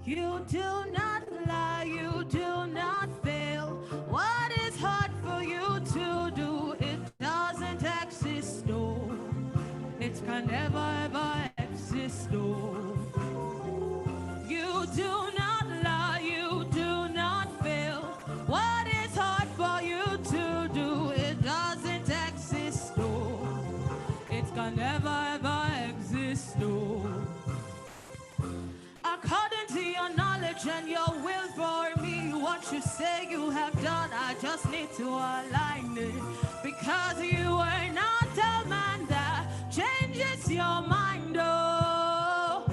You do not lie, you do not fail. What is hard for you to do? It doesn't exist, no. It can never ever exist, no. You do not lie, you do not fail. What is hard for you to do? It doesn't exist, no. It can never ever exist, no. According to your knowledge and your will for me, what you say you have done, I just need to align it. Because you are not a man that changes your mind, oh.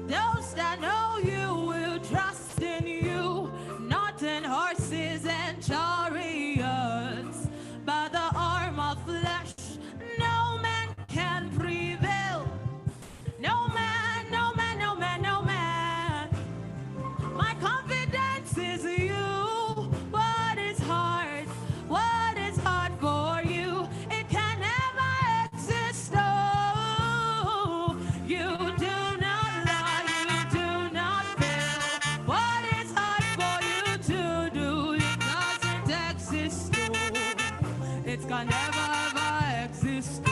Those that know you will trust in you, not in horses and chariots. By the arm of flesh, no man can prevail. No man, no man, no man, no man. My confidence is you. What is hard? What is hard for you? It can never exist. Oh, you do not lie, you do not fail. What is hard for you to do? It doesn't exist. Oh, it can never ever exist. Oh.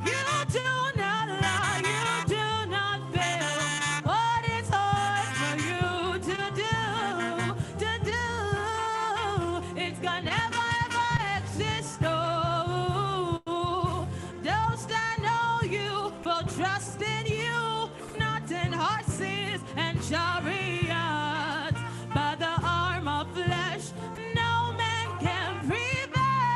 You do not lie, you do not fail. What is hard for you to do? It can never ever exist. Oh, those that know you will trust in you, not in horses and chariots. By the arm of flesh, no man can prevail.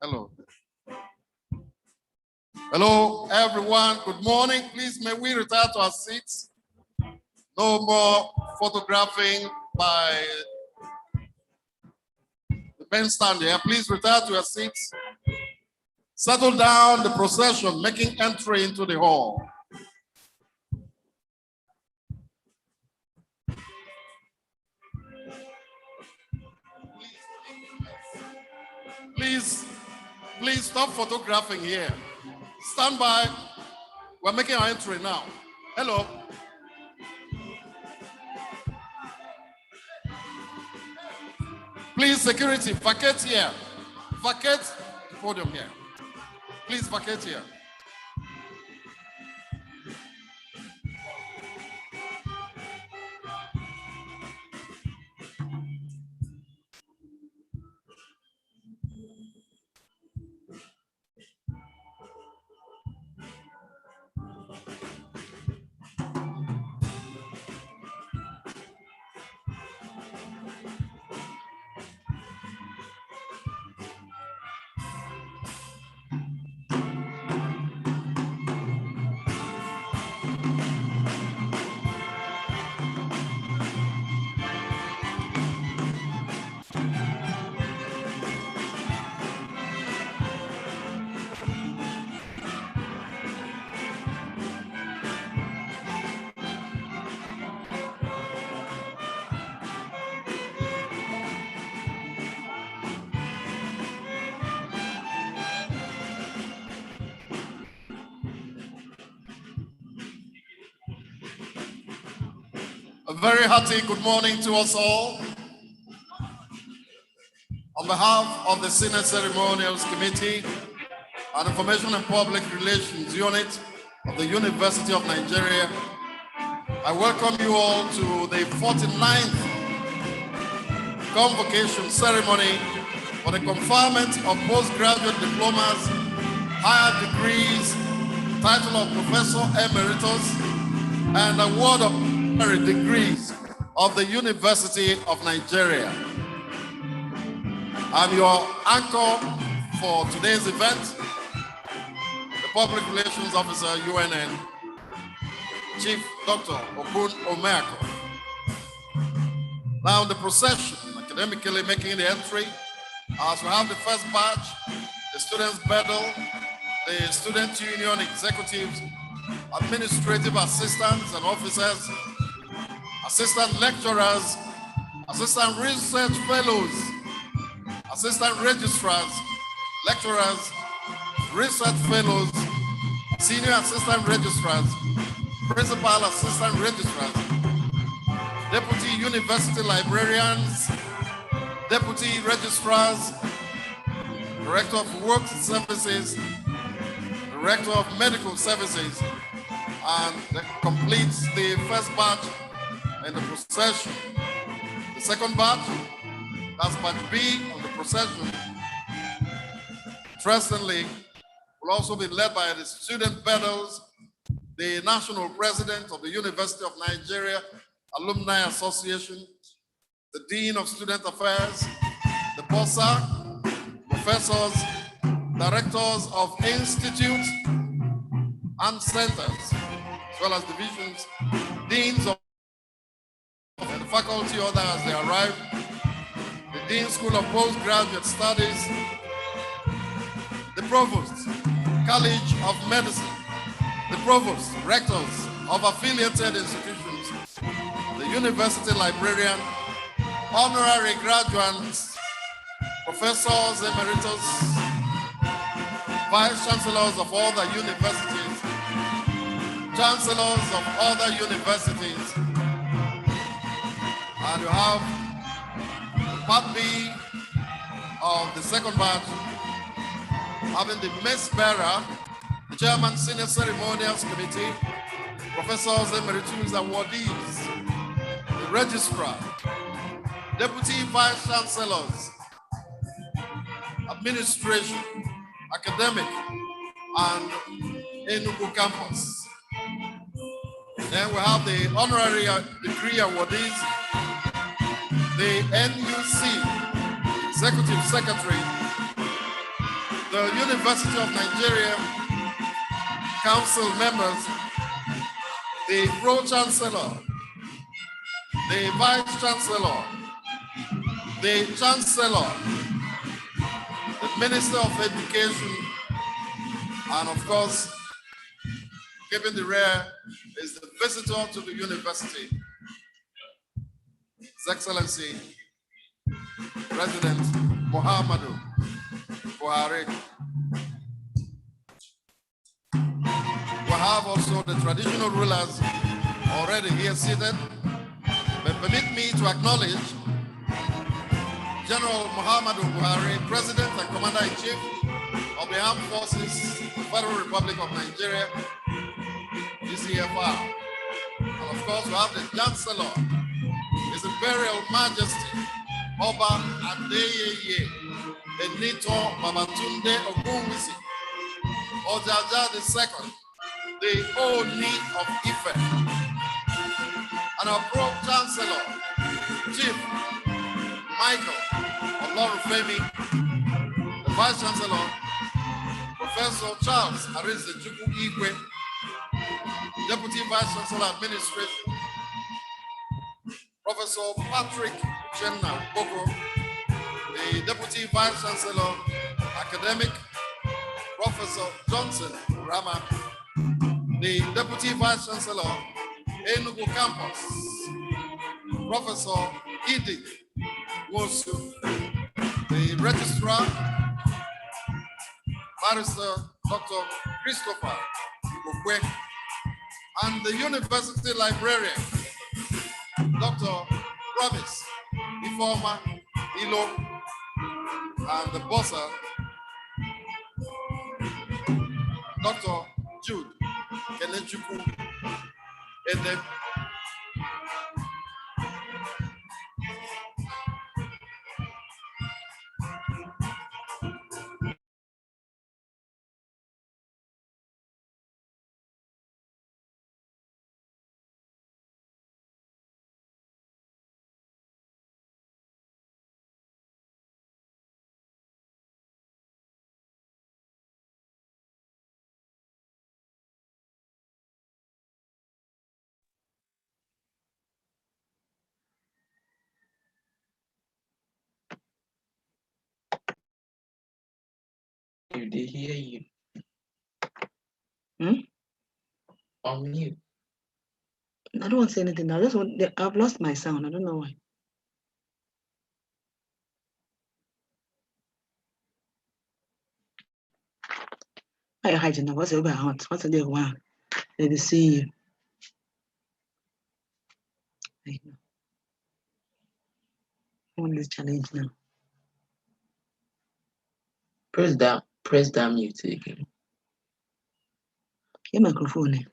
Hello. Hello, everyone. Good morning. Please, may we retire to our seats. No more photographing by the pen stand here. Please retire to your seats. Settle down the procession, making entry into the hall. Please stop photographing here. Stand by. We're making our entry now. Hello. Please, security, vacate here. Vacate the podium here. Please vacate here. A very hearty good morning to us all. On behalf of the Senate Ceremonials Committee and Information and Public Relations Unit of the University of Nigeria, I welcome you all to the 49th Convocation Ceremony for the conferment of postgraduate diplomas, higher degrees, title of Professor Emeritus, and award of honorary degrees of the University of Nigeria. I'm your anchor for today's event, the Public Relations Officer, UNN, Chief Dr. Okun Omeako. Now the procession, academically making the entry, as we have the first batch, the students' battle, the student union executives, administrative assistants and officers, assistant lecturers, assistant research fellows, assistant registrars, lecturers, research fellows, senior assistant registrars, principal assistant registrars, deputy university librarians, deputy registrars, director of work services, director of medical services, and that completes the first batch in the procession. The second batch, that's batch B of the procession, interestingly, will also be led by the student battles, the national president of the University of Nigeria Alumni Association, the dean of student affairs, the bursar, professors, directors of institutes and centers, as well as divisions, deans of the faculty order as they arrive, the Dean School of Postgraduate Studies, the Provost, College of Medicine, the Provost, Rectors of affiliated institutions, the University Librarian, Honorary Graduates, Professors Emeritus, Vice-Chancellors of all the universities, Chancellors of other universities, and you have part B of the second batch, having the mess bearer, the Chairman Senior Ceremonials Committee, Professors Emeritus Awardees, the Registrar, Deputy Vice-Chancellors, Administration, Academic, and Enugu Campus. Then we have the Honorary Degree Awardees, the NUC Executive Secretary, the University of Nigeria Council members, the Pro-Chancellor, the Vice-Chancellor, the Chancellor, the Minister of Education, and of course, keeping the rear is the visitor to the university, His Excellency, President Muhammadu Buhari. We have also the traditional rulers already here seated. But permit me to acknowledge General Muhammadu Buhari, President and Commander-in-Chief of the Armed Forces of the Federal Republic of Nigeria, ECFR. And of course, we have the Chancellor, His Imperial Majesty, Oba Adeyeye Benito Babatunde Ogunwusi, Ojaja II, the Oni of Ife, and our Pro-Chancellor, Chief Michael Olorufemi, the Vice-Chancellor, Professor Charles Arinze-Chukwu Igwe, Deputy Vice-Chancellor Administration, Professor Patrick Chenna Boko, the Deputy Vice-Chancellor Academic, Professor Johnson Rama, the Deputy Vice-Chancellor Enugu Campus, Professor Idi Wosu, the Registrar, Barrister Dr. Christopher Okwe, and the University Librarian, Dr. Promise Ifeoma Ilo, and the Bossa, Dr. Jude Kenechukwu Edem. If they hear you. On mute. I don't want to say anything now. I just want. I've lost my sound. I don't know why. I hide now. What's over hot? What's the day one? Let me see you. I know. I want this challenge now. Press that mute again. Your microphone.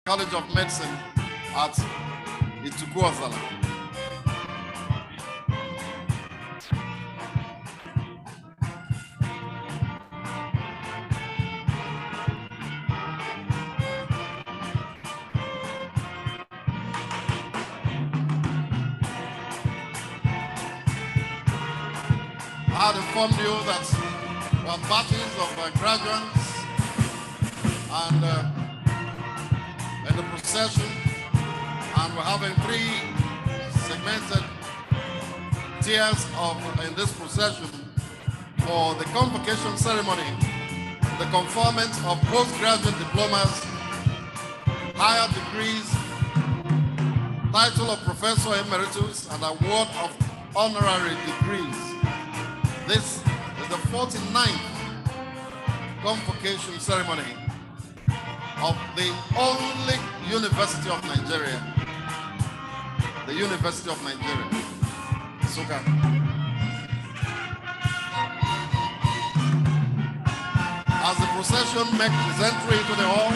College of Medicine at Itukuazala. I had informed you that we have batches of graduates and in the procession, and we're having 3 segmented tiers in this procession for the convocation ceremony the conferment of postgraduate diplomas, higher degrees, title of Professor Emeritus, and award of honorary degrees. This is the 49th Convocation ceremony of the only University of Nigeria, the University of Nigeria, Nsukka. As the procession makes its entry into the hall,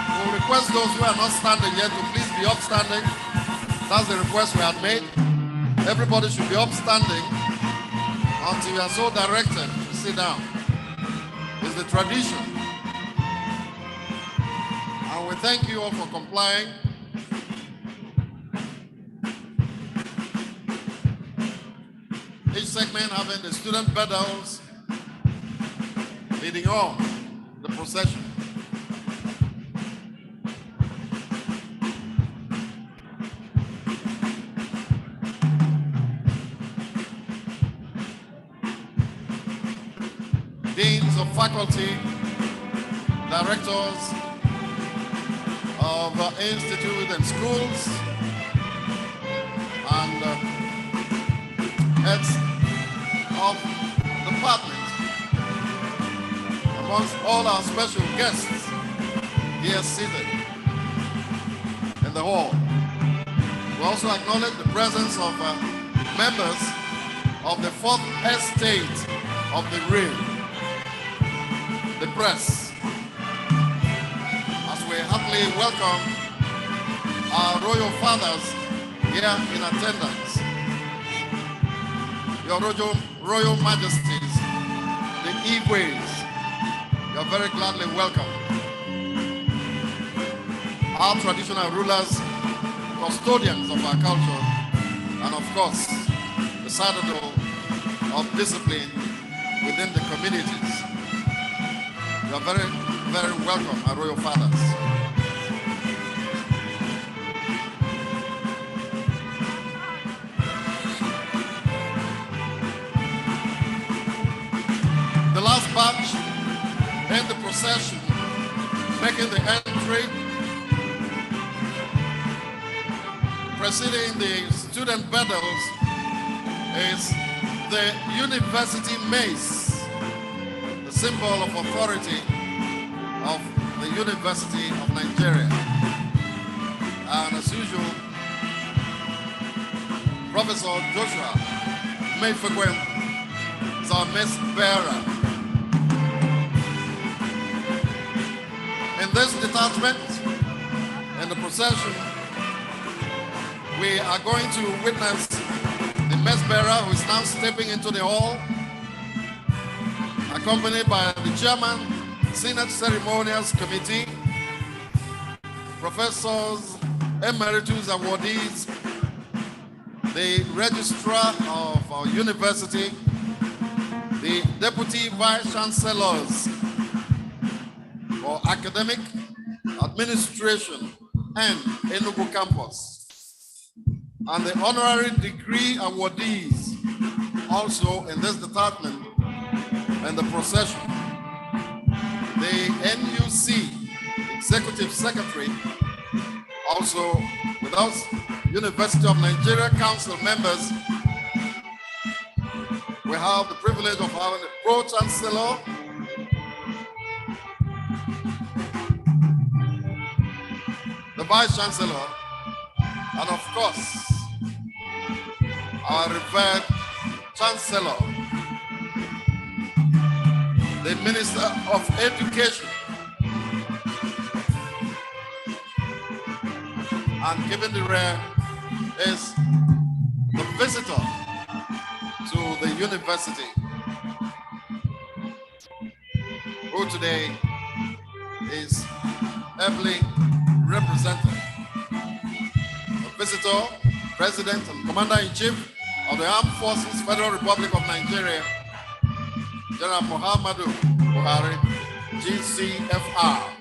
we will request those who are not standing yet to please be upstanding. That's the request we had made. Everybody should be upstanding until you are so directed to sit down. It's the tradition. And we thank you all for complying. Each segment having the student pedals leading on the procession. Deans of faculty, directors of institutes and schools, and heads of departments, amongst all our special guests here seated in the hall. We also acknowledge the presence of members of the fourth estate of the realm, the press, as we happily welcome our royal fathers here in attendance. Your royal majesties, the Igwes, you are very gladly welcome. Our traditional rulers, custodians of our culture, and of course, the citadel of discipline within the communities. You are very, very welcome, our royal fathers. The last batch in the procession, making the entry, preceding the student pedals, is the university mace, the symbol of authority of the University of Nigeria. And as usual, Professor Joshua Mayfegwen is our mace bearer. In this detachment, in the procession, we are going to witness the mace bearer who is now stepping into the hall, accompanied by the chairman, Senate Ceremonials Committee, professors, emeritus, awardees, the registrar of our university, the deputy vice-chancellors for academic, administration, and Enugu campus, and the honorary degree awardees also in this department and the procession. The NUC Executive Secretary, also with us, University of Nigeria Council members. We have the privilege of having the Pro-Chancellor, the Vice-Chancellor, and of course, our revered Chancellor, the Minister of Education. And given the rare is the visitor to the university, who today is ably represented. The visitor, President and Commander-in-Chief of the Armed Forces, Federal Republic of Nigeria, General Muhammadu Buhari, GCFR.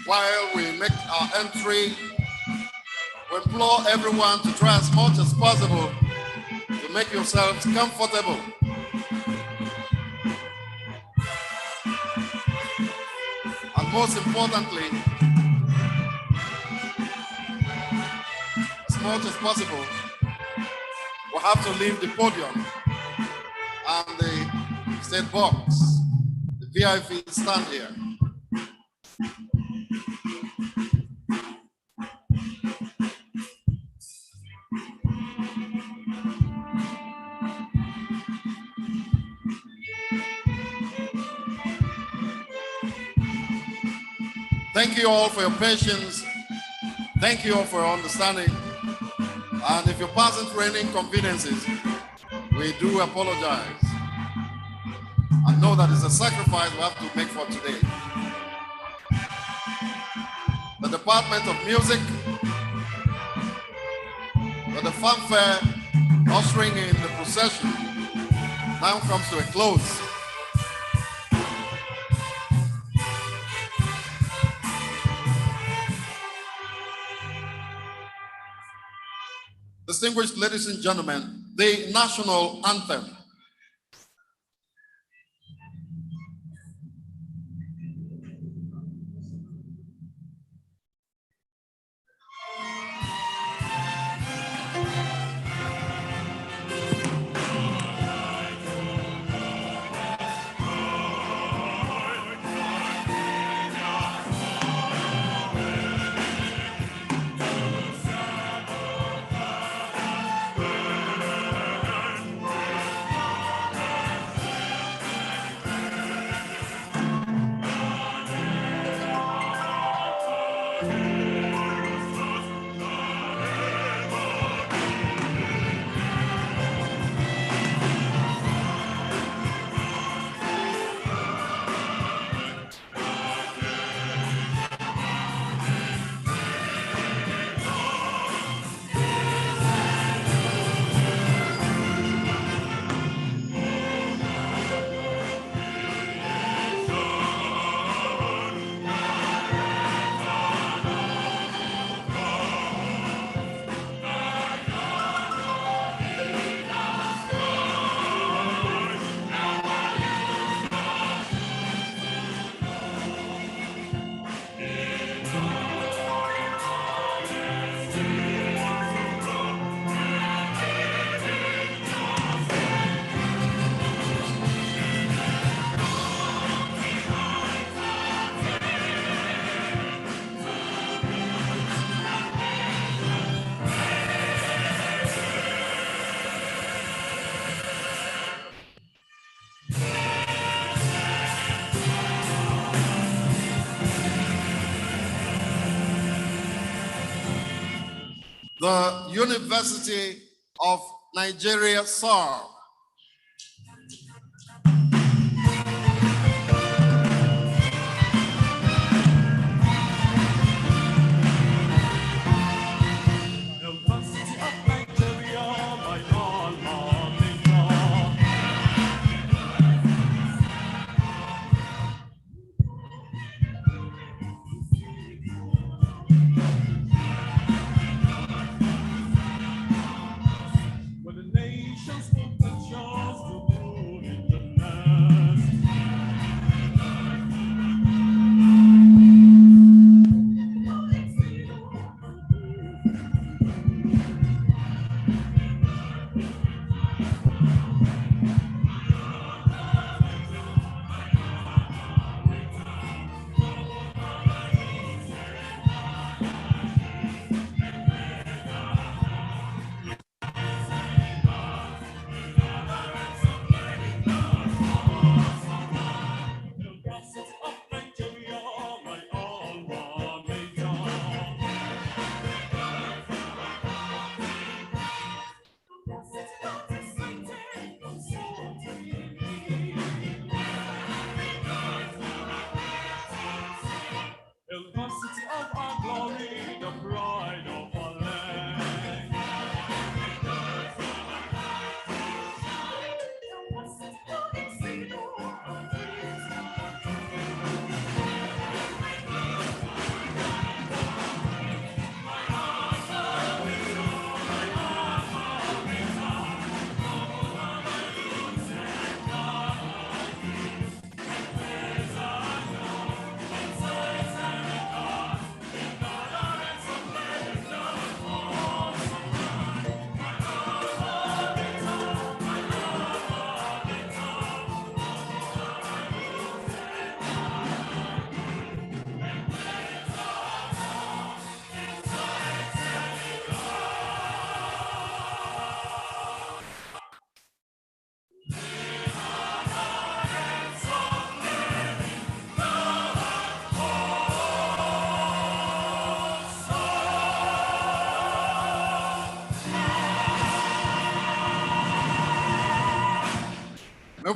while we make our entry, we implore everyone to try as much as possible to make yourselves comfortable. And most importantly, as much as possible, we have to leave the podium and the state box, the VIP stand here. Thank you all for your patience. Thank you all for your understanding. And if you're passing through any inconveniences, we do apologize. I know that it's a sacrifice we have to make for today. The Department of Music, with the fanfare ushering in the procession, now comes to a close. Distinguished ladies and gentlemen, the national anthem. The University of Nigeria, SAR. When the nations spoke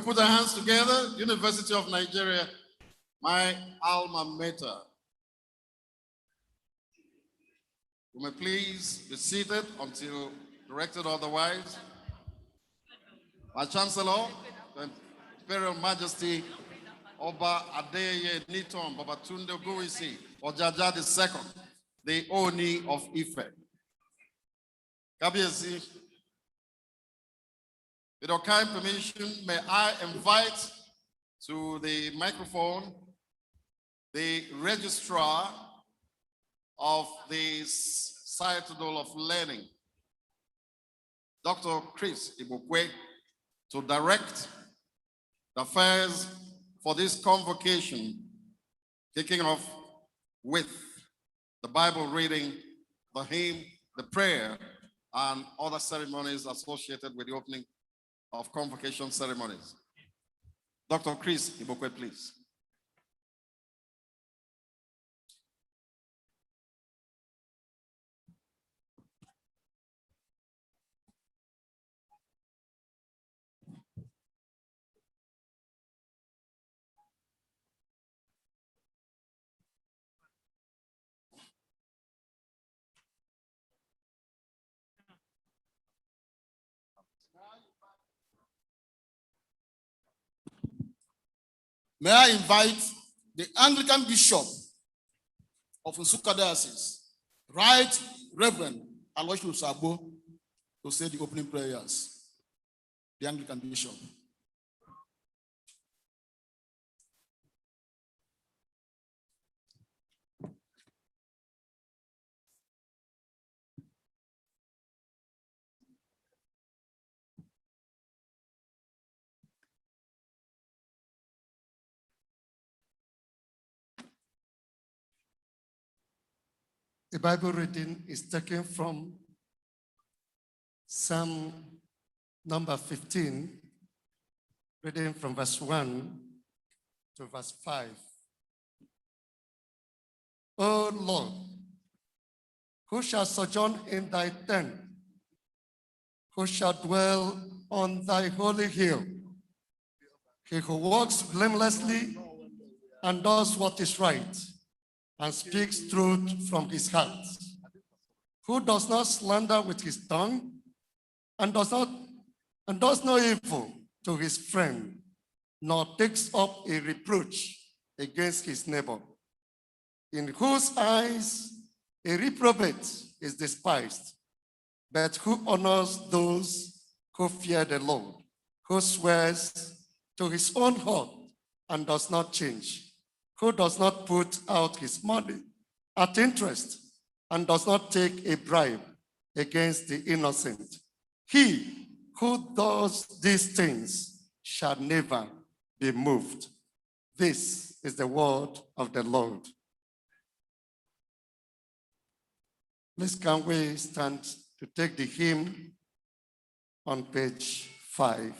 we put our hands together? University of Nigeria, my alma mater. You may please be seated until directed otherwise. My Chancellor, the Imperial Majesty Oba Adeye Niton Babatunde Oguwisi Ojaja II, the Oni of Ife. Kabiyesi, with your kind permission, may I invite to the microphone the registrar of the Citadel of Learning, Dr. Chris Ibukwe, to direct the affairs for this convocation, kicking off with the Bible reading, the hymn, the prayer, and other ceremonies associated with the opening of convocation ceremonies. Dr. Chris Ibukwe, please. May I invite the Anglican Bishop of Nsukka Diocese, Right Reverend Aloysius Sabo, to say the opening prayers. The Anglican Bishop. The Bible reading is taken from Psalm number 15, reading from verse 1 to verse 5. O Lord, who shall sojourn in thy tent? Who shall dwell on thy holy hill? He who walks blamelessly and does what is right, and speaks truth from his heart, who does not slander with his tongue, and does no evil to his friend, nor takes up a reproach against his neighbor, in whose eyes a reprobate is despised, but who honors those who fear the Lord, who swears to his own heart and does not change, who does not put out his money at interest and does not take a bribe against the innocent. He who does these things shall never be moved. This is the word of the Lord. Please can we stand to take the hymn on page 5.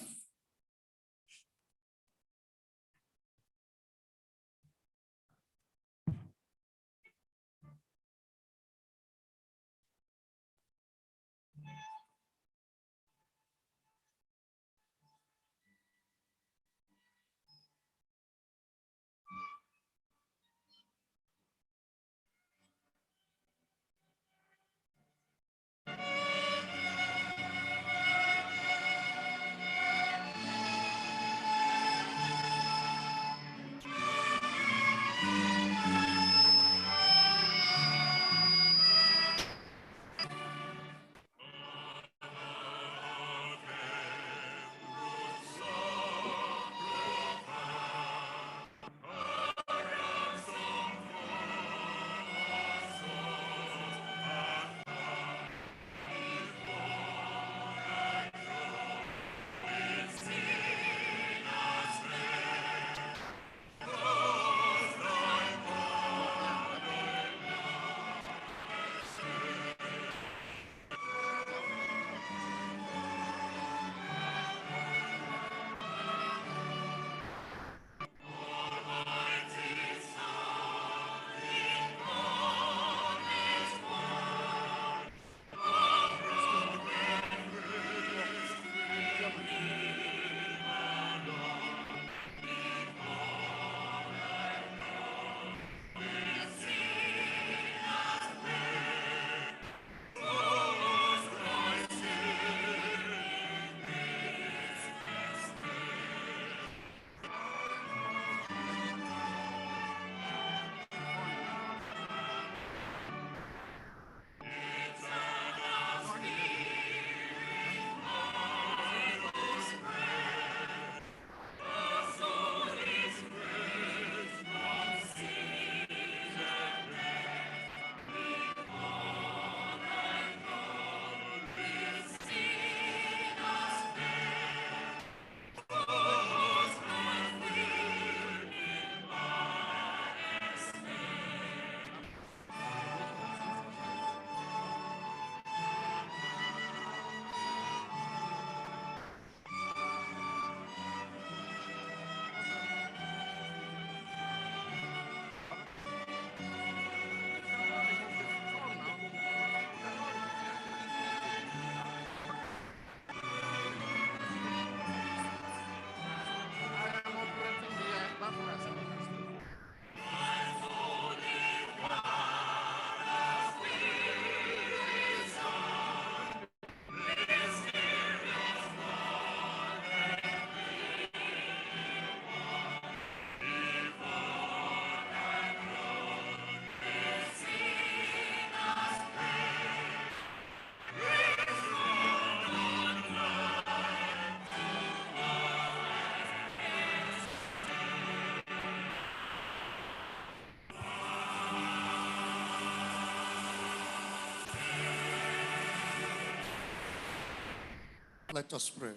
Let us pray.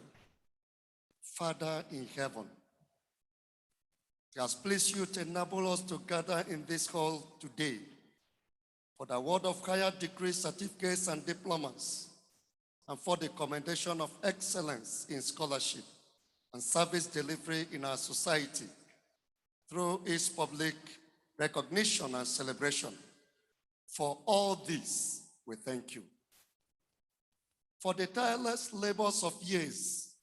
Father in heaven, it has pleased you to enable us to gather in this hall today for the award of higher degree certificates and diplomas, and for the commendation of excellence in scholarship and service delivery in our society through its public recognition and celebration. For all this, we thank you. For the tireless labors of years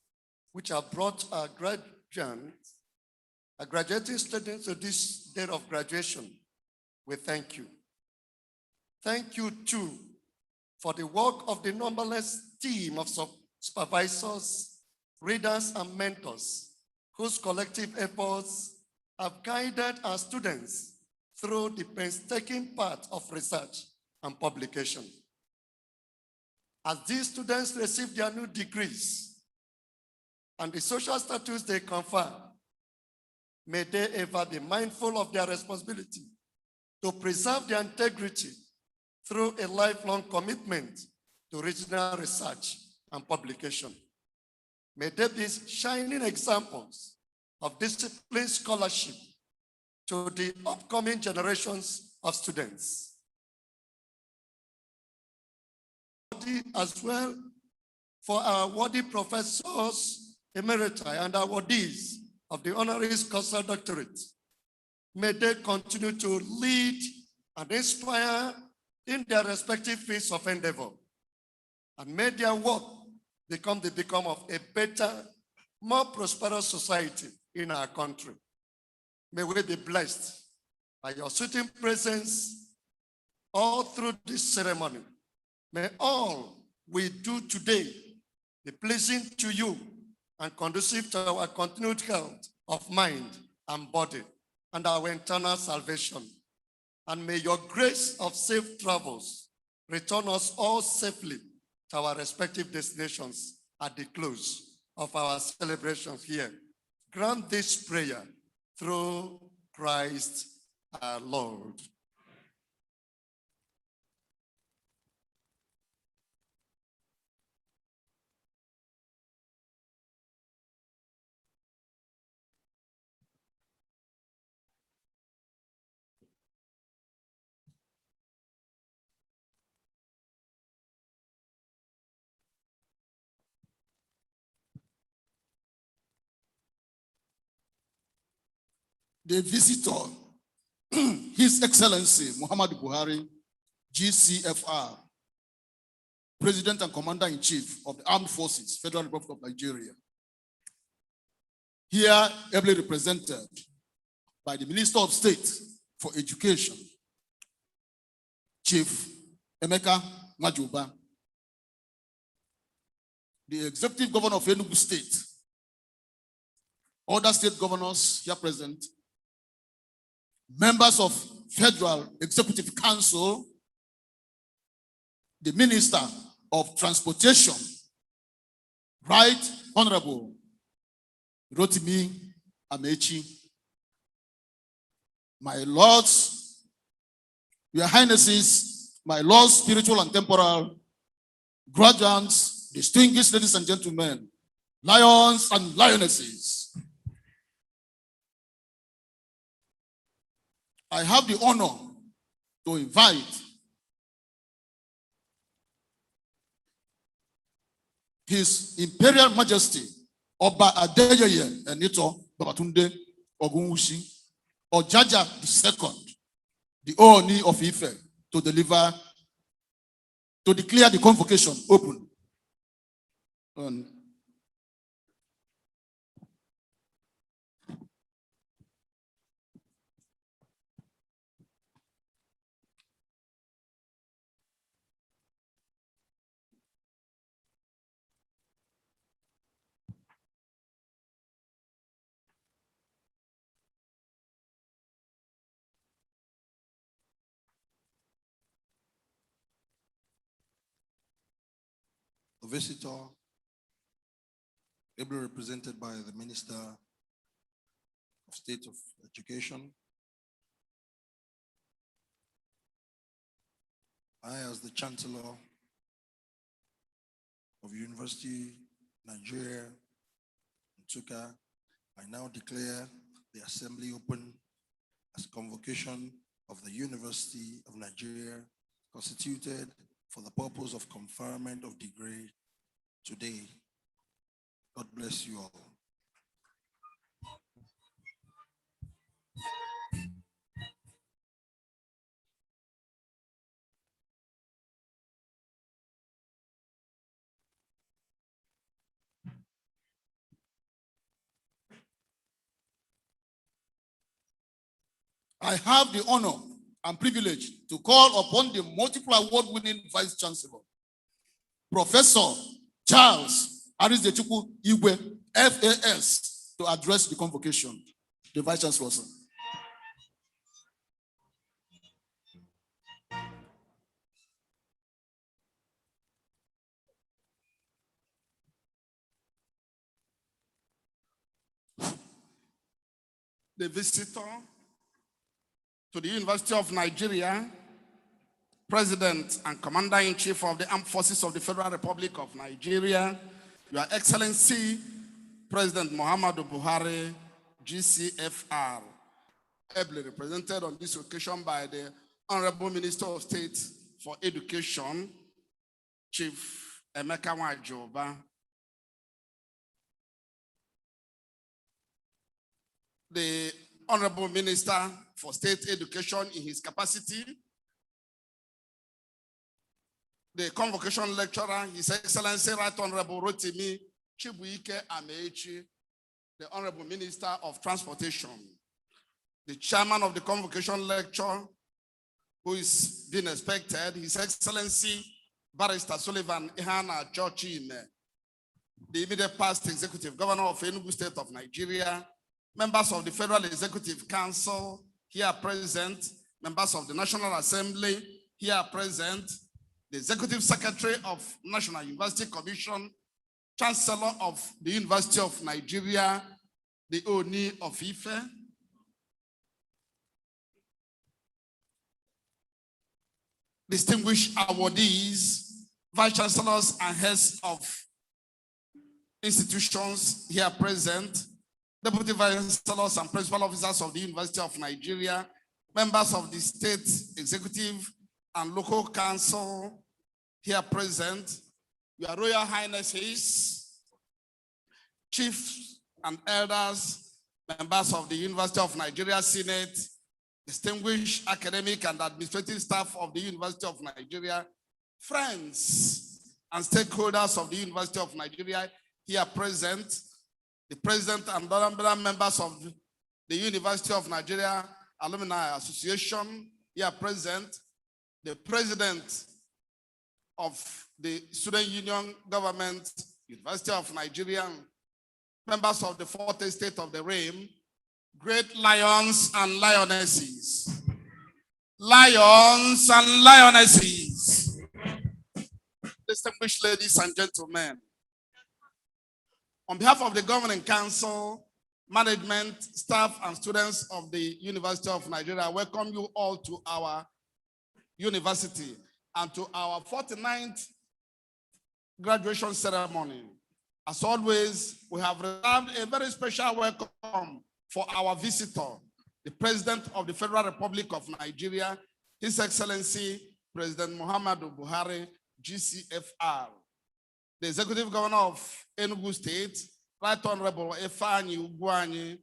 which have brought our graduating students to this day of graduation, we thank you. Thank you too for the work of the numberless team of supervisors, readers, and mentors whose collective efforts have guided our students through the painstaking path of research and publication. As these students receive their new degrees and the social status they confer, may they ever be mindful of their responsibility to preserve their integrity through a lifelong commitment to original research and publication. May they be shining examples of disciplined scholarship to the upcoming generations of students. As well for our awardee professors, Emeritus, and awardees of the Honorary Scholar Doctorate. May they continue to lead and inspire in their respective fields of endeavor, and may their work become the beacon of a better, more prosperous society in our country. May we be blessed by your sweet presence all through this ceremony. May all we do today be pleasing to you and conducive to our continued health of mind and body and our internal salvation. And may your grace of safe travels return us all safely to our respective destinations at the close of our celebrations here. Grant this prayer through Christ our Lord. The visitor, His Excellency Muhammad Buhari, GCFR, President and Commander-in-Chief of the Armed Forces, Federal Republic of Nigeria. Here, ably represented by the Minister of State for Education, Chief Emeka Majuba, the Executive Governor of Enugu State, other state governors here present, members of Federal Executive Council, the Minister of Transportation, Right Honorable Rotimi Amechi, my lords, your highnesses, my lords, spiritual and temporal, graduates, distinguished ladies and gentlemen, lions and lionesses. I have the honor to invite His Imperial Majesty Oba Adeyeye Enito Babatunde Ogunwusi Ojaja II, the Ooni of Ife, to declare the convocation open. The visitor, ably represented by the Minister of State of Education. I, as the Chancellor of University Nigeria, Nsukka, I now declare the assembly open as convocation of the University of Nigeria, constituted for the purpose of conferment of degree today. God bless you all. I have the honor and privilege to call upon the multiple award-winning Vice-Chancellor, Professor Charles Arizdetuku Igwe, FAS, to address the convocation. The Vice-Chancellor, sir. The visitor to the University of Nigeria, President and Commander-in-Chief of the Armed Forces of the Federal Republic of Nigeria, Your Excellency, President Muhammadu Buhari, GCFR, ably represented on this occasion by the Honorable Minister of State for Education, Chief Emeka Nwajoba. The Honorable Minister for State Education in his capacity, the Convocation Lecturer, His Excellency Right Honorable Rotimi Chibuike Amechi, the Honorable Minister of Transportation, the Chairman of the Convocation Lecture, who is being expected, His Excellency Barrister Sullivan Ihana Chochime, the immediate past Executive Governor of Enugu State of Nigeria, members of the Federal Executive Council here present, members of the National Assembly here present, the Executive Secretary of National University Commission, Chancellor of the University of Nigeria, the Oni of Ife, distinguished awardees, vice-chancellors and heads of institutions here present, deputy vice-chancellors and principal officers of the University of Nigeria, members of the state executive and local council here present, Your Royal Highnesses, chiefs and elders, members of the University of Nigeria Senate, distinguished academic and administrative staff of the University of Nigeria, friends and stakeholders of the University of Nigeria here present, the president and other members of the University of Nigeria Alumni Association here present, the president of the Student Union Government, University of Nigeria, members of the fourth estate of the realm, great lions and lionesses, distinguished ladies and gentlemen. On behalf of the Governing Council, management, staff, and students of the University of Nigeria, I welcome you all to our university and to our 49th graduation ceremony. As always, we have reserved a very special welcome for our visitor, the President of the Federal Republic of Nigeria, His Excellency, President Muhammadu Buhari, GCFR. The Executive Governor of Enugu State, Right Honorable Efani Ugwani,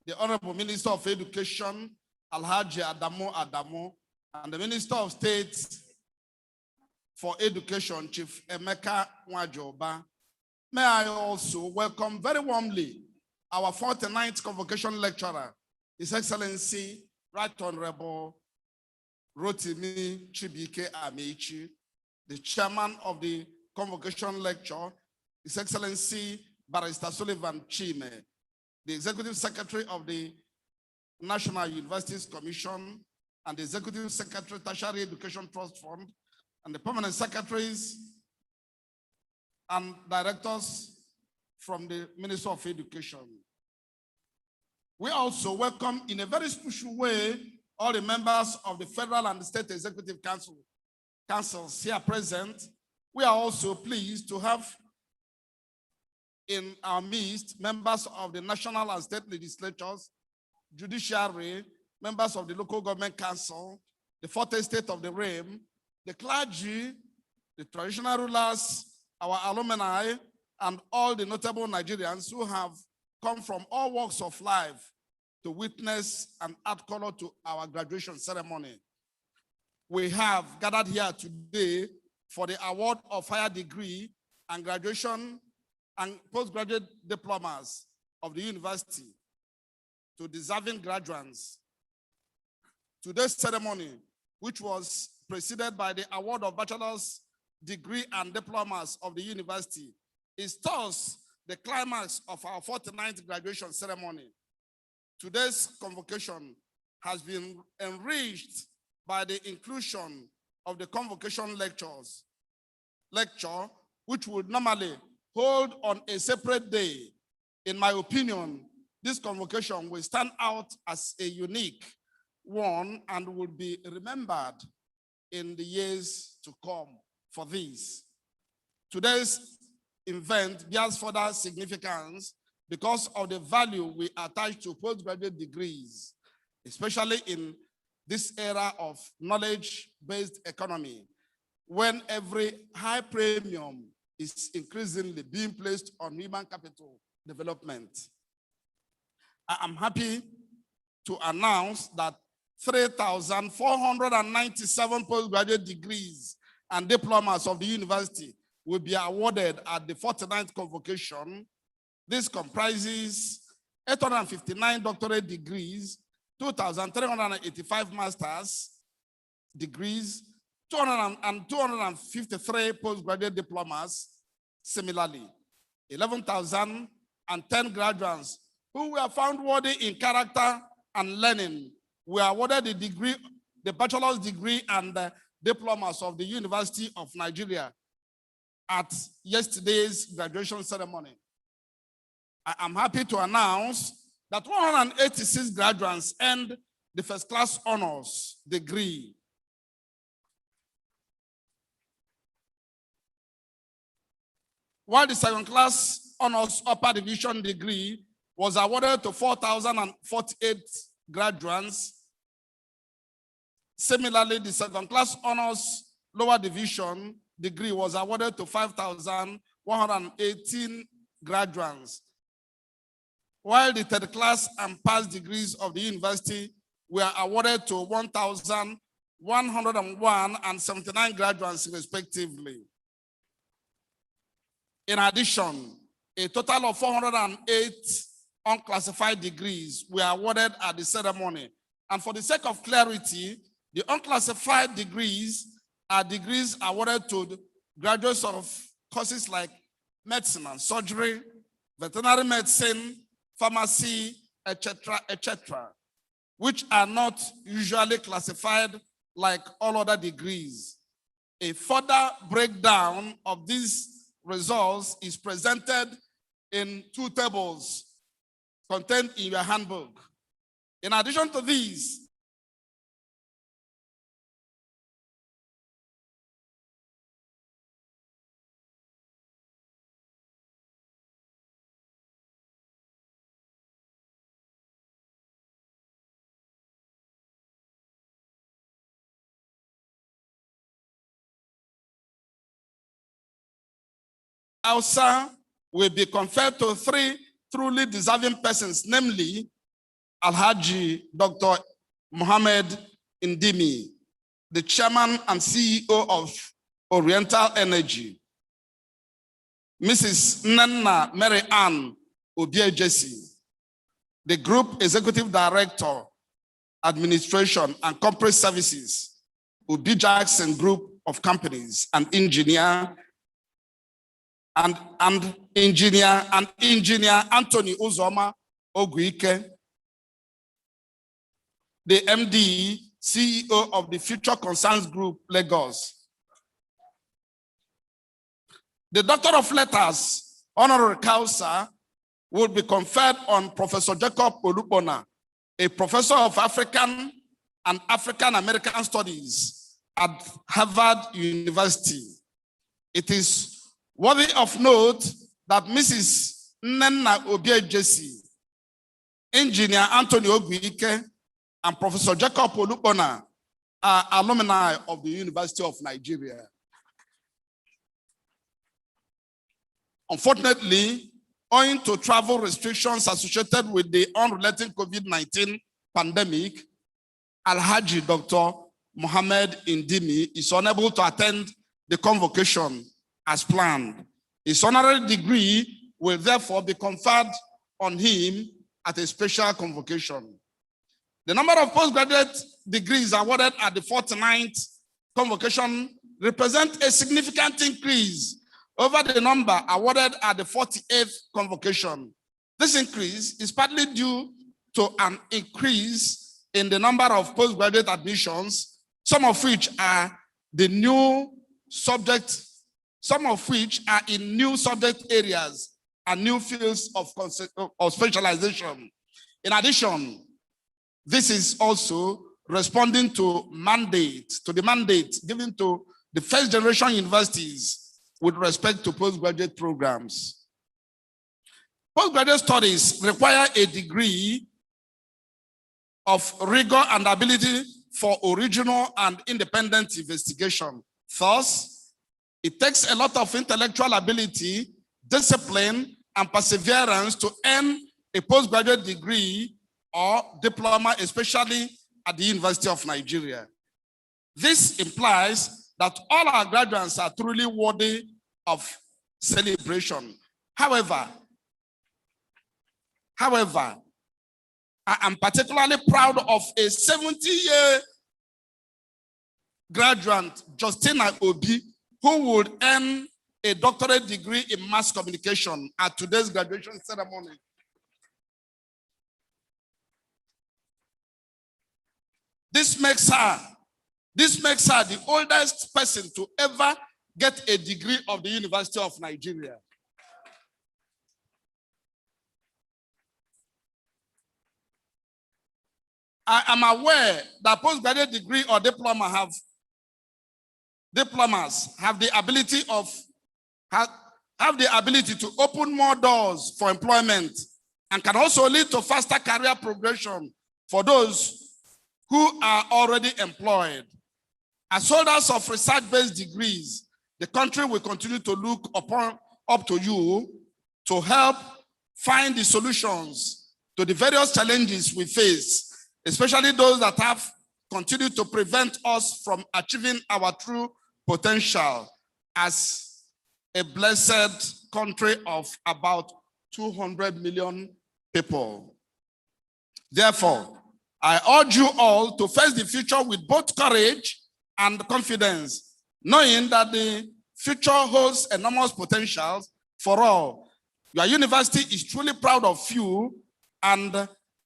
the Honorable Minister of Education, Alhaji Adamu, and the Minister of State for Education, Chief Emeka Nwajoba. May I also welcome very warmly our 49th Convocation Lecturer, His Excellency, Right Honorable Rotimi Chibuike Amechi, the Chairman of the Convocation Lecture, His Excellency Barrister Sullivan Chime, the Executive Secretary of the National Universities Commission and the Executive Secretary Tertiary Education Trust Fund, and the permanent secretaries and directors from the Ministry of Education. We also welcome in a very special way all the members of the Federal and the State Executive Councils here present. We are also pleased to have in our midst, members of the national and state legislatures, judiciary, members of the local government council, the fourth estate of the realm, the clergy, the traditional rulers, our alumni, and all the notable Nigerians who have come from all walks of life to witness and add color to our graduation ceremony. We have gathered here today for the award of higher degree and graduation and postgraduate diplomas of the university to deserving graduates. Today's ceremony, which was preceded by the award of bachelor's degree and diplomas of the university, is thus the climax of our 49th graduation ceremony. Today's convocation has been enriched by the inclusion of the convocation lecture, which would normally hold on a separate day. In my opinion, this convocation will stand out as a unique one and will be remembered in the years to come for this. Today's event bears further significance because of the value we attach to postgraduate degrees, especially in this era of knowledge-based economy, when every high premium is increasingly being placed on human capital development. I am happy to announce that 3,497 postgraduate degrees and diplomas of the university will be awarded at the 49th convocation. This comprises 859 doctorate degrees, 2,385 master's degrees, 253 postgraduate diplomas. Similarly, 11,010 graduates who were found worthy in character and learning were awarded the degree, the bachelor's degree and the diplomas of the University of Nigeria at yesterday's graduation ceremony. I am happy to announce that 186 graduates earned the first class honors degree. While the second class honors upper division degree was awarded to 4,048 graduates. Similarly, the second class honors lower division degree was awarded to 5,118 graduates, while the third class and pass degrees of the university were awarded to 1,101 and 79 graduates respectively. In addition, a total of 408 unclassified degrees were awarded at the ceremony. And for the sake of clarity, the unclassified degrees are degrees awarded to graduates of courses like medicine and surgery, veterinary medicine, pharmacy, etc., which are not usually classified like all other degrees. A further breakdown of these results is presented in 2 tables contained in your handbook. In addition to these, Hausa will be conferred to 3 truly deserving persons, namely Alhaji Dr. Mohammed Indimi, the chairman and CEO of Oriental Energy, Mrs. Nana Mary Ann Obiejesi, the Group Executive Director, Administration and Corporate Services, Obi Jackson Group of Companies, and engineer Anthony Uzoma Oguike, the MD, CEO of the Future Concerns Group, Lagos. The Doctor of Letters, Honorary Causa, will be conferred on Professor Jacob Olubona, a professor of African and African American Studies at Harvard University. It is worthy of note that Mrs. Nnenna Obie Jesse, Engineer Anthony Oguike, and Professor Jacob Olupona are alumni of the University of Nigeria. Unfortunately, owing to travel restrictions associated with the unrelenting COVID-19 pandemic, Alhaji Dr. Mohammed Indimi is unable to attend the convocation as planned. His honorary degree will therefore be conferred on him at a special convocation. The number of postgraduate degrees awarded at the 49th convocation represents a significant increase over the number awarded at the 48th convocation. This increase is partly due to an increase in the number of postgraduate admissions, some of which are in new subject areas and new fields of specialization. In addition, this is also responding to the mandate given to the first generation universities with respect to postgraduate programs. Postgraduate studies require a degree of rigor and ability for original and independent investigation. Thus, it takes a lot of intellectual ability, discipline, and perseverance to earn a postgraduate degree or diploma, especially at the University of Nigeria. This implies that all our graduates are truly worthy of celebration. However, I am particularly proud of a 70-year graduate, Justina Obi, who would earn a doctorate degree in mass communication at today's graduation ceremony. This makes her the oldest person to ever get a degree of the University of Nigeria. I am aware that postgraduate degree or diplomas have the ability to open more doors for employment and can also lead to faster career progression for those who are already employed. As holders of research-based degrees, the country will continue to look up to you to help find the solutions to the various challenges we face, especially those that have continued to prevent us from achieving our true potential as a blessed country of about 200 million people. Therefore, I urge you all to face the future with both courage and confidence, knowing that the future holds enormous potential for all. Your university is truly proud of you, and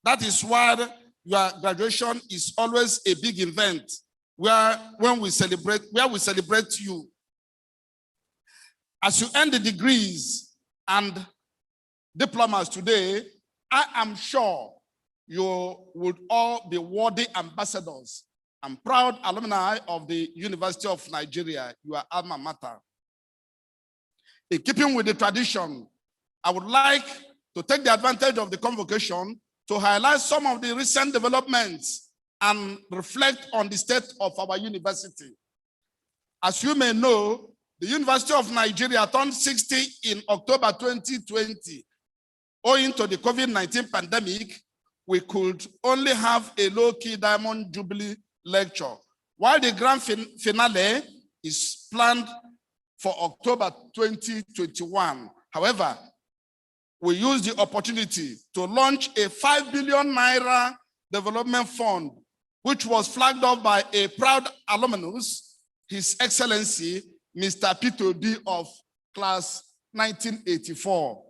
that is why your graduation is always a big event where we celebrate you. As you earn the degrees and diplomas today, I am sure you would all be worthy ambassadors and proud alumni of the University of Nigeria, your alma mater. In keeping with the tradition, I would like to take the advantage of the convocation to highlight some of the recent developments and reflect on the state of our university. As you may know, the University of Nigeria turned 60 in October 2020. Owing to the COVID-19 pandemic, we could only have a low-key Diamond Jubilee lecture, while the grand finale is planned for October 2021. However, we used the opportunity to launch a 5 billion naira development fund, which was flagged off by a proud alumnus, His Excellency, Mr. Peter B. of class 1984.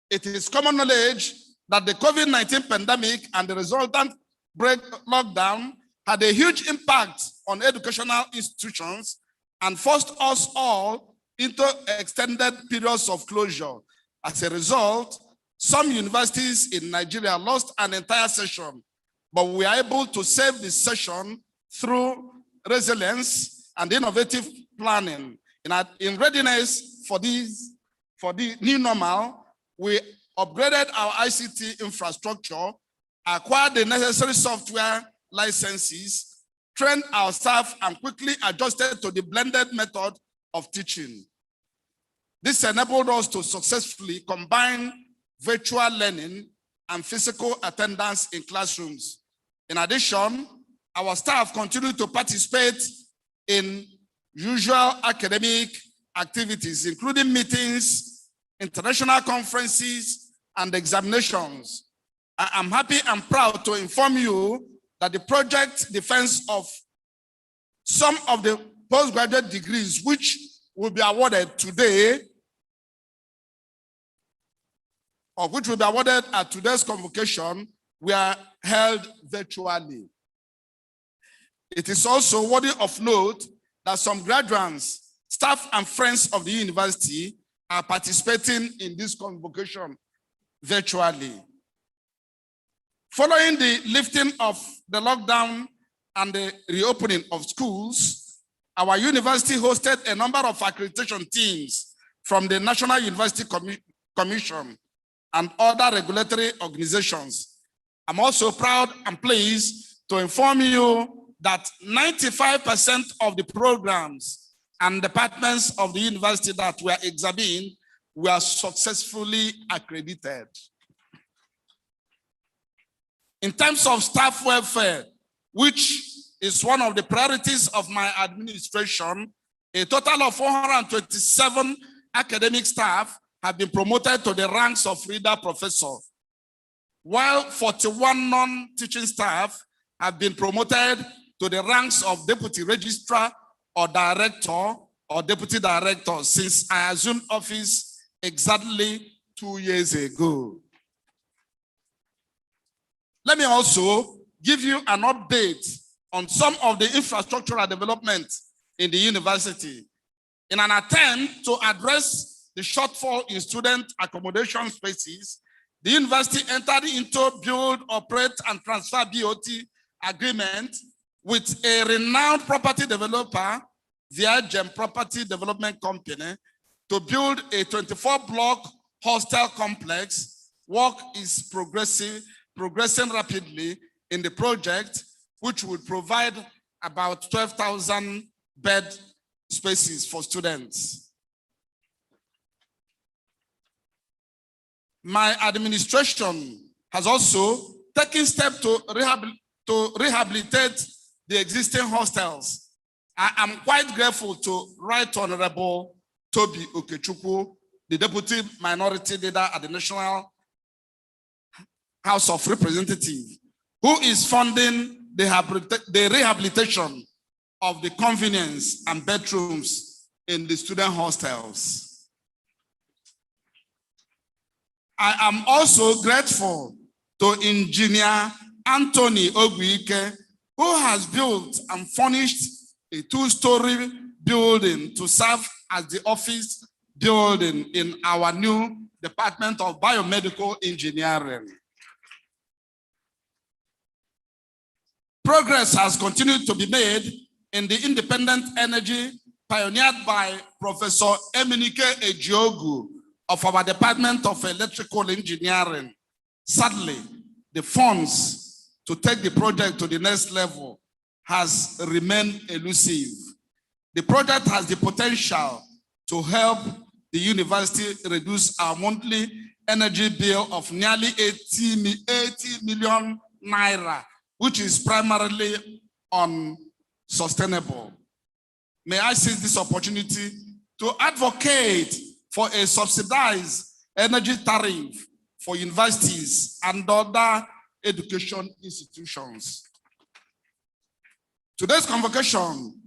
It is common knowledge that the COVID-19 pandemic and the resultant lockdown had a huge impact on educational institutions and forced us all into extended periods of closure. As a result, some universities in Nigeria lost an entire session, but we were able to save the session through resilience and innovative planning. In readiness for the new normal, we upgraded our ICT infrastructure, acquired the necessary software licenses, trained our staff, and quickly adjusted to the blended method of teaching. This enabled us to successfully combine virtual learning and physical attendance in classrooms. In addition, our staff continued to participate in usual academic activities, including meetings, international conferences, and examinations. I am happy and proud to inform you that the project defense of some of the postgraduate degrees which will be awarded today, or which will be awarded at today's convocation, were held virtually. It is also worthy of note that some graduates, staff, and friends of the university are participating in this convocation virtually. Following the lifting of the lockdown and the reopening of schools, our university hosted a number of accreditation teams from the National University Commission and other regulatory organizations. I'm also proud and pleased to inform you that 95% of the programs and departments of the university that were examined were successfully accredited. In terms of staff welfare, which is one of the priorities of my administration, a total of 427 academic staff have been promoted to the ranks of reader professor, while 41 non-teaching staff have been promoted to the ranks of deputy registrar or director or deputy director since I assumed office exactly 2 years ago. Let me also give you an update on some of the infrastructural development in the university. In an attempt to address the shortfall in student accommodation spaces, the university entered into build, operate, and transfer BOT agreement with a renowned property developer, via Gem Property Development Company, to build a 24-block hostel complex. Work is progressing rapidly in the project, which will provide about 12,000 bed spaces for students. My administration has also taken steps to rehabilitate the existing hostels. I am quite grateful to Right Honorable Toby Okechukwu, the Deputy Minority Leader at the National House of Representatives, who is funding the rehabilitation of the convenience and bedrooms in the student hostels. I am also grateful to Engineer Anthony Ogwike, who has built and furnished a 2-story building to serve as the office building in our new Department of Biomedical Engineering. Progress has continued to be made in the independent energy pioneered by Professor Emenike Ejiogu of our Department of Electrical Engineering. Sadly, the funds to take the project to the next level has remained elusive. The project has the potential to help the university reduce our monthly energy bill of nearly 80 million naira, which is primarily unsustainable. May I seize this opportunity to advocate for a subsidized energy tariff for universities and other education institutions. Today's convocation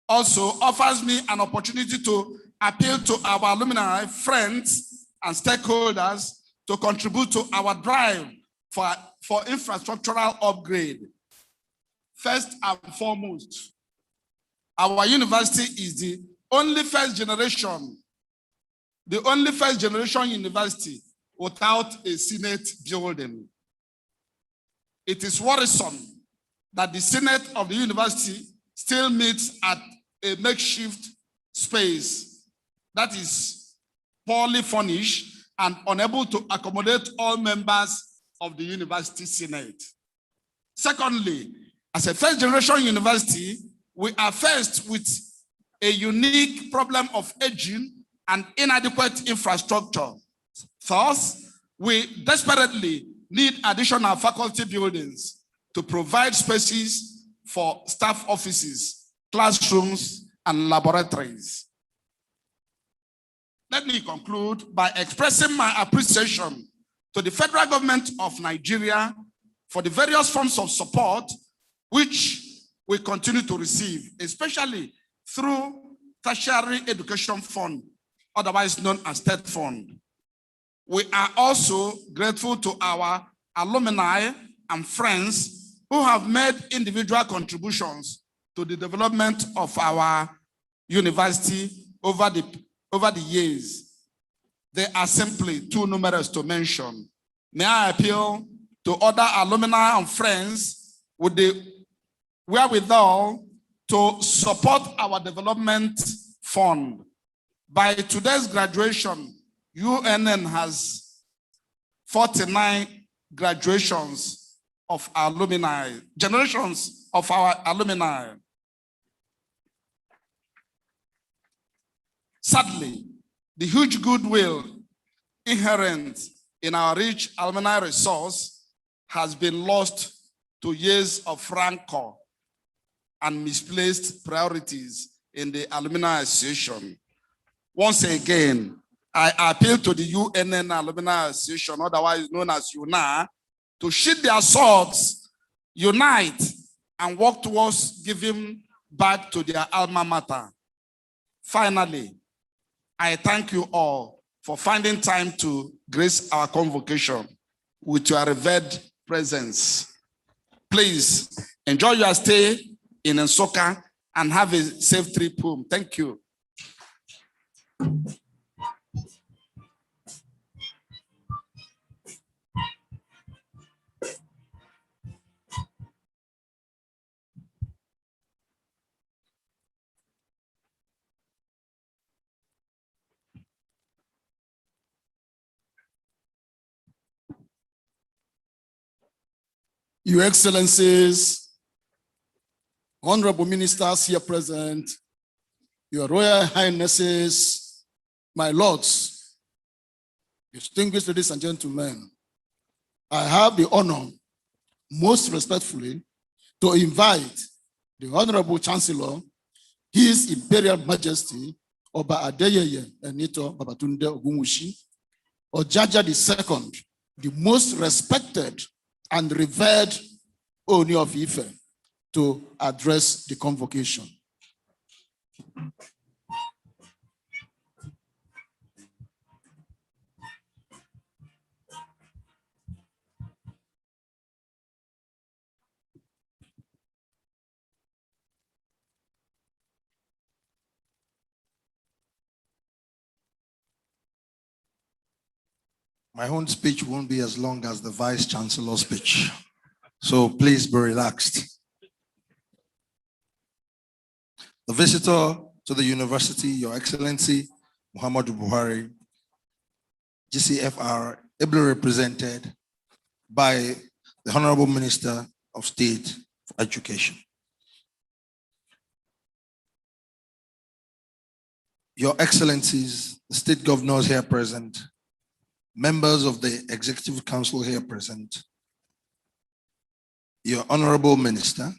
also offers me an opportunity to appeal to our alumni, friends, and stakeholders to contribute to our drive for infrastructural upgrade. First and foremost, our university is the only first generation university without a Senate building. It is worrisome that the Senate of the university still meets at a makeshift space that is poorly furnished and unable to accommodate all members of the university senate. Secondly, as a first generation university, we are faced with a unique problem of aging and inadequate infrastructure. Thus, we desperately need additional faculty buildings to provide spaces for staff offices, classrooms, and laboratories. Let me conclude by expressing my appreciation to the federal government of Nigeria for the various forms of support which we continue to receive, especially through Tertiary Education Fund, otherwise known as TED Fund. We are also grateful to our alumni and friends who have made individual contributions to the development of our university over the years. They are simply too numerous to mention. May I appeal to other alumni and friends with the wherewithal to support our development fund. By today's graduation, UNN has 49 graduations of alumni, generations of our alumni. Sadly, the huge goodwill inherent in our rich alumni resource has been lost to years of rancor and misplaced priorities in the Alumni Association. Once again, I appeal to the UNN Alumni Association, otherwise known as UNA, to sheath their swords, unite, and work towards giving back to their alma mater. Finally, I thank you all for finding time to grace our convocation with your revered presence. Please enjoy your stay in Nsukka and have a safe trip home. Thank you. Your Excellencies, honorable ministers here present, your Royal Highnesses, my lords, distinguished ladies and gentlemen, I have the honor, most respectfully, to invite the Honorable Chancellor, His Imperial Majesty, Oba Adeyeye Enito Babatunde Ogunwusi, Ojaja II, the most respected and revered Ooni of Ife, to address the convocation. My own speech won't be as long as the Vice-Chancellor's speech, so please be relaxed. The visitor to the university, Your Excellency Muhammadu Buhari, GCFR, ably represented by the Honorable Minister of State for Education. Your Excellencies, the state governors here present, members of the Executive Council here present, Your Honorable Minister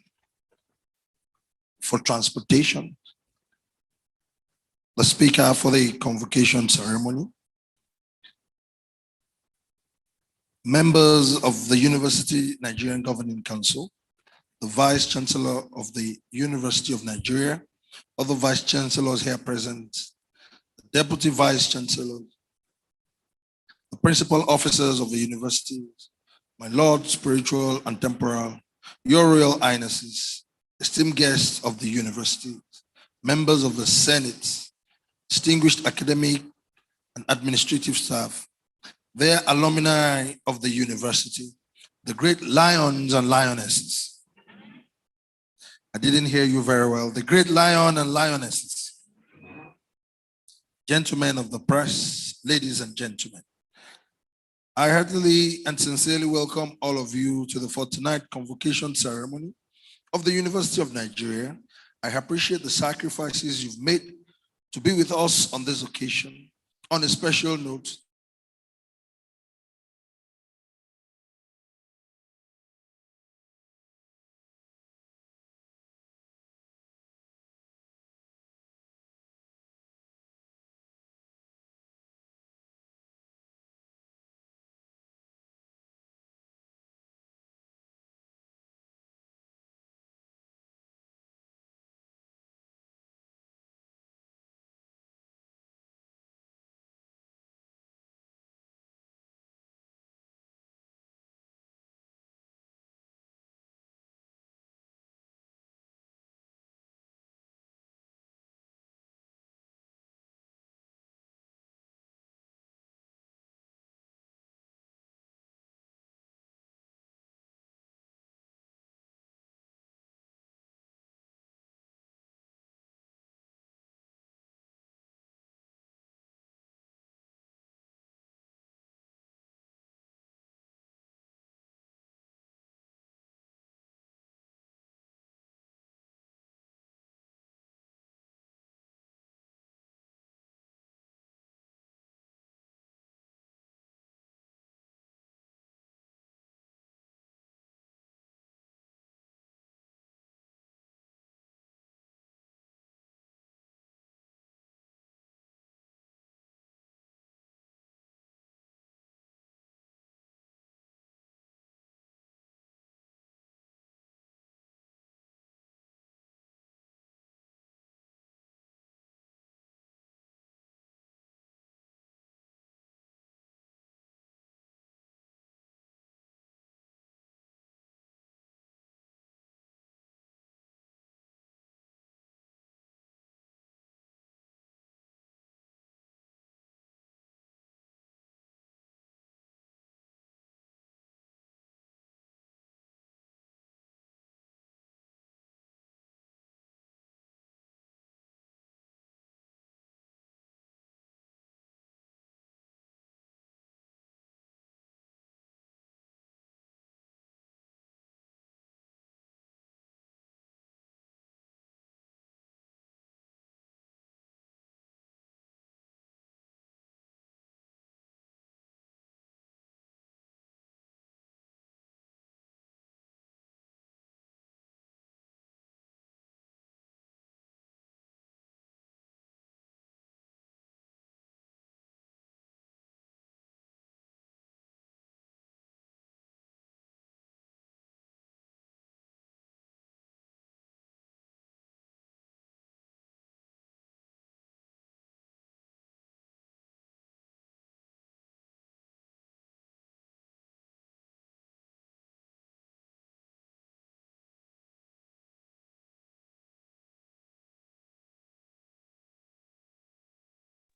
for Transportation, the Speaker for the Convocation Ceremony, members of the University Nigerian Governing Council, the Vice-Chancellor of the University of Nigeria, other Vice-Chancellors here present, the Deputy Vice-Chancellors, the principal officers of the universities, my Lord, spiritual and temporal, Your Royal Highnesses, esteemed guests of the university, members of the Senate, distinguished academic and administrative staff, their alumni of the university, the great lions and lionesses. I didn't hear you very well. The great lion and lionesses. gentlemen of the press, ladies and gentlemen, I heartily and sincerely welcome all of you to the 49th convocation ceremony of the University of Nigeria. I appreciate the sacrifices you've made to be with us on this occasion. On a special note,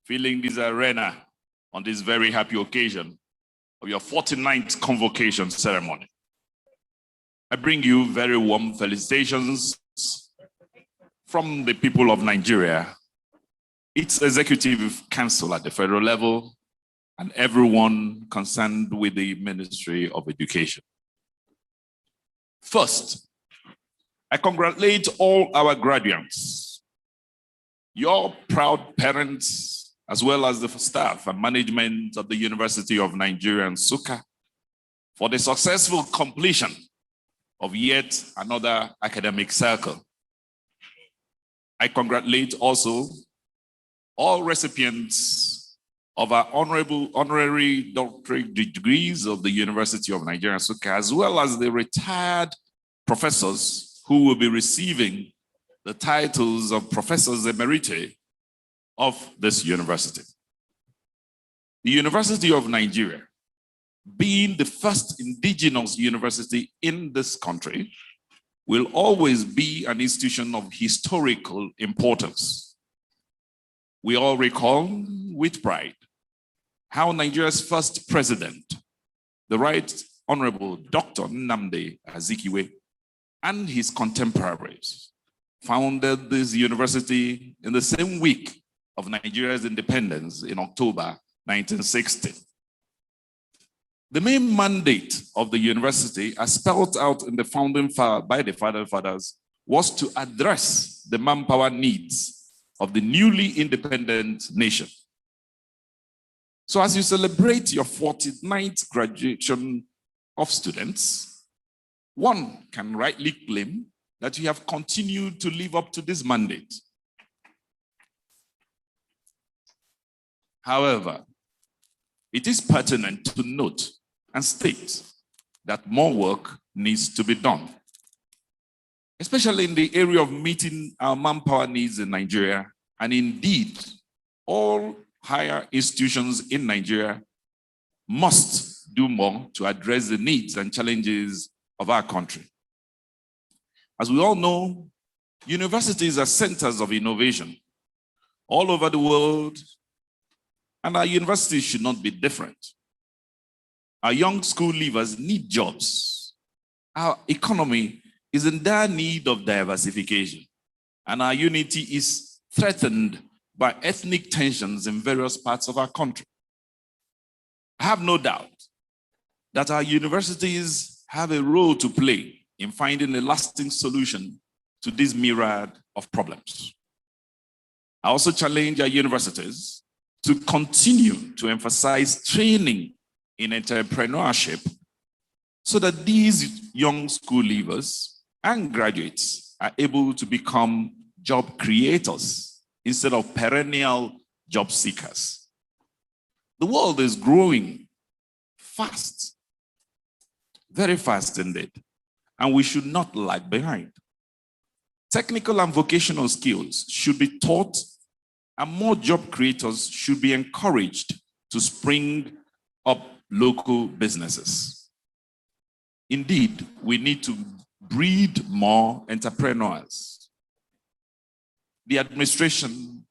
filling this arena on this very happy occasion of your 49th convocation ceremony. I bring you very warm felicitations from the people of Nigeria, its executive council at the federal level, and everyone concerned with the Ministry of Education. First, I congratulate all our graduates, your proud parents, as well as the staff and management of the University of Nigeria, Nsukka, for the successful completion of yet another academic cycle. I congratulate also all recipients of our honorary doctorate degrees of the University of Nigeria, Nsukka, as well as the retired professors who will be receiving the titles of Professors Emeritus of this university. The University of Nigeria, being the first indigenous university in this country, will always be an institution of historical importance. We all recall with pride how Nigeria's first president, the Right Honorable Dr. Nnamdi Azikiwe, and his contemporaries founded this university in the same week of Nigeria's independence in October 1960. The main mandate of the university, as spelled out in the founding by the fathers, was to address the manpower needs of the newly independent nation. So as you celebrate your 49th graduation of students, one can rightly claim that you have continued to live up to this mandate. However, it is pertinent to note and state that more work needs to be done, especially in the area of meeting our manpower needs in Nigeria, and indeed, all higher institutions in Nigeria must do more to address the needs and challenges of our country. As we all know, universities are centers of innovation all over the world, and our universities should not be different. Our young school leavers need jobs. Our economy is in dire need of diversification, and our unity is threatened by ethnic tensions in various parts of our country. I have no doubt that our universities have a role to play in finding a lasting solution to this myriad of problems. I also challenge our universities to continue to emphasize training in entrepreneurship so that these young school leavers and graduates are able to become job creators instead of perennial job seekers. The world is growing fast, very fast indeed, and we should not lag behind. Technical and vocational skills should be taught, and more job creators should be encouraged to spring up local businesses. Indeed, we need to breed more entrepreneurs. The administration,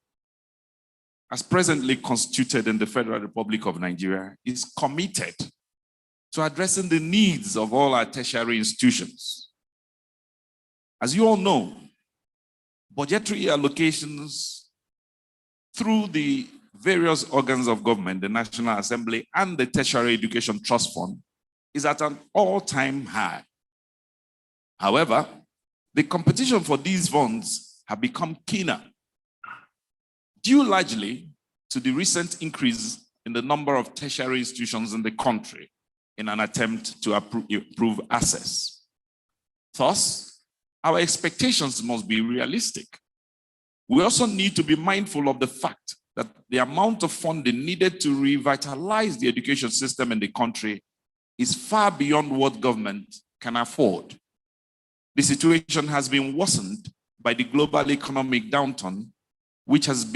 as presently constituted in the Federal Republic of Nigeria, is committed to addressing the needs of all our tertiary institutions. As you all know, budgetary allocations through the various organs of government, the National Assembly and the Tertiary Education Trust Fund, is at an all-time high. However, the competition for these funds have become keener, due largely to the recent increase in the number of tertiary institutions in the country in an attempt to improve access. Thus, our expectations must be realistic. We also need to be mindful of the fact that the amount of funding needed to revitalize the education system in the country is far beyond what government can afford. The situation has been worsened by the global economic downturn, which has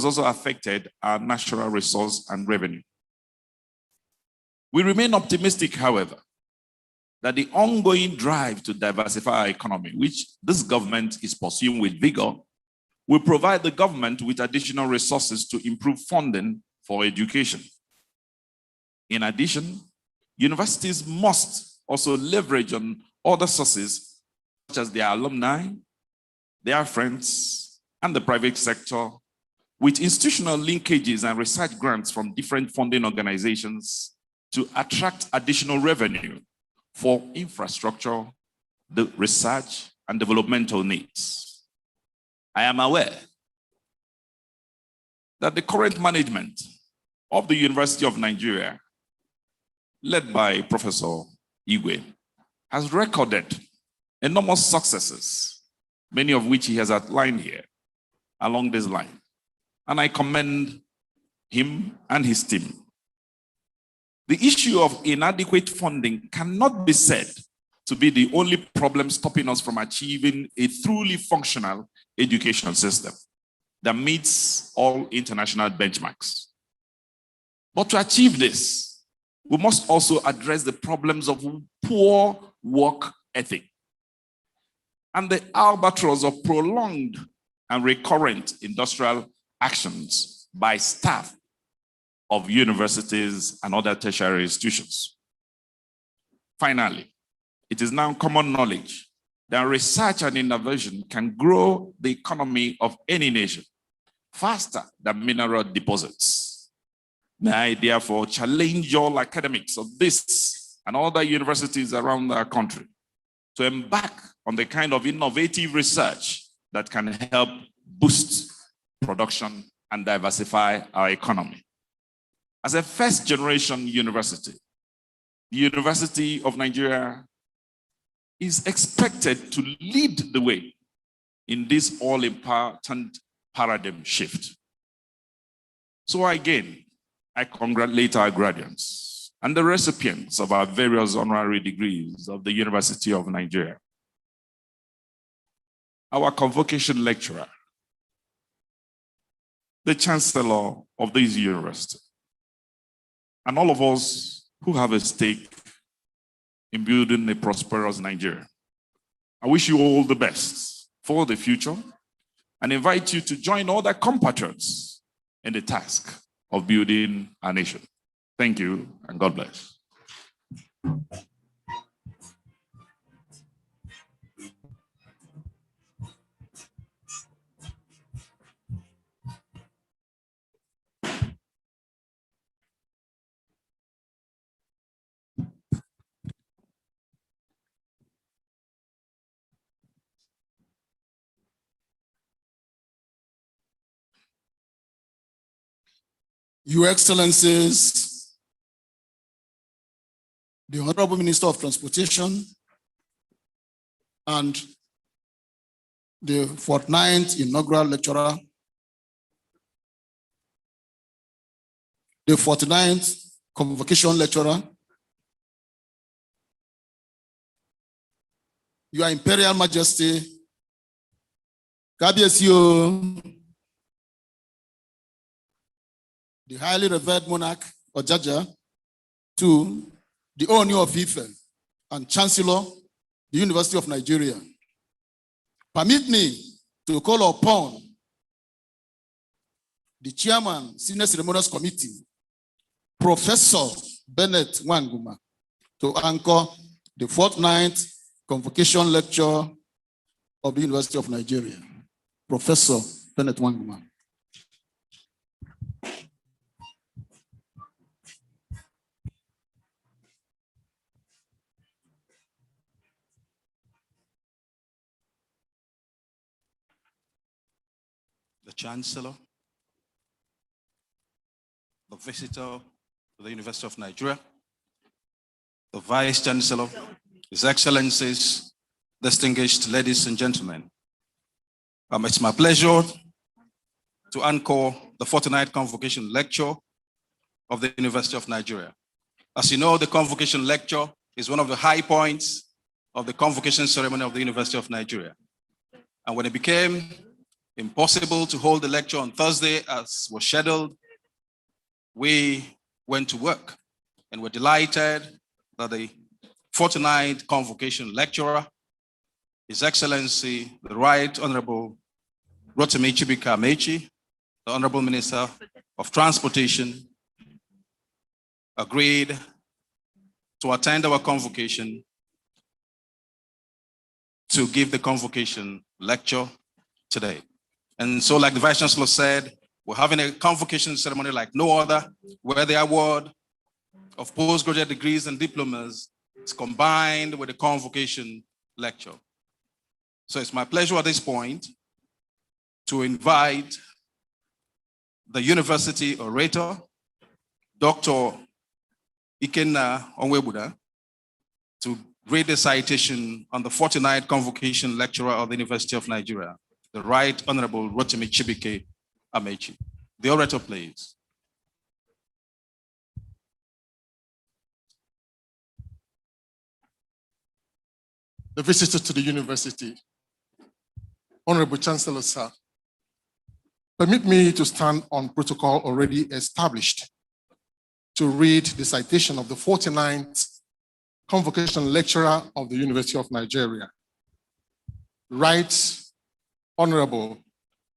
also affected our natural resource and revenue. We remain optimistic, however, that the ongoing drive to diversify our economy, which this government is pursuing with vigor, will provide the government with additional resources to improve funding for education. In addition, universities must also leverage on other sources, such as their alumni, their friends, and the private sector, with institutional linkages and research grants from different funding organizations to attract additional revenue for infrastructure, the research, and developmental needs. I am aware that the current management of the University of Nigeria, led by Professor Igwe, has recorded enormous successes, many of which he has outlined here along this line. And I commend him and his team. The issue of inadequate funding cannot be said to be the only problem stopping us from achieving a truly functional education system that meets all international benchmarks. But to achieve this, we must also address the problems of poor work ethic and the albatross of prolonged and recurrent industrial actions by staff of universities and other tertiary institutions. Finally, it is now common knowledge that research and innovation can grow the economy of any nation faster than mineral deposits. May I therefore challenge all academics of this and other universities around our country to embark on the kind of innovative research that can help boost production and diversify our economy. As a first-generation university, the University of Nigeria is expected to lead the way in this all-important paradigm shift. So again, I congratulate our graduates and the recipients of our various honorary degrees of the University of Nigeria. Our convocation lecturer, the Chancellor of this university, and all of us who have a stake in building a prosperous Nigeria. I wish you all the best for the future and invite you to join other compatriots in the task of building our nation. Thank you and God bless. Your Excellencies, the Honorable Minister of Transportation, and the 49th inaugural lecturer, the 49th convocation lecturer, Your Imperial Majesty, Kabiesio, the highly revered monarch or Jaja, to the Oni of Ife and Chancellor, the University of Nigeria. Permit me to call upon the Chairman, Senior Ceremonials Committee, Professor Bennett Wanguma, to anchor the 49th convocation lecture of the University of Nigeria. Professor Bennett Wanguma. The Chancellor, the visitor to the University of Nigeria, the Vice-Chancellor, His Excellencies, distinguished ladies and gentlemen. It's my pleasure to anchor the 49th Convocation Lecture of the University of Nigeria. As you know, the Convocation Lecture is one of the high points of the Convocation Ceremony of the University of Nigeria. And when it became impossible to hold the lecture on Thursday as was scheduled, we went to work and we're delighted that the 49th Convocation Lecturer, His Excellency, the Right Honorable Rotimi Chibika Amechi, the Honorable Minister of Transportation, agreed to attend our convocation to give the convocation lecture today. And so, like the Vice-Chancellor said, we're having a convocation ceremony like no other, where the award of postgraduate degrees and diplomas is combined with a convocation lecture. So it's my pleasure at this point to invite the university orator, Dr. Ikenna Onwebuda, to read the citation on the 49th Convocation Lecturer of the University of Nigeria, the Right Honorable Rotimi Chibike Amechi. The orator, please. The visitor to the university, Honorable Chancellor, sir, permit me to stand on protocol already established to read the citation of the 49th Convocation Lecturer of the University of Nigeria. Right Honorable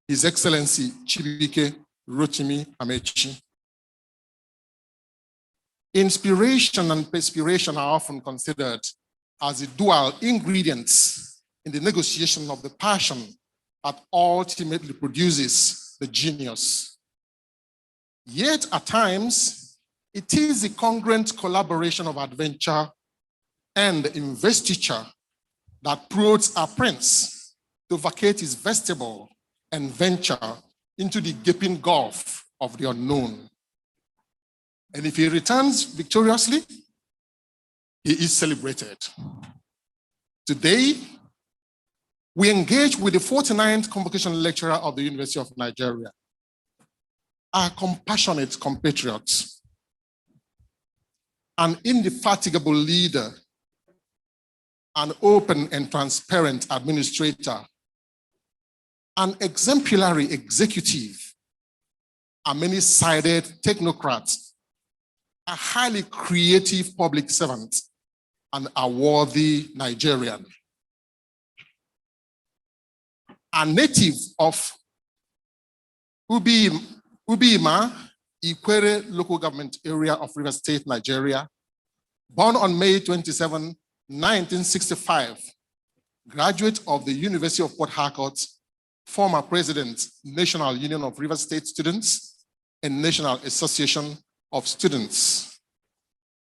His Excellency Chibike Rotimi Amechi. Inspiration and perspiration are often considered as the dual ingredients in the negotiation of the passion that ultimately produces the genius. Yet at times, it is the congruent collaboration of adventure and investiture that prods a prince to vacate his vestibule and venture into the gaping gulf of the unknown. And if he returns victoriously, he is celebrated. Today, we engage with the 49th Convocation lecturer of the University of Nigeria, our compassionate compatriot, an indefatigable leader, an open and transparent administrator, an exemplary executive, a many-sided technocrat, a highly creative public servant, and a worthy Nigerian. A native of Ubima, Ikwere local government area of Rivers State, Nigeria, born on May 27, 1965, graduate of the University of Port Harcourt, former president, National Union of Rivers State Students and National Association of Students.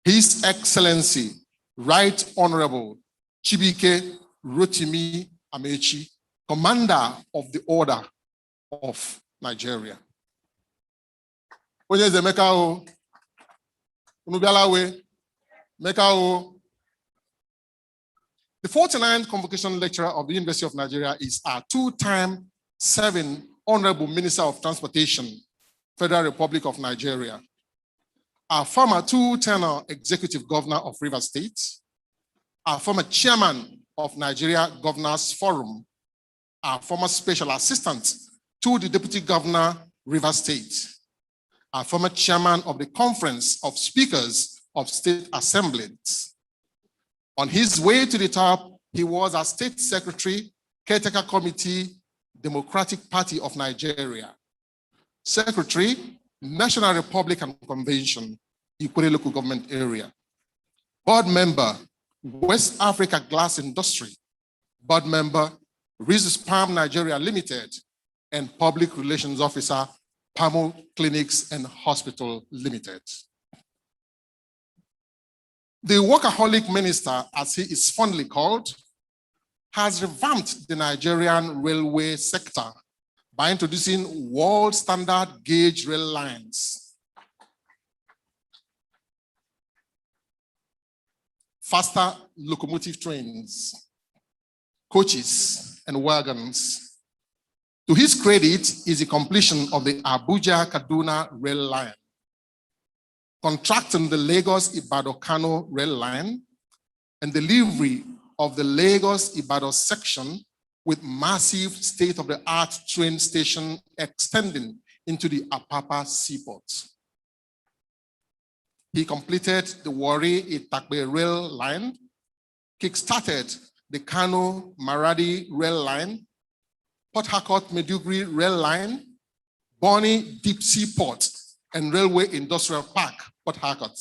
His Excellency, Right Honorable Chibike Rotimi Amechi, Commander of the Order of Nigeria. The 49th Convocation lecturer of the University of Nigeria is our two-time serving Honorable Minister of Transportation, Federal Republic of Nigeria, our former two-tenor Executive Governor of Rivers State, our former Chairman of Nigeria Governors Forum, our former Special Assistant to the Deputy Governor, Rivers State, our former Chairman of the Conference of Speakers of State Assemblies. On his way to the top, he was a State Secretary, Caretaker Committee, Democratic Party of Nigeria, Secretary, National Republican Convention, Ikwere local government area, board member, West Africa Glass Industry, board member, Rhesus Palm Nigeria Limited, and public relations officer, Pamo Clinics and Hospital Limited. The workaholic minister, as he is fondly called, has revamped the Nigerian railway sector by introducing world standard gauge rail lines, faster locomotive trains, coaches, and wagons. To his credit is the completion of the Abuja-Kaduna rail line, contracting the Lagos-Ibadan-Kano rail line, and delivery of the Lagos-Ibadan section with massive state-of-the-art train station extending into the Apapa seaport. He completed the Warri-Itakpe rail line, kickstarted the Kano-Maradi rail line, Port Harcourt-Maiduguri rail line, Bonny Deep Sea Port, and Railway Industrial Park, Port Harcourt,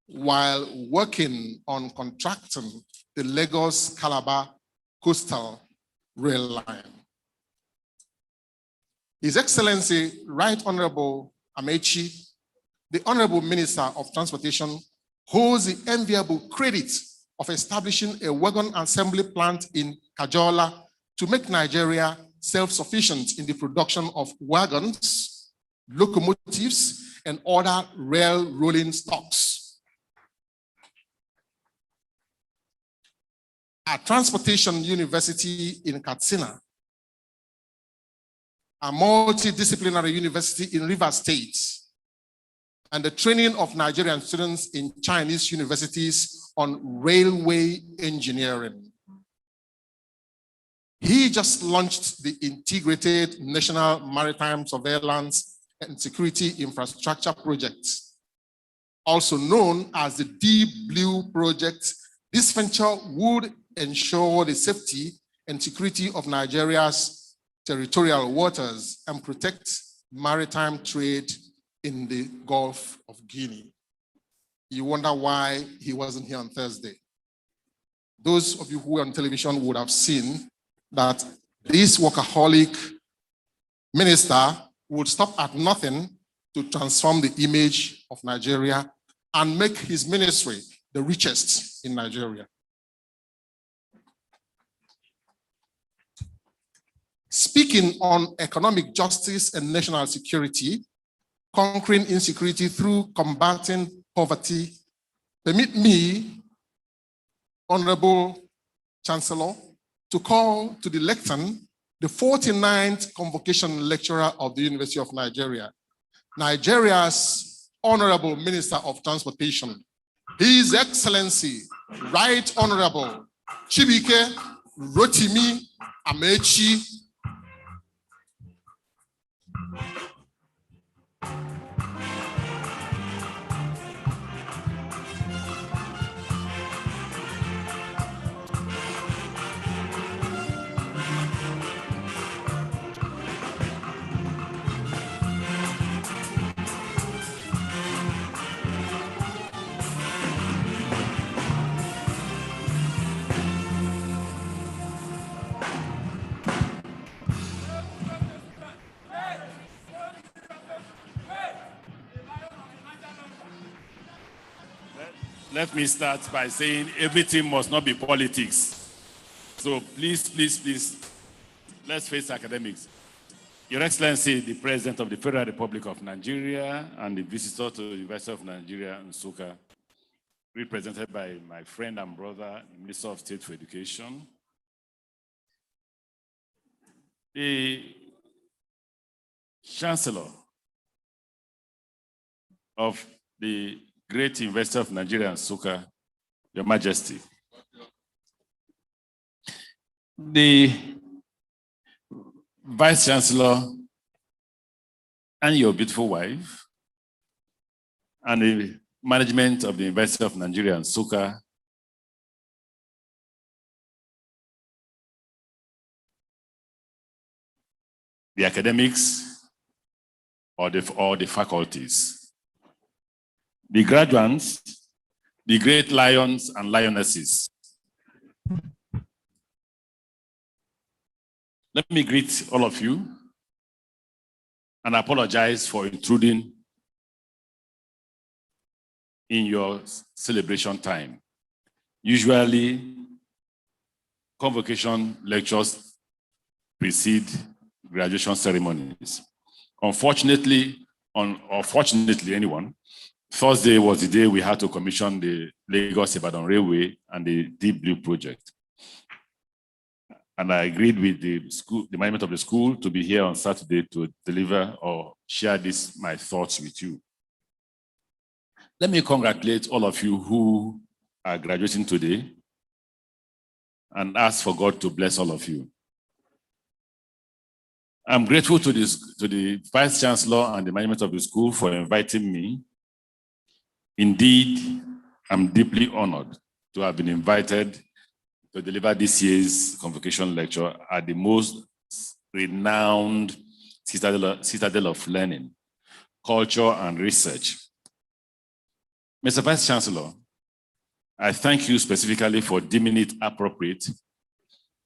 while working on contracting the Lagos-Calabar coastal rail line. His Excellency, Right Honorable Amechi, the Honorable Minister of Transportation, holds the enviable credit of establishing a wagon assembly plant in Kajola to make Nigeria self-sufficient in the production of wagons, locomotives, and other rail rolling stocks. A transportation university in Katsina, a multidisciplinary university in Rivers State, and the training of Nigerian students in Chinese universities on railway engineering. He just launched the Integrated National Maritime Surveillance and Security Infrastructure Project, also known as the Deep Blue Project. This venture would ensure the safety and security of Nigeria's territorial waters and protect maritime trade in the Gulf of Guinea. You wonder why he wasn't here on Thursday. Those of you who were on television would have seen that this workaholic minister would stop at nothing to transform the image of Nigeria and make his ministry the richest in Nigeria. Speaking on economic justice and national security, conquering insecurity through combating poverty, permit me, Honorable Chancellor, to call to the lectern the 49th Convocation Lecturer of the University of Nigeria, Nigeria's Honorable Minister of Transportation, His Excellency, Right Honorable Chibike Rotimi Amechi. Let me start by saying everything must not be politics. So please, please, please, let's face academics. Your Excellency, the President of the Federal Republic of Nigeria and the visitor to the University of Nigeria, Nsukka, represented by my friend and brother, the Minister of State for Education, the Chancellor of the Great University of Nigeria, Nsukka, Your Majesty, the Vice-Chancellor and your beautiful wife, and the management of the University of Nigeria, Nsukka, the academics or the faculties, the graduates, the great lions and lionesses. Let me greet all of you and apologize for intruding in your celebration time. Usually, convocation lectures precede graduation ceremonies. Unfortunately, or fortunately anyone, Thursday was the day we had to commission the Lagos-Ibadan Railway and the Deep Blue project. And I agreed with the management of the school to be here on Saturday to deliver or share my thoughts with you. Let me congratulate all of you who are graduating today and ask for God to bless all of you. I'm grateful to the Vice-Chancellor and the management of the school for inviting me. Indeed, I'm deeply honored to have been invited to deliver this year's convocation lecture at the most renowned citadel of learning, culture, and research. Mr. Vice-Chancellor, I thank you specifically for deeming it appropriate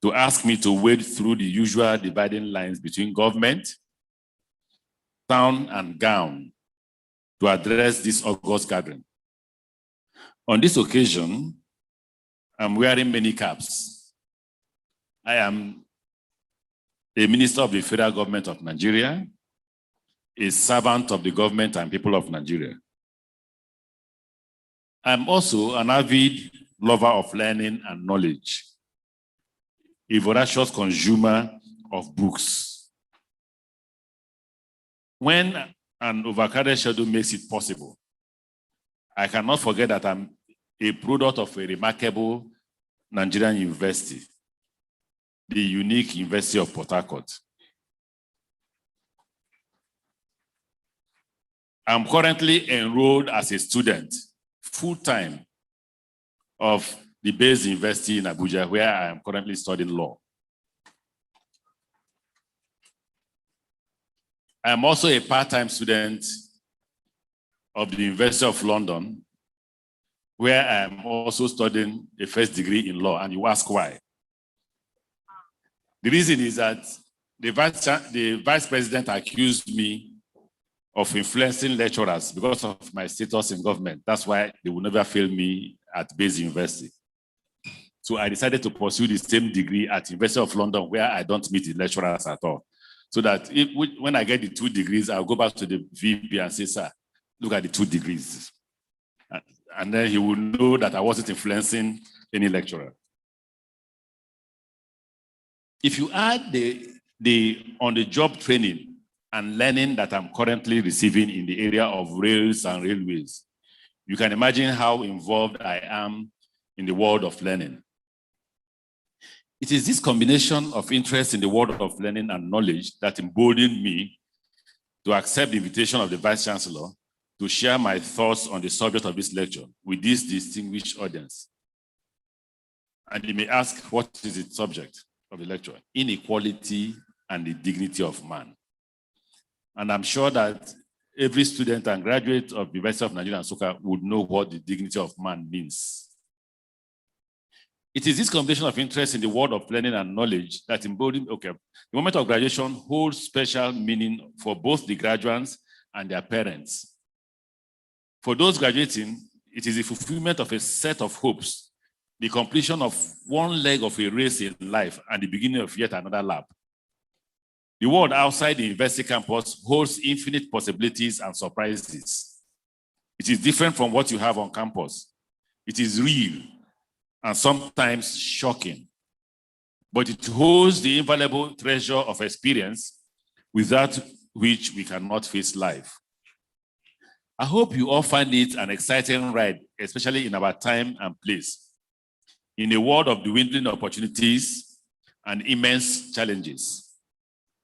to ask me to wade through the usual dividing lines between government, town, and gown to address this August gathering. On this occasion, I'm wearing many caps. I am a minister of the federal government of Nigeria, a servant of the government and people of Nigeria. I'm also an avid lover of learning and knowledge, a voracious consumer of books. When an overcrowded schedule makes it possible, I cannot forget that I'm a product of a remarkable Nigerian university, the unique University of Port Harcourt. I'm currently enrolled as a student, full-time, of the Base University in Abuja, where I am currently studying law. I am also a part-time student of the University of London, where I am also studying a first degree in law, and you ask why. The reason is that the vice president accused me of influencing lecturers because of my status in government. That's why they will never fail me at Base University. So I decided to pursue the same degree at University of London, where I don't meet the lecturers at all. So that when I get the 2 degrees, I'll go back to the VP and say, sir, look at the 2 degrees. And then he will know that I wasn't influencing any lecturer. If you add the on-the-job training and learning that I'm currently receiving in the area of rails and railways, you can imagine how involved I am in the world of learning. It is this combination of interest in the world of learning and knowledge that emboldened me to accept the invitation of the Vice-Chancellor to share my thoughts on the subject of this lecture with this distinguished audience. And you may ask, what is the subject of the lecture? Inequality and the dignity of man. And I'm sure that every student and graduate of the University of Nigeria and Nsukka would know what the dignity of man means. It is this combination of interest in the world of learning and knowledge that emboldened, the moment of graduation holds special meaning for both the graduates and their parents. For those graduating, it is the fulfillment of a set of hopes, the completion of one leg of a race in life, and the beginning of yet another lap. The world outside the university campus holds infinite possibilities and surprises. It is different from what you have on campus. It is real and sometimes shocking, but it holds the invaluable treasure of experience without which we cannot face life. I hope you all find it an exciting ride, especially in our time and place, in a world of dwindling opportunities and immense challenges.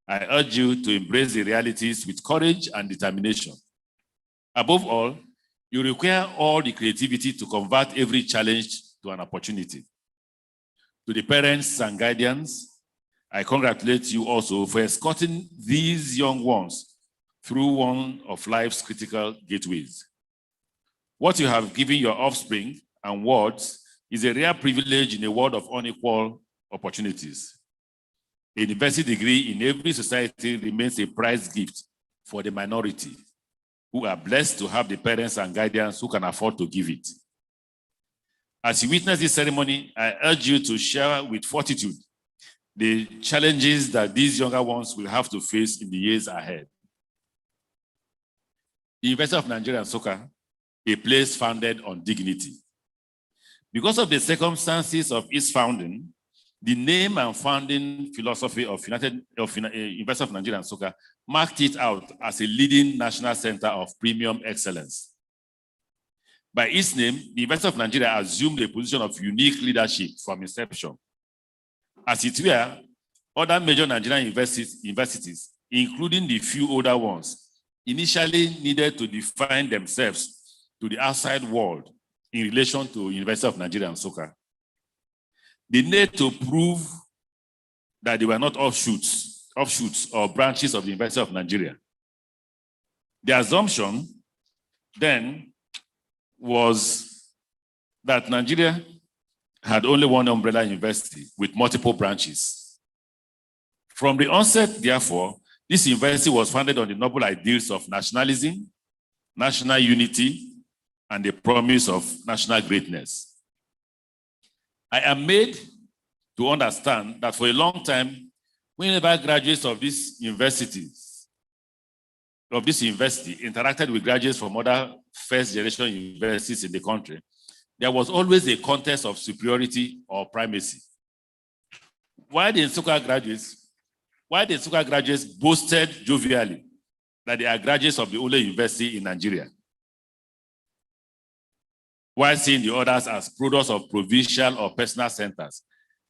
I urge you to embrace the realities with courage and determination. Above all, you require all the creativity to convert every challenge to an opportunity. To the parents and guardians, I congratulate you also for escorting these young ones through one of life's critical gateways. What you have given your offspring and wards is a rare privilege in a world of unequal opportunities. A university degree in every society remains a prized gift for the minority, who are blessed to have the parents and guardians who can afford to give it. As you witness this ceremony, I urge you to share with fortitude the challenges that these younger ones will have to face in the years ahead. The University of Nigeria and Nsukka, a place founded on dignity. Because of the circumstances of its founding, the name and founding philosophy of University of Nigeria and Nsukka marked it out as a leading national center of premium excellence. By its name, the University of Nigeria assumed a position of unique leadership from inception. As it were, other major Nigerian universities, including the few older ones, initially needed to define themselves to the outside world in relation to University of Nigeria and Nsukka. They need to prove that they were not offshoots or branches of the University of Nigeria. The assumption then was that Nigeria had only one umbrella university with multiple branches. From the onset, therefore, this university was founded on the noble ideals of nationalism, national unity, and the promise of national greatness. I am made to understand that for a long time, whenever graduates of this university interacted with graduates from other first-generation universities in the country, there was always a contest of superiority or primacy. Why the Nsukka graduates boasted jovially that they are graduates of the only university in Nigeria, while seeing the others as products of provincial or personal centers.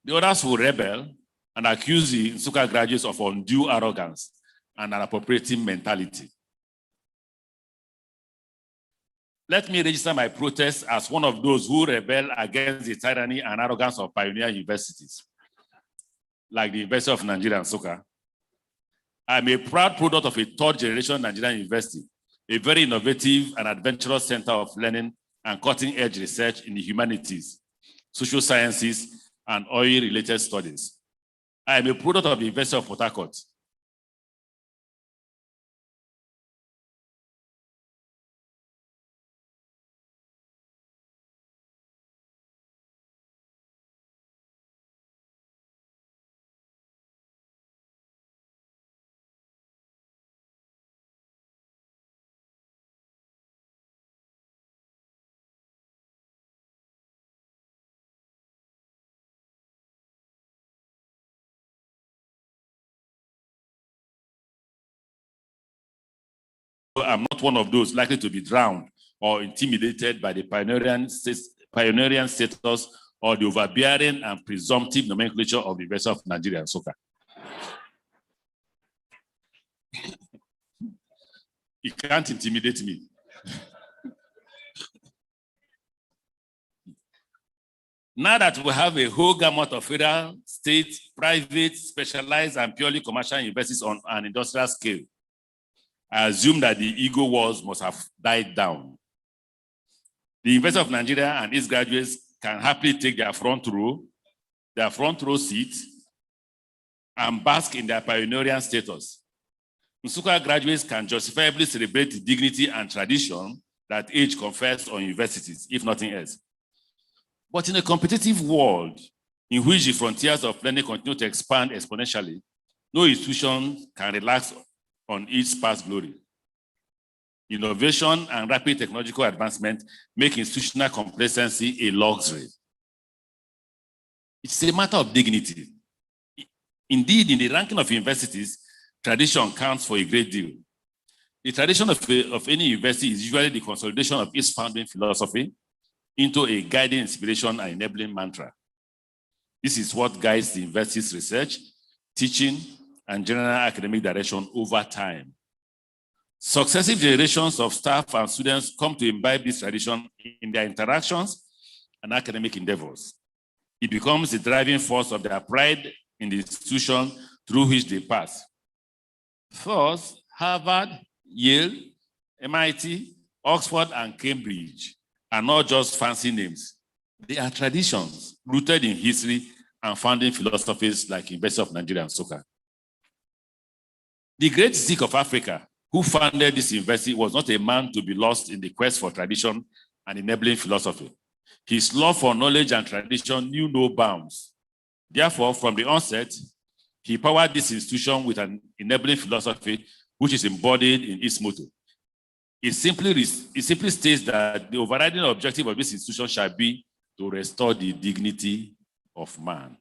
The others will rebel and accuse the Nsukka graduates of undue arrogance and an appropriating mentality. Let me register my protest as one of those who rebel against the tyranny and arrogance of pioneer universities, like the University of Nigeria and Nsukka. I'm a proud product of a third-generation Nigerian university, a very innovative and adventurous center of learning and cutting-edge research in the humanities, social sciences, and oil-related studies. I am a product of the University of Port Harcourt, I'm not one of those likely to be drowned or intimidated by the pioneering status or the overbearing and presumptive nomenclature of the University of Nigeria and Nsukka. You can't intimidate me. Now that we have a whole gamut of federal, state, private, specialized, and purely commercial universities on an industrial scale, I assume that the ego wars must have died down. The University of Nigeria and its graduates can happily take their front row seat, and bask in their pioneering status. Nsukka graduates can justifiably celebrate the dignity and tradition that age confers on universities, if nothing else. But in a competitive world in which the frontiers of learning continue to expand exponentially, no institution can relax on its past glory. Innovation and rapid technological advancement make institutional complacency a luxury. It's a matter of dignity. Indeed, in the ranking of universities, tradition counts for a great deal. The tradition of any university is usually the consolidation of its founding philosophy into a guiding inspiration and enabling mantra. This is what guides the university's research, teaching, and general academic direction over time. Successive generations of staff and students come to imbibe this tradition in their interactions and academic endeavors. It becomes the driving force of their pride in the institution through which they pass. Thus, Harvard, Yale, MIT, Oxford, and Cambridge are not just fancy names. They are traditions rooted in history and founding philosophies like University of Nigeria and Nsukka. The great Zik of Africa, who founded this university, was not a man to be lost in the quest for tradition and enabling philosophy. His love for knowledge and tradition knew no bounds. Therefore, from the onset, he powered this institution with an enabling philosophy which is embodied in its motto. It simply states that the overriding objective of this institution shall be to restore the dignity of man.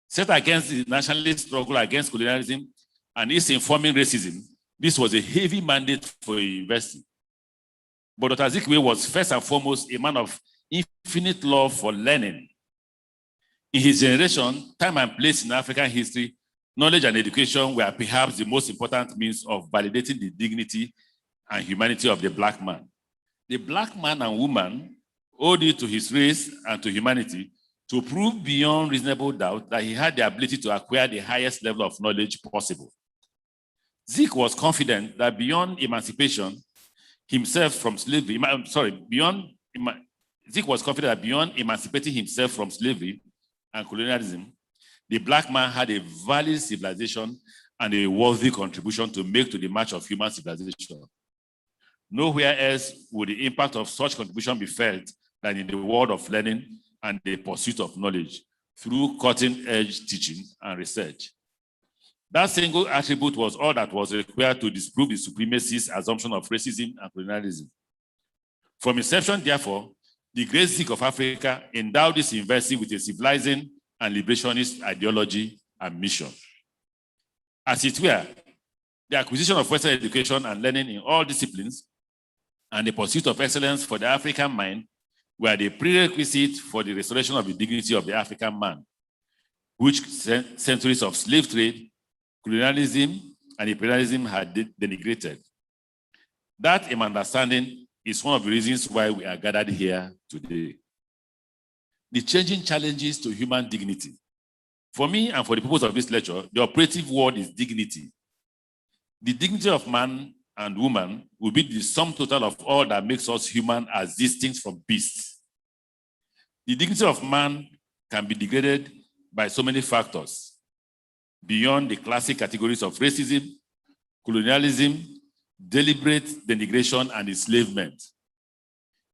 Set against the nationalist struggle against colonialism and its informing racism, this was a heavy mandate for a university. But Dr. Azikiwe was first and foremost a man of infinite love for learning. In his generation, time and place in African history, knowledge and education were perhaps the most important means of validating the dignity and humanity of the Black man. The Black man and woman owed it to his race and to humanity to prove beyond reasonable doubt that he had the ability to acquire the highest level of knowledge possible. Zik was confident that beyond emancipation himself from slavery, Zik was confident that beyond emancipating himself from slavery and colonialism, the Black man had a valid civilization and a worthy contribution to make to the march of human civilization. Nowhere else would the impact of such contribution be felt than in the world of learning and the pursuit of knowledge through cutting-edge teaching and research. That single attribute was all that was required to disprove the supremacist assumption of racism and colonialism. From inception, therefore, the great Zik of Africa endowed this university with a civilizing and liberationist ideology and mission. As it were, the acquisition of Western education and learning in all disciplines and the pursuit of excellence for the African mind were the prerequisite for the restoration of the dignity of the African man, which centuries of slave trade, colonialism, and imperialism had denigrated. That understanding is one of the reasons why we are gathered here today. The changing challenges to human dignity. For me and for the purpose of this lecture, the operative word is dignity. The dignity of man and woman will be the sum total of all that makes us human as distinct from beasts. The dignity of man can be degraded by so many factors beyond the classic categories of racism, colonialism, deliberate denigration, and enslavement.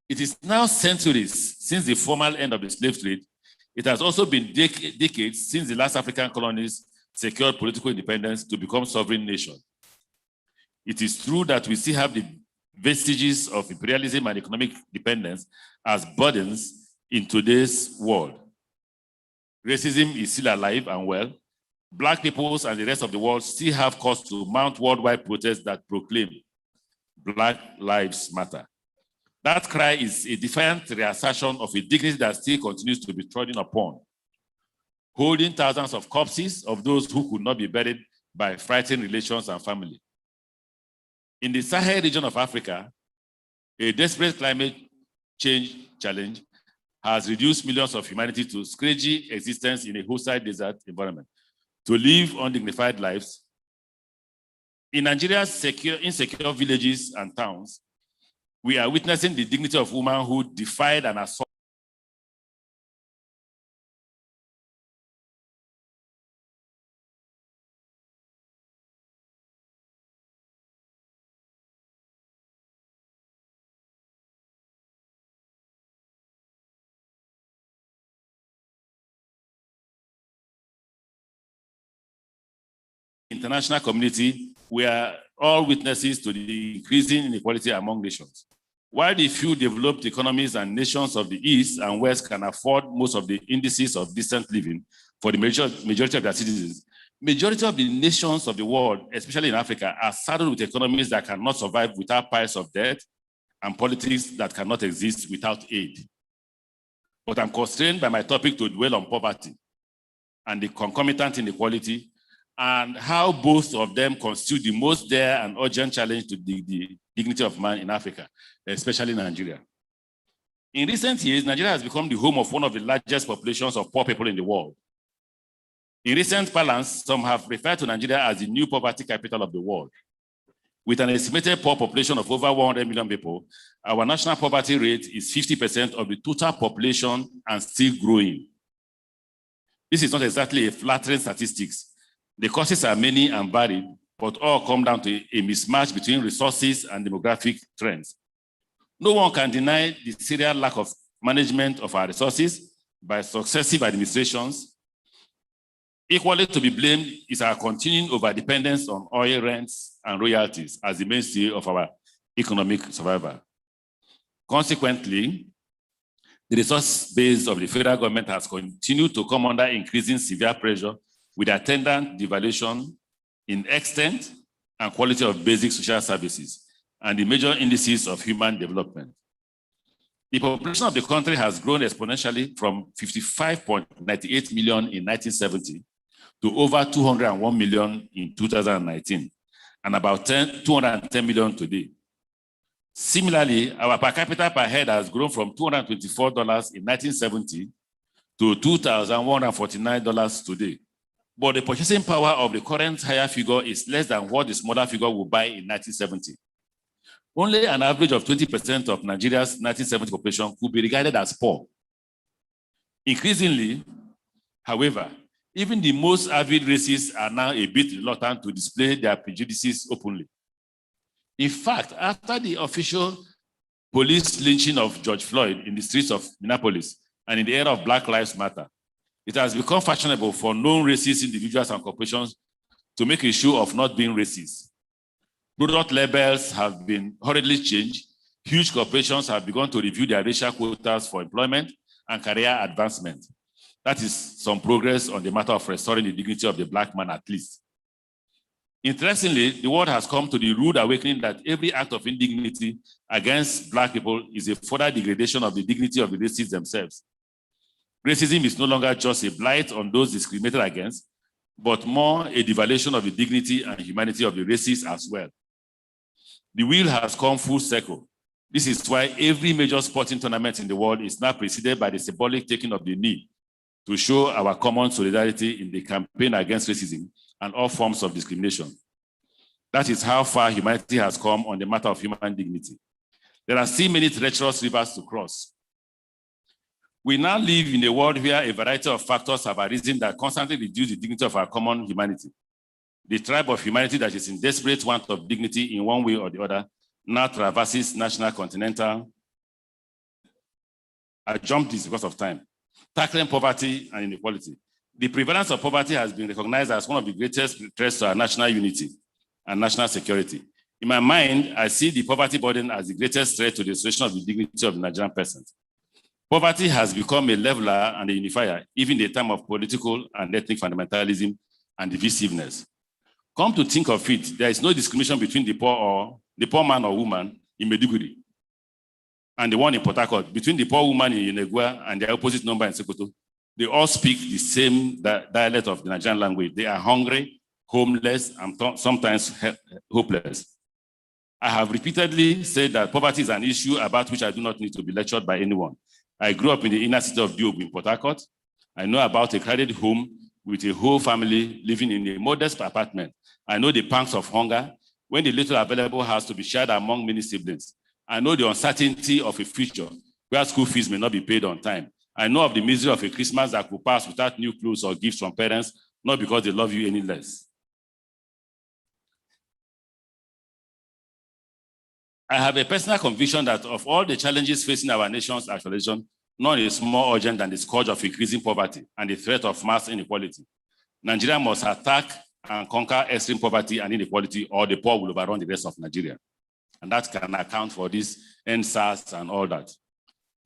It is now centuries since the formal end of the slave trade. It has also been decades since the last African colonies secured political independence to become sovereign nations. It is true that we still have the vestiges of imperialism and economic dependence as burdens in today's world. Racism is still alive and well. Black peoples and the rest of the world still have cause to mount worldwide protests that proclaim Black Lives Matter. That cry is a defiant reassertion of a dignity that still continues to be trodden upon, holding thousands of corpses of those who could not be buried by frightened relations and family. In the Sahel region of Africa, a desperate climate change challenge has reduced millions of humanity to scraggy existence in a hostile desert environment, to live undignified lives. In Nigeria's insecure villages and towns, we are witnessing the dignity of women who defied an assault international community. We are all witnesses to the increasing inequality among nations. While the few developed economies and nations of the East and West can afford most of the indices of decent living for the majority of their citizens, majority of the nations of the world, especially in Africa, are saddled with economies that cannot survive without piles of debt and politics that cannot exist without aid. But I'm constrained by my topic to dwell on poverty and the concomitant inequality, and how both of them constitute the most dire and urgent challenge to the dignity of man in Africa, especially Nigeria. In recent years, Nigeria has become the home of one of the largest populations of poor people in the world. In recent parlance, some have referred to Nigeria as the new poverty capital of the world. With an estimated poor population of over 100 million people, our national poverty rate is 50% of the total population and still growing. This is not exactly a flattering statistics. The causes are many and varied, but all come down to a mismatch between resources and demographic trends. No one can deny the serious lack of management of our resources by successive administrations. Equally to be blamed is our continuing overdependence on oil rents and royalties as the mainstay of our economic survival. Consequently, the resource base of the federal government has continued to come under increasing severe pressure, with attendant devaluation in extent and quality of basic social services and the major indices of human development. The population of the country has grown exponentially from 55.98 million in 1970 to over 201 million in 2019, and about 210 million today. Similarly, our per capita per head has grown from $224 in 1970 to $2,149 today. But the purchasing power of the current higher figure is less than what the smaller figure would buy in 1970. Only an average of 20% of Nigeria's 1970 population could be regarded as poor. Increasingly, however, even the most avid racists are now a bit reluctant to display their prejudices openly. In fact, after the official police lynching of George Floyd in the streets of Minneapolis and in the era of Black Lives Matter, it has become fashionable for known racist individuals and corporations to make a show of not being racist. Product labels have been hurriedly changed. Huge corporations have begun to review their racial quotas for employment and career advancement. That is some progress on the matter of restoring the dignity of the Black man, at least. Interestingly, the world has come to the rude awakening that every act of indignity against Black people is a further degradation of the dignity of the racists themselves. Racism is no longer just a blight on those discriminated against, but more a devaluation of the dignity and humanity of the racists as well. The wheel has come full circle. This is why every major sporting tournament in the world is now preceded by the symbolic taking of the knee to show our common solidarity in the campaign against racism and all forms of discrimination. That is how far humanity has come on the matter of human dignity. There are still many treacherous rivers to cross. We now live in a world where a variety of factors have arisen that constantly reduce the dignity of our common humanity. The tribe of humanity that is in desperate want of dignity in one way or the other now traverses national, continental. I jumped this because of time. Tackling poverty and inequality. The prevalence of poverty has been recognized as one of the greatest threats to our national unity and national security. In my mind, I see the poverty burden as the greatest threat to the restoration of the dignity of the Nigerian person. Poverty has become a leveler and a unifier, even in the time of political and ethnic fundamentalism and divisiveness. Come to think of it, there is no discrimination between the poor man or woman in Maiduguri and the one in Port Harcourt, between the poor woman in Yenegua and the opposite number in Sokoto. They all speak the same dialect of the Nigerian language. They are hungry, homeless, and sometimes hopeless. I have repeatedly said that poverty is an issue about which I do not need to be lectured by anyone. I grew up in the inner city of Diobu in Port Harcourt. I know about a crowded home with a whole family living in a modest apartment. I know the pangs of hunger when the little available has to be shared among many siblings. I know the uncertainty of a future where school fees may not be paid on time. I know of the misery of a Christmas that could pass without new clothes or gifts from parents, not because they love you any less. I have a personal conviction that of all the challenges facing our nation's actualization, none is more urgent than the scourge of increasing poverty and the threat of mass inequality. Nigeria must attack and conquer extreme poverty and inequality, or the poor will overrun the rest of Nigeria. And that can account for this NSAS and all that.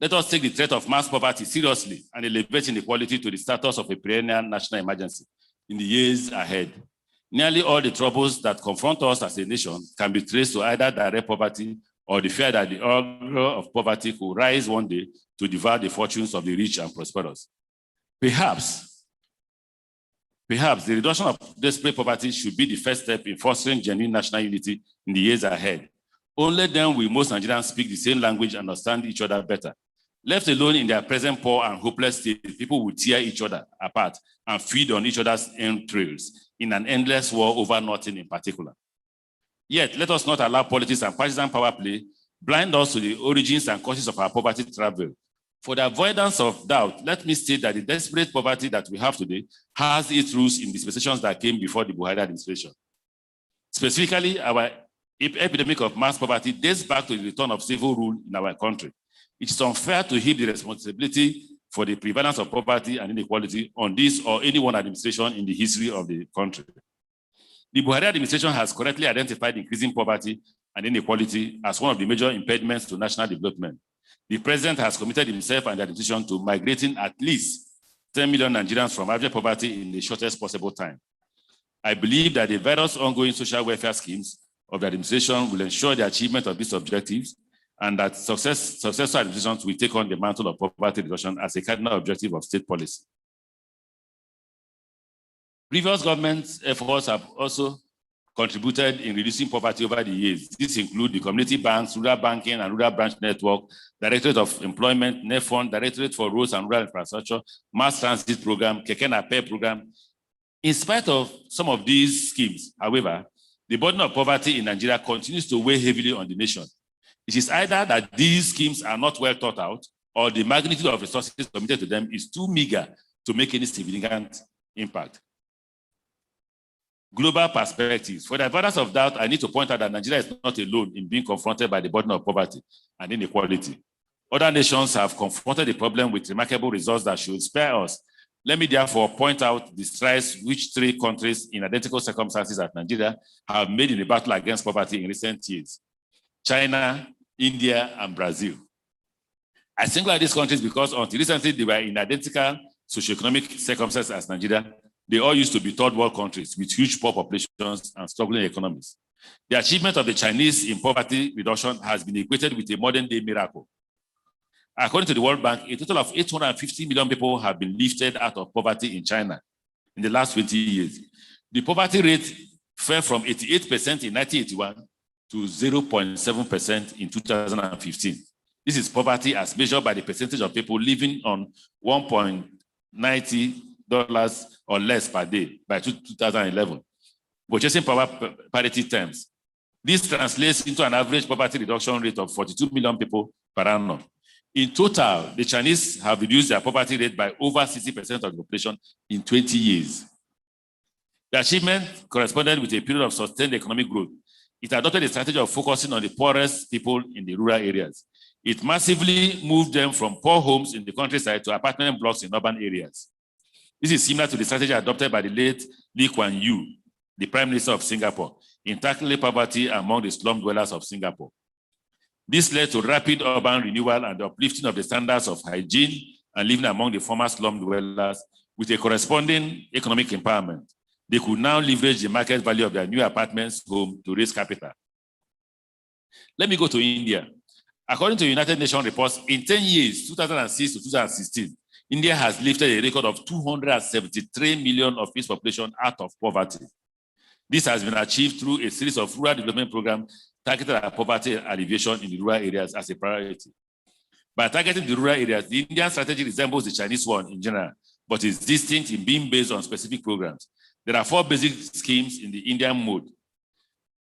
Let us take the threat of mass poverty seriously and elevate inequality to the status of a perennial national emergency in the years ahead. Nearly all the troubles that confront us as a nation can be traced to either direct poverty or the fear that the augur of poverty could rise one day to devour the fortunes of the rich and prosperous. Perhaps the reduction of desperate poverty should be the first step in fostering genuine national unity in the years ahead. Only then will most Nigerians speak the same language and understand each other better. Left alone in their present poor and hopeless state, people will tear each other apart and feed on each other's entrails in an endless war over nothing in particular. Yet, let us not allow politics and partisan power play blind us to the origins and causes of our poverty travel. For the avoidance of doubt, let me state that the desperate poverty that we have today has its roots in dispensations that came before the Buhari administration. Specifically, our epidemic of mass poverty dates back to the return of civil rule in our country. It is unfair to heap the responsibility for the prevalence of poverty and inequality on this or any one administration in the history of the country. The Buhari administration has correctly identified increasing poverty and inequality as one of the major impediments to national development. The president has committed himself and the administration to migrating at least 10 million Nigerians from abject poverty in the shortest possible time. I believe that the various ongoing social welfare schemes of the administration will ensure the achievement of these objectives, and that successful administrations will take on the mantle of poverty reduction as a cardinal objective of state policy. Previous government's efforts have also contributed in reducing poverty over the years. These include the community banks, rural banking and rural branch network, Directorate of Employment, NEFON, Directorate for Roads and Rural Infrastructure, Mass Transit Program, Keke Napep Program. In spite of some of these schemes, however, the burden of poverty in Nigeria continues to weigh heavily on the nation. It is either that these schemes are not well thought out, or the magnitude of resources committed to them is too meager to make any significant impact. Global perspectives. For the avoidance of doubt, I need to point out that Nigeria is not alone in being confronted by the burden of poverty and inequality. Other nations have confronted the problem with remarkable results that should spare us. Let me therefore point out the strides which 3 countries in identical circumstances as Nigeria have made in the battle against poverty in recent years: China, India, and Brazil. I single out these countries because until recently they were in identical socioeconomic circumstances as Nigeria. They all used to be third world countries with huge poor populations and struggling economies. The achievement of the Chinese in poverty reduction has been equated with a modern day miracle. According to the World Bank, a total of 850 million people have been lifted out of poverty in China in the last 20 years. The poverty rate fell from 88% in 1981 to 0.7% in 2015. This is poverty as measured by the percentage of people living on $1.90 or less per day by 2011, purchasing power parity terms. This translates into an average poverty reduction rate of 42 million people per annum. In total, the Chinese have reduced their poverty rate by over 60% of the population in 20 years. The achievement corresponded with a period of sustained economic growth. It adopted a strategy of focusing on the poorest people in the rural areas. It massively moved them from poor homes in the countryside to apartment blocks in urban areas. This is similar to the strategy adopted by the late Lee Kuan Yew, the Prime Minister of Singapore, in tackling poverty among the slum dwellers of Singapore. This led to rapid urban renewal and the uplifting of the standards of hygiene and living among the former slum dwellers with a corresponding economic empowerment. They could now leverage the market value of their new apartments home to raise capital. Let me go to India. According to United Nations reports, in 10 years, 2006 to 2016, India has lifted a record of 273 million of its population out of poverty. This has been achieved through a series of rural development programs targeted at poverty alleviation in the rural areas as a priority. By targeting the rural areas, the Indian strategy resembles the Chinese one in general, but is distinct in being based on specific programs. There are 4 basic schemes in the Indian mode.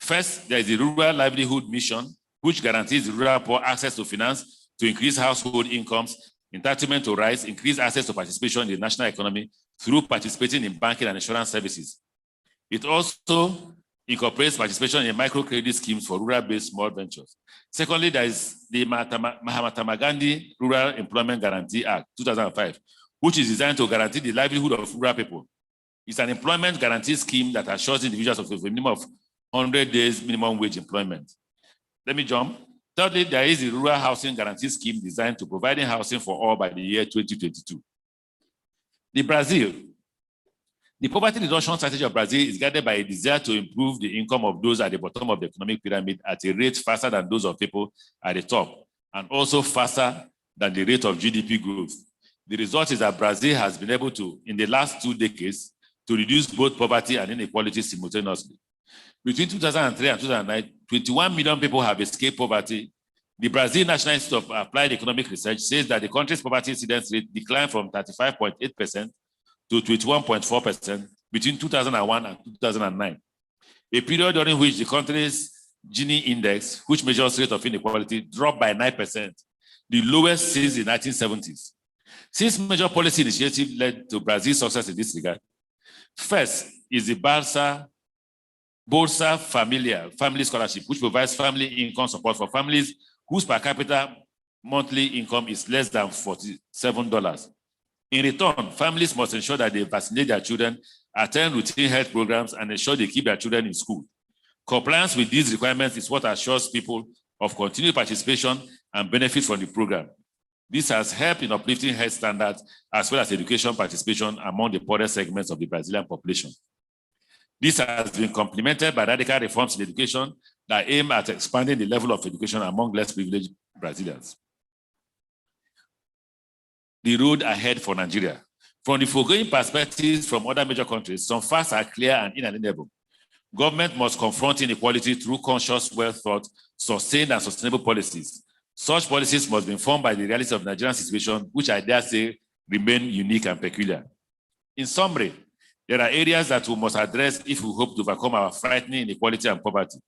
First, there is the Rural Livelihood Mission, which guarantees the rural poor access to finance to increase household incomes, entitlement to rights, increase access to participation in the national economy through participating in banking and insurance services. It also incorporates participation in microcredit schemes for rural-based small ventures. Secondly, there is the Mahatma Gandhi Rural Employment Guarantee Act, 2005, which is designed to guarantee the livelihood of rural people. It's an employment guarantee scheme that assures individuals of a minimum of 100 days minimum wage employment. Let me jump. Thirdly, there is the Rural Housing Guarantee Scheme designed to provide housing for all by the year 2022. The poverty reduction strategy of Brazil is guided by a desire to improve the income of those at the bottom of the economic pyramid at a rate faster than those of people at the top, and also faster than the rate of GDP growth. The result is that Brazil has been able to, in the last 2 decades, to reduce both poverty and inequality simultaneously. Between 2003 and 2009, 21 million people have escaped poverty. The Brazil National Institute of Applied Economic Research says that the country's poverty incidence rate declined from 35.8% to 21.4% between 2001 and 2009, a period during which the country's Gini index, which measures rate of inequality, dropped by 9%, the lowest since the 1970s. Since major policy initiatives led to Brazil's success in this regard, first is the Bolsa Familia family scholarship, which provides family income support for families whose per capita monthly income is less than $47. In return, families must ensure that they vaccinate their children, attend routine health programs, and ensure they keep their children in school. Compliance with these requirements is what assures people of continued participation and benefit from the program. This has helped in uplifting health standards as well as education participation among the poorest segments of the Brazilian population. This has been complemented by radical reforms in education that aim at expanding the level of education among less privileged Brazilians. The road ahead for Nigeria. From the foregoing perspectives from other major countries, some facts are clear and inalienable. Government must confront inequality through conscious, well-thought, sustained and sustainable policies. Such policies must be informed by the realities of the Nigerian situation, which I dare say remain unique and peculiar. In summary, there are areas that we must address if we hope to overcome our frightening inequality and poverty.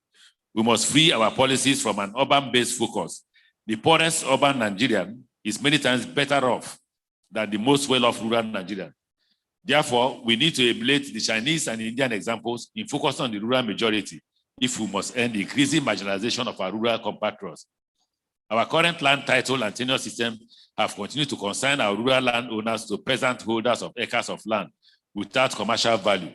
We must free our policies from an urban-based focus. The poorest urban Nigerian is many times better off than the most well-off rural Nigerian. Therefore, we need to emulate the Chinese and Indian examples in focusing on the rural majority if we must end the increasing marginalization of our rural compatriots. Our current land title and tenure system have continued to consign our rural landowners to peasant holders of acres of land without commercial value.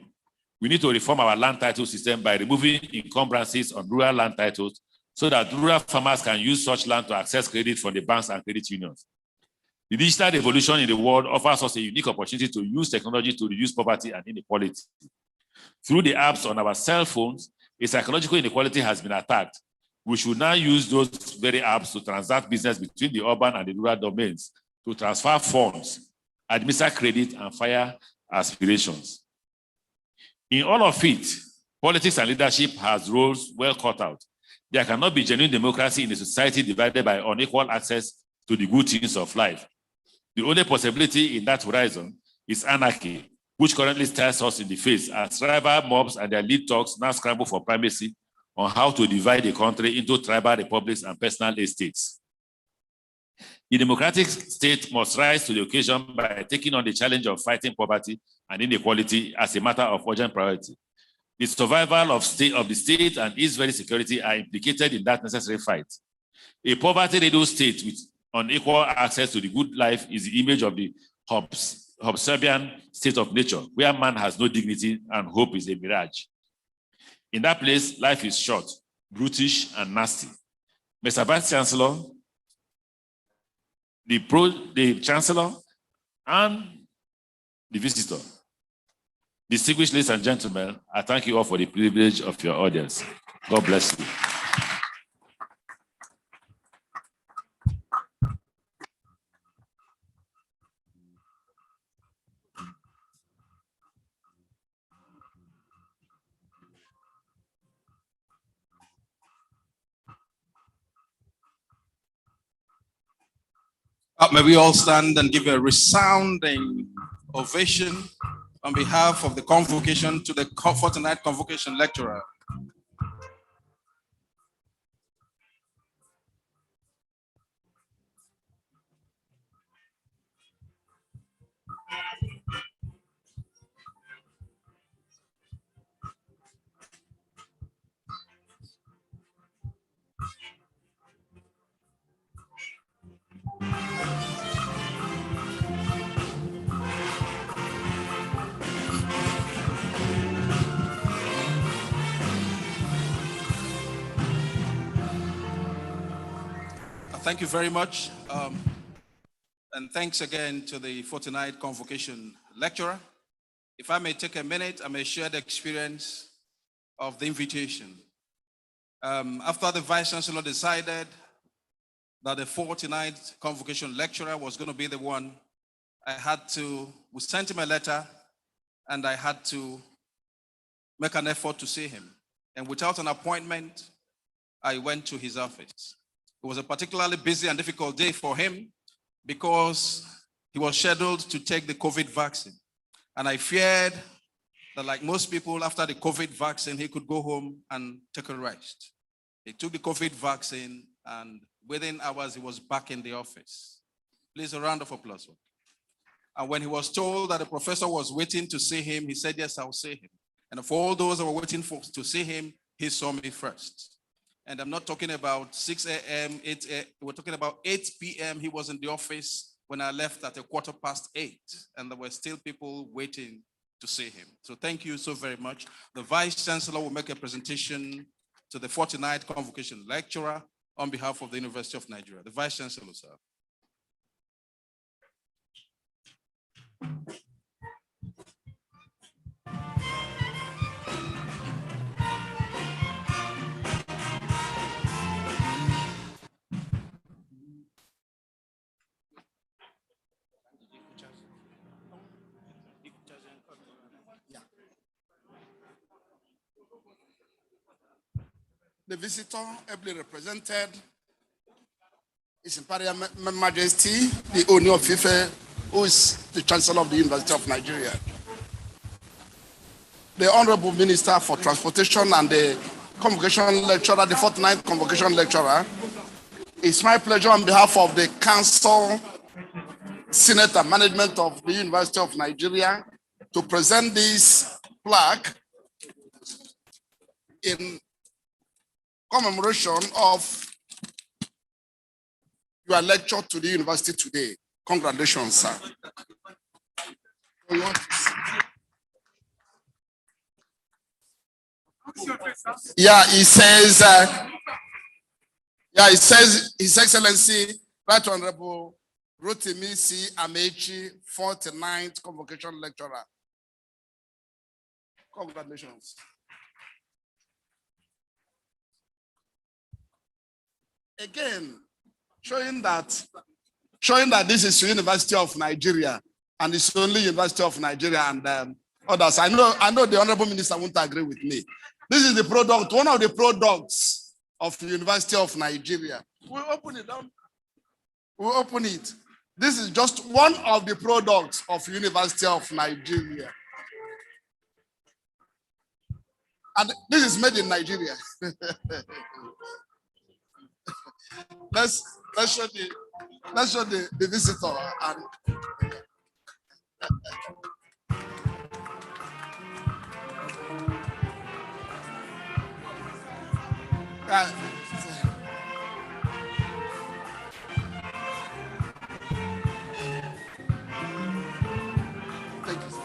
We need to reform our land title system by removing encumbrances on rural land titles so that rural farmers can use such land to access credit from the banks and credit unions. The digital revolution in the world offers us a unique opportunity to use technology to reduce poverty and inequality. Through the apps on our cell phones, a psychological inequality has been attacked. We should now use those very apps to transact business between the urban and the rural domains, to transfer funds, administer credit, and fire aspirations. In all of it, politics and leadership has roles well cut out. There cannot be genuine democracy in a society divided by unequal access to the good things of life. The only possibility in that horizon is anarchy, which currently stares us in the face as rival mobs and their lead talks now scramble for primacy on how to divide the country into tribal republics and personal estates. The democratic state must rise to the occasion by taking on the challenge of fighting poverty and inequality as a matter of urgent priority. The survival of the state and its very security are implicated in that necessary fight. A poverty-riddled state with unequal access to the good life is the image of the Hobbesian state of nature, where man has no dignity and hope is a mirage. In that place, life is short, brutish, and nasty. Mr. Vice-Chancellor, the Chancellor, and the visitor. Distinguished ladies and gentlemen, I thank you all for the privilege of your audience. God bless you. May we all stand and give a resounding ovation on behalf of the convocation to the fortnight convocation lecturer. Thank you very much. And thanks again to the fortnight convocation lecturer. If I may take a minute, I may share the experience of the invitation. After the Vice-Chancellor decided that the fortnight convocation lecturer was going to be the one, we sent him a letter and I had to make an effort to see him. And without an appointment, I went to his office. It was a particularly busy and difficult day for him because he was scheduled to take the COVID vaccine. And I feared that, like most people, after the COVID vaccine, he could go home and take a rest. He took the COVID vaccine and within hours, he was back in the office. Please, a round of applause. And when he was told that the professor was waiting to see him, he said, yes, I'll see him. And for all those that were waiting to see him, he saw me first. And I'm not talking about 6 a.m., 8 a.m. We're talking about 8 p.m. He was in the office when I left at 8:15, and there were still people waiting to see him. So thank you so very much. The Vice-Chancellor will make a presentation to the fortnight convocation lecturer on behalf of the University of Nigeria. The Vice-Chancellor, sir. The visitor, ably represented, His Imperial Majesty, the Oni of Ife, who is the Chancellor of the University of Nigeria, the Honorable Minister for Transportation and the Convocation Lecturer, the fortnight Convocation Lecturer. It's my pleasure on behalf of the Council, Senate and Management of the University of Nigeria to present this plaque in commemoration of your lecture to the university today. Congratulations, sir. Yeah, it says, His Excellency, Right Honorable Rotimi C. Amechi, 49th Convocation Lecturer. Congratulations. Again, showing that this is the University of Nigeria and it's only University of Nigeria and others. I know the Honorable Minister won't agree with me. This is the product, one of the products of the University of Nigeria. We'll open it down. We'll open it. This is just one of the products of University of Nigeria. And this is made in Nigeria. Let's show the visitor and thank you.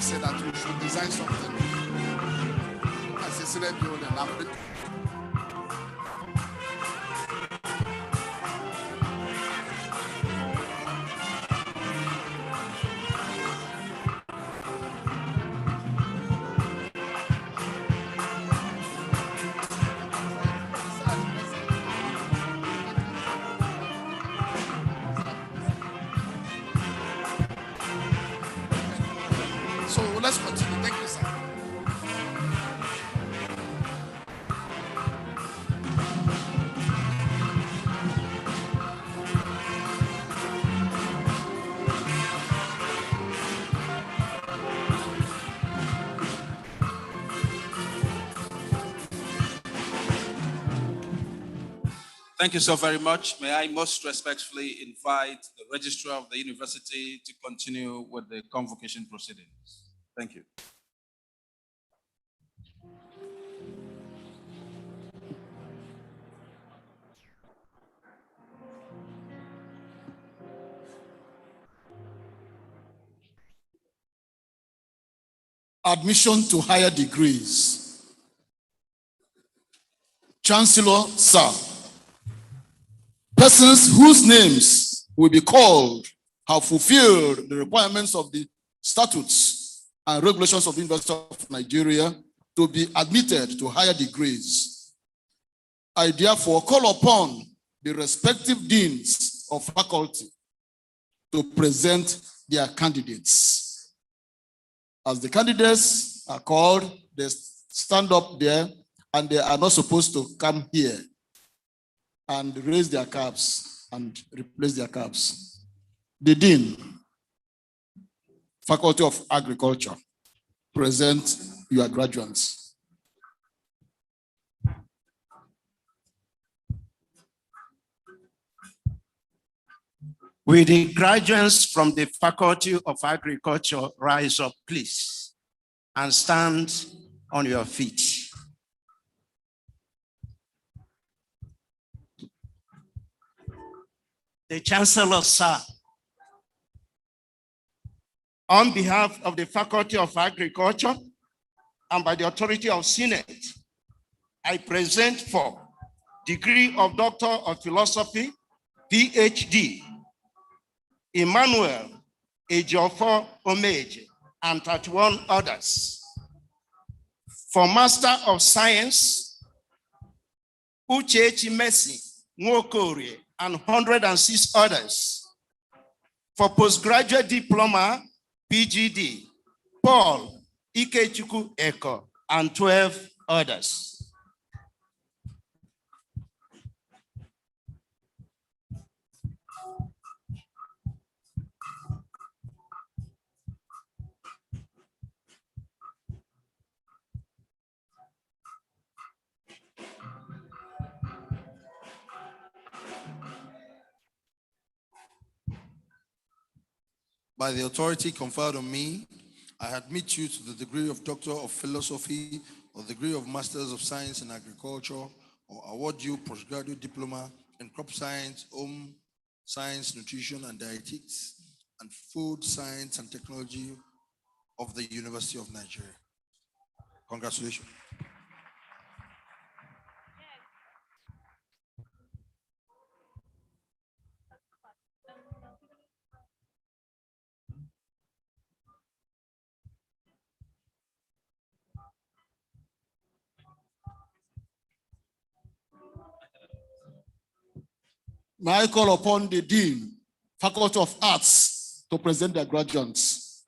said that we should design something as a Senate building. So let's continue. Thank you, sir. Thank you so very much. May I most respectfully invite the Registrar of the University to continue with the convocation proceedings. Thank you. Admission to higher degrees. Chancellor, sir. Persons whose names will be called have fulfilled the requirements of the statutes and regulations of the University of Nigeria to be admitted to higher degrees. I therefore call upon the respective deans of faculty to present their candidates. As the candidates are called, they stand up there and they are not supposed to come here and raise their caps and replace their caps. The Dean, Faculty of Agriculture, present your graduates. Will the graduates from the Faculty of Agriculture rise up, please, and stand on your feet? The Chancellor, sir, on behalf of the Faculty of Agriculture and by the authority of Senate, I present for degree of Doctor of Philosophy, PhD, Emmanuel Ejiofor Omeje, and 31 others. For Master of Science, Uchechi Messi Nwokorie, and 106 others. For postgraduate diploma, PGD, Paul Ikechukwu Eko, and 12 others. By the authority conferred on me, I admit you to the degree of Doctor of Philosophy or degree of Masters of Science in Agriculture, or award you postgraduate diploma in Crop Science, Home Science, Nutrition and Dietetics, and Food Science and Technology of the University of Nigeria. Congratulations. May I call upon the Dean, Faculty of Arts, to present their graduates.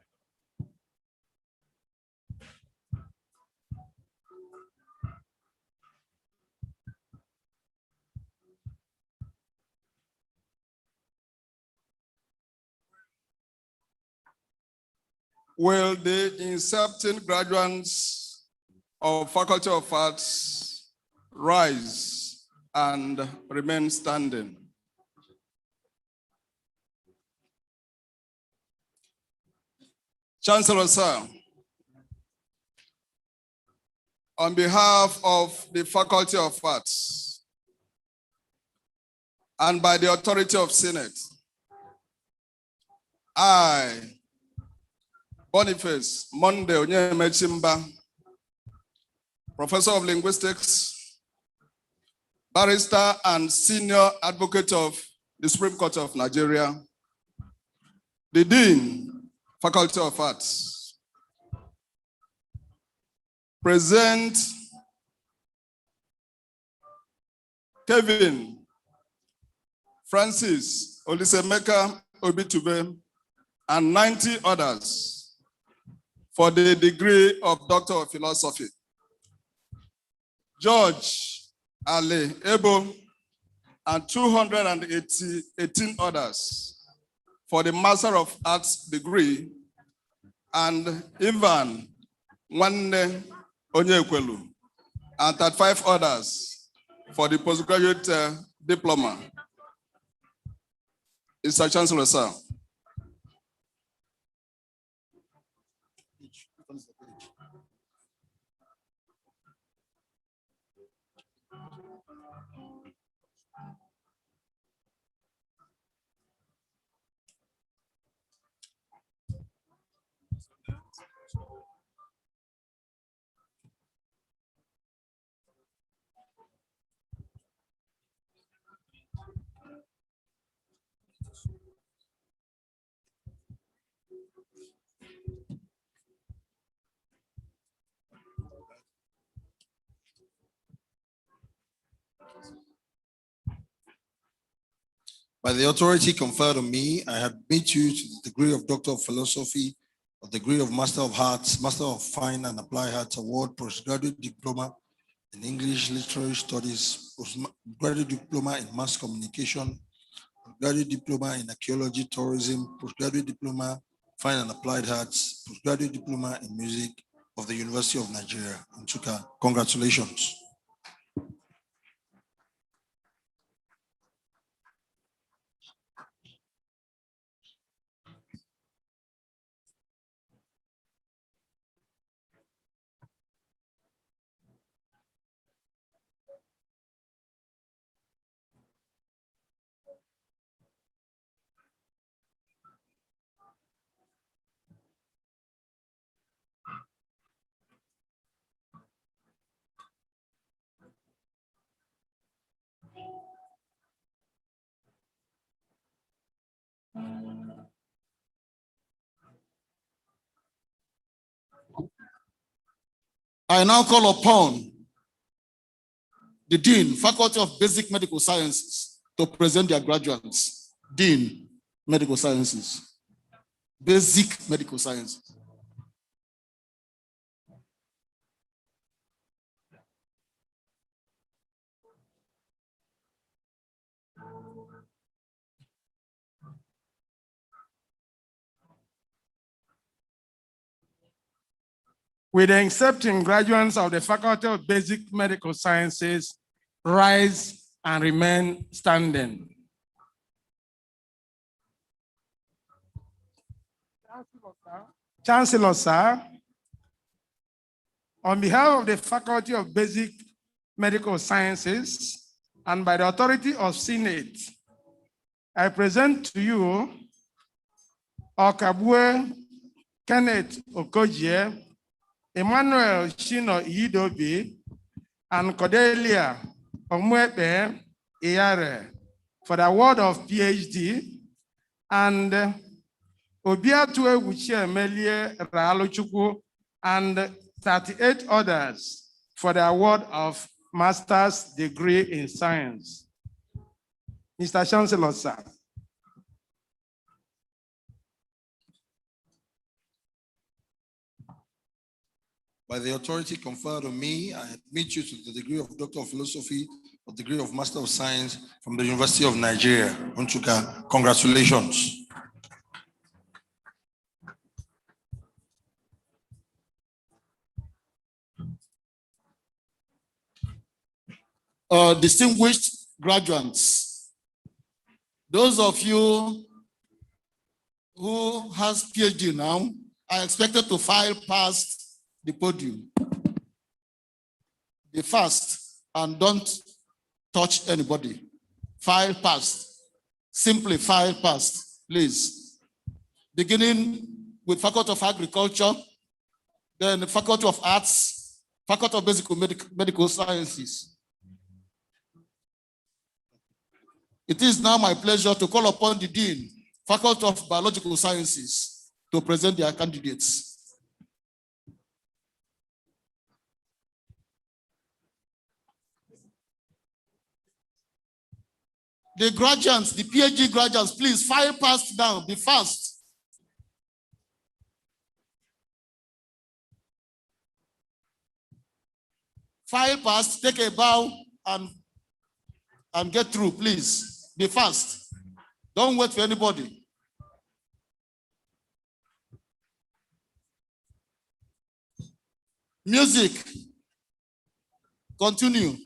Will the incepting graduates of Faculty of Arts rise and remain standing? Chancellor, sir, on behalf of the Faculty of Arts and by the authority of Senate, I, Boniface Monday Onyemechimba, Professor of Linguistics, Barrister and Senior Advocate of the Supreme Court of Nigeria, the Dean, Faculty of Arts. Present Kevin Francis Olisemeka Obitube and 90 others for the degree of Doctor of Philosophy. George Ali Ebo and 218 others for the Master of Arts degree, and Ivan Nwanne Onyekwelu and 35 others for the postgraduate diploma. Mr. Chancellor, sir. By the authority conferred on me, I admit you to the degree of Doctor of Philosophy, or degree of Master of Arts, Master of Fine and Applied Arts Award, Postgraduate Diploma in English Literary Studies, Postgraduate Diploma in Mass Communication, Postgraduate Diploma in Archaeology, Tourism, Postgraduate Diploma, Fine and Applied Arts, Postgraduate Diploma in Music of the University of Nigeria, Nsukka. Congratulations. I now call upon the Dean, Faculty of Basic Medical Sciences, to present their graduates. Dean, Medical Sciences, Basic Medical Sciences. With the accepting graduates of the Faculty of Basic Medical Sciences, rise and remain standing. Chancellor, sir, on behalf of the Faculty of Basic Medical Sciences and by the authority of Senate, I present to you Okabue Kenneth Okogie, Emmanuel Shino Idobi, and Cordelia Omwepe Iyare for the award of PhD, and Obiatue Wuchie Melie Ralochukwu and 38 others for the award of Master's Degree in Science. Mr. Chancellor, sir. By the authority conferred on me, I admit you to the degree of Doctor of Philosophy or degree of Master of Science from the University of Nigeria, Nsukka. Congratulations. Distinguished graduates, those of you who has PhD now are expected to file past the podium. Be fast and don't touch anybody. File past. Simply file past, please. Beginning with Faculty of Agriculture, then the Faculty of Arts, Faculty of Basic Medical Sciences. It is now my pleasure to call upon the Dean, Faculty of Biological Sciences, to present their candidates. The graduates, the PhD graduates, please file past down, be fast. File past, take a bow and get through, please. Be fast. Don't wait for anybody. Music. Continue.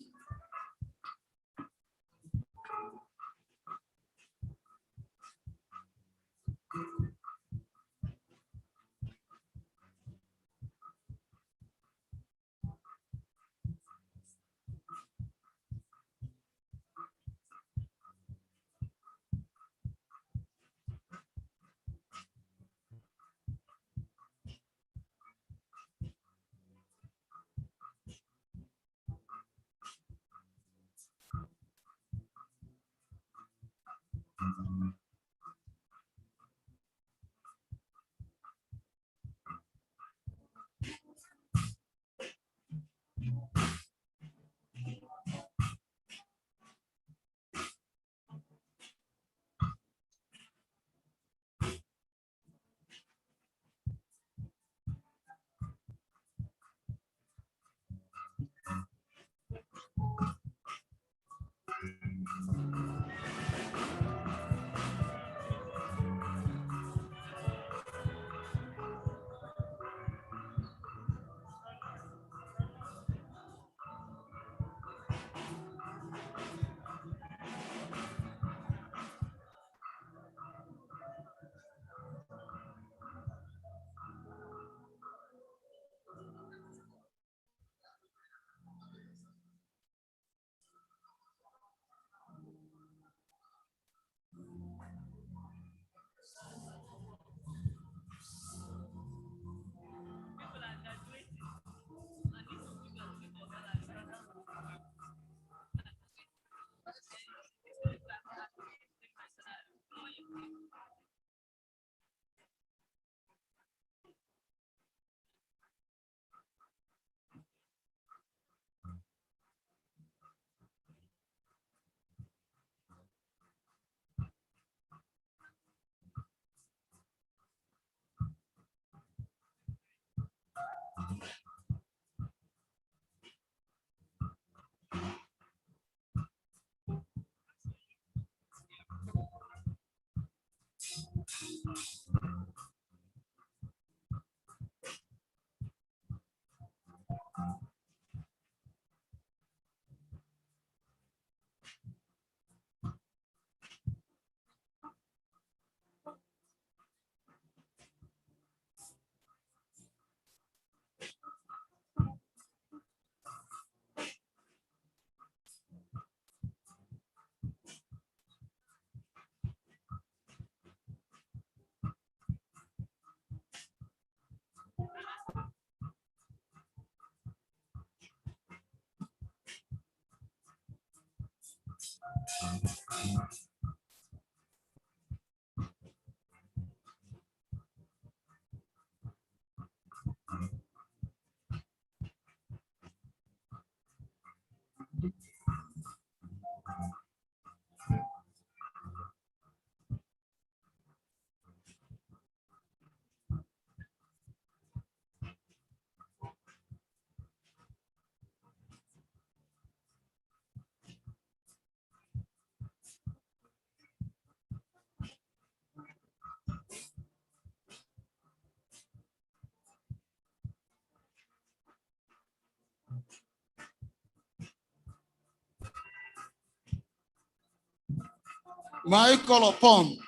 May I call upon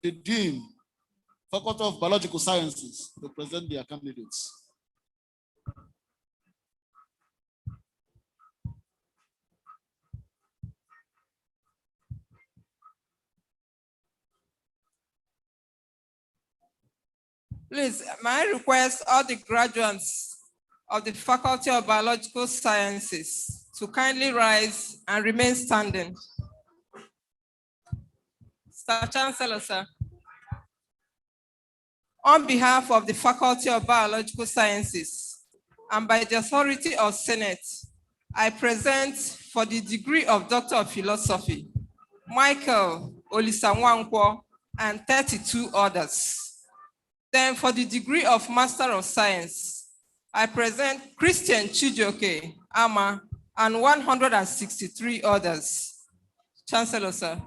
the Dean, Faculty of Biological Sciences, to present their candidates. Please, may I request all the graduates of the Faculty of Biological Sciences to kindly rise and remain standing. Mr. Chancellor, sir. On behalf of the Faculty of Biological Sciences and by the authority of Senate, I present for the degree of Doctor of Philosophy, Michael Olisanwankwo and 32 others. Then for the degree of Master of Science, I present Christian Chijioke Ama and 163 others. Chancellor, sir.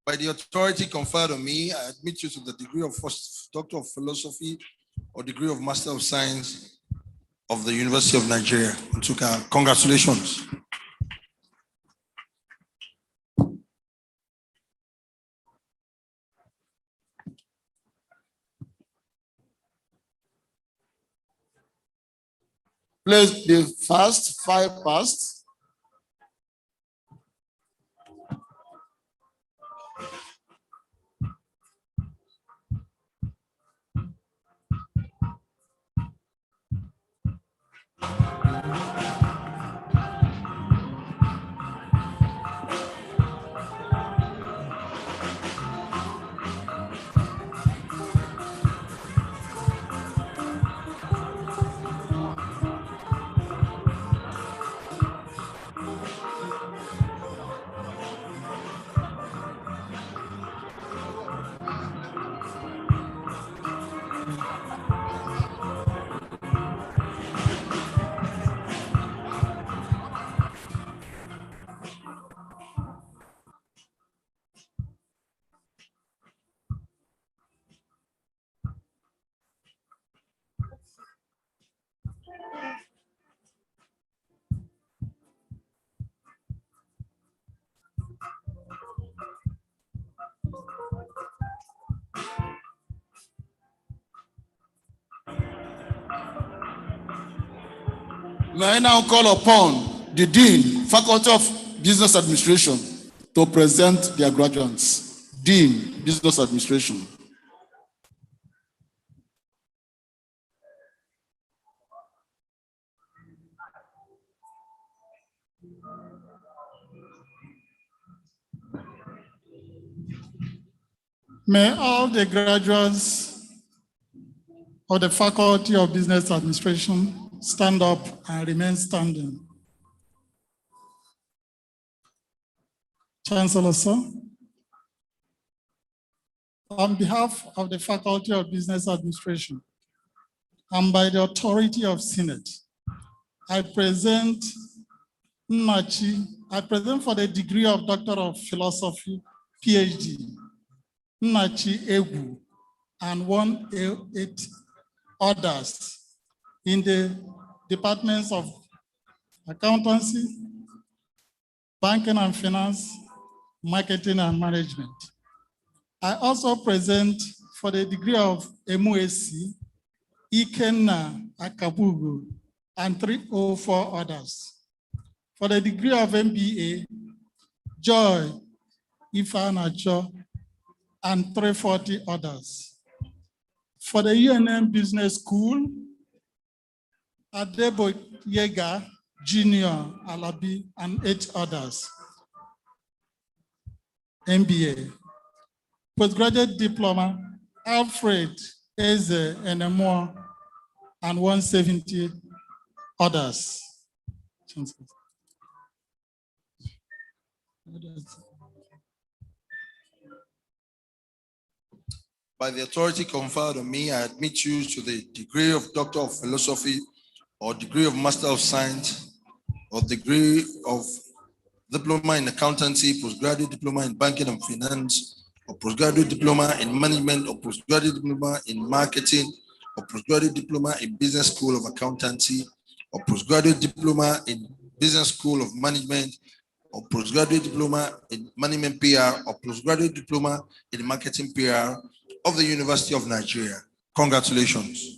By the authority conferred on me, I admit you to the degree of Doctor of Philosophy or degree of Master of Science of the University of Nigeria. Nsukka, congratulations. Please, the first 5 past. May I now call upon the Dean, Faculty of Business Administration, to present their graduates. Dean, Business Administration. May all the graduates of the Faculty of Business Administration stand up and remain standing. Chancellor, sir. On behalf of the Faculty of Business Administration and by the authority of Senate, I present for the degree of Doctor of Philosophy, PhD, Nnachi Egwu, and 108 others in the departments of accountancy, banking and finance, marketing and management. I also present for the degree of MUSC, Ikenna Akabugu, and 304 others. For the degree of MBA, Joy Ifanacho, and 340 others. For the UNM Business School, Adebo Yega, Junior Alabi, and 8 others. MBA. Postgraduate Diploma, Alfred Eze and more, and 170 others. By the authority conferred on me, I admit you to the degree of Doctor of Philosophy or degree of Master of Science or degree of Diploma in Accountancy, Postgraduate Diploma in Banking and Finance, or Postgraduate Diploma in Management, or Postgraduate Diploma in Marketing, or Postgraduate Diploma in Business School of Accountancy, or Postgraduate Diploma in Business School of Management, or Postgraduate Diploma in Management PR, or Postgraduate Diploma in Marketing PR of the University of Nigeria. Congratulations.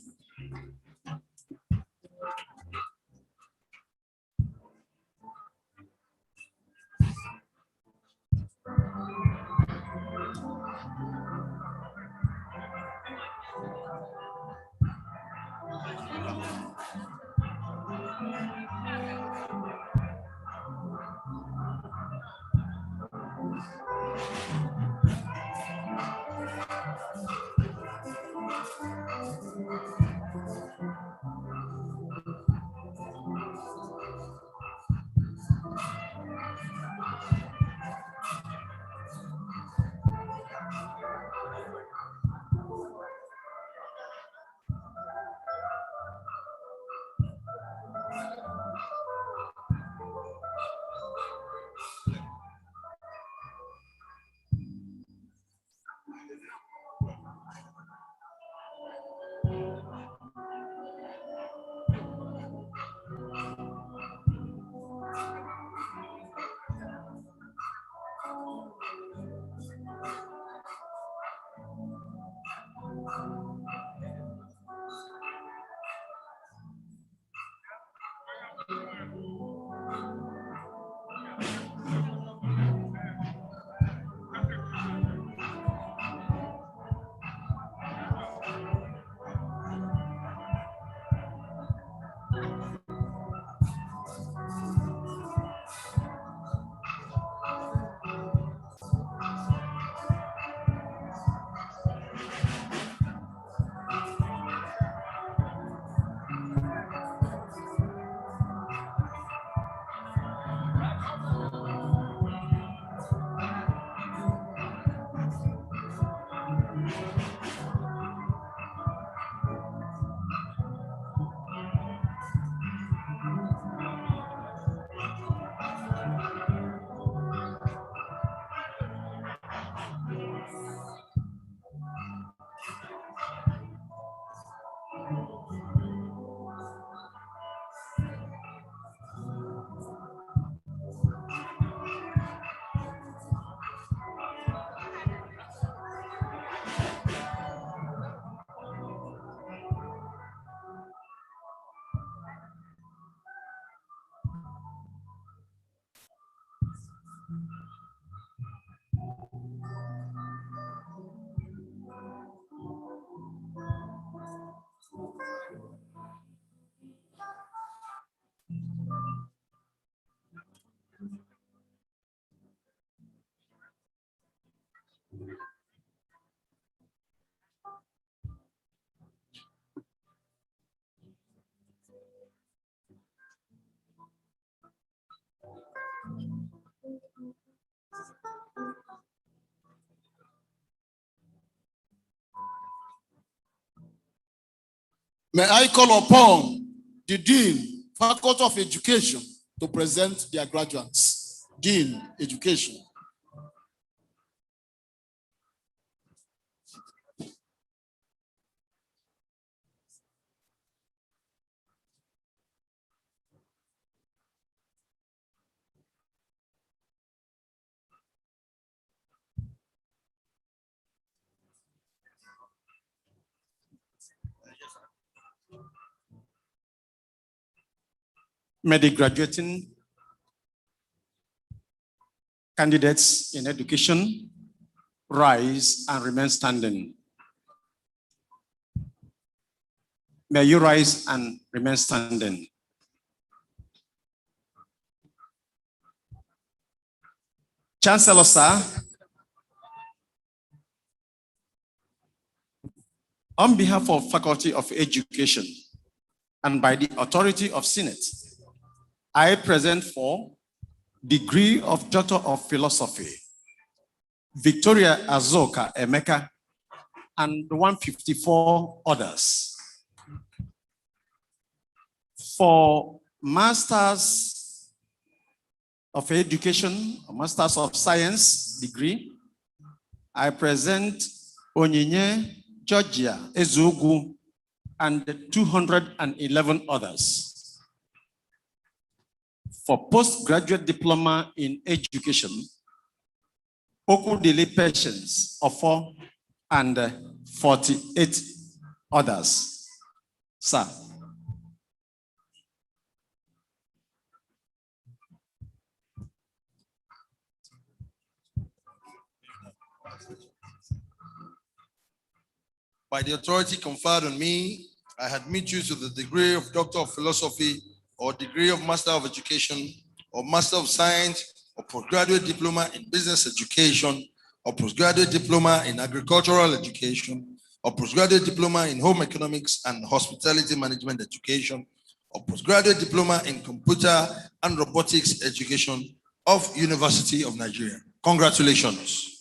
May I call upon the Dean, Faculty of Education, to present their graduates. Dean, Education. May the graduating candidates in education rise and remain standing. May you rise and remain standing. Chancellor, sir, on behalf of Faculty of Education and by the authority of Senate, I present for degree of Doctor of Philosophy, Victoria Azoka Emeka, and 154 others. For Masters of Education, or Masters of Science degree, I present Onyinye Georgia Ezugu and 211 others. For postgraduate diploma in education, Okudili Patience Ofo and 48 others. Sir. By the authority conferred on me, I admit you to the degree of Doctor of Philosophy or degree of Master of Education or Master of Science or postgraduate diploma in Business Education or postgraduate diploma in Agricultural Education or postgraduate diploma in Home Economics and Hospitality Management Education or postgraduate diploma in Computer and Robotics Education of University of Nigeria. Congratulations.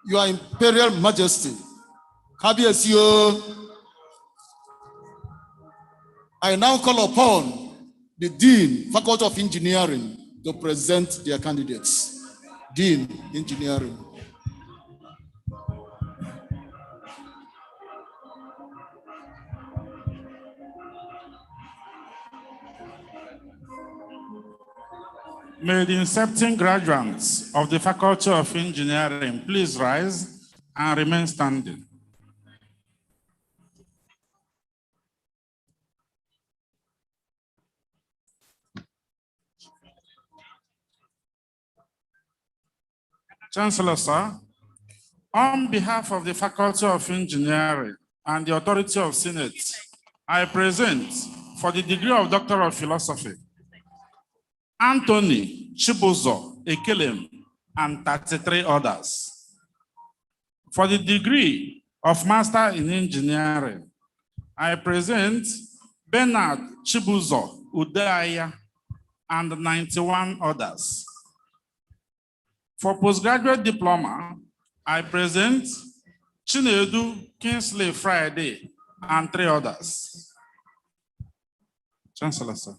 Your Imperial Majesty, Kabiesio, I now call upon the Dean, Faculty of Engineering, to present their candidates. Dean, Engineering. May the accepting graduates of the Faculty of Engineering please rise and remain standing. Chancellor, sir, on behalf of the Faculty of Engineering and the Authority of Senate, I present for the degree of Doctor of Philosophy, Anthony Chibuzo Ekelem and 33 others. For the degree of Master in Engineering, I present Bernard Chibuzo Udaya and 91 others. For postgraduate diploma, I present Chinedu Kingsley Friday and 3 others. Chancellor, sir.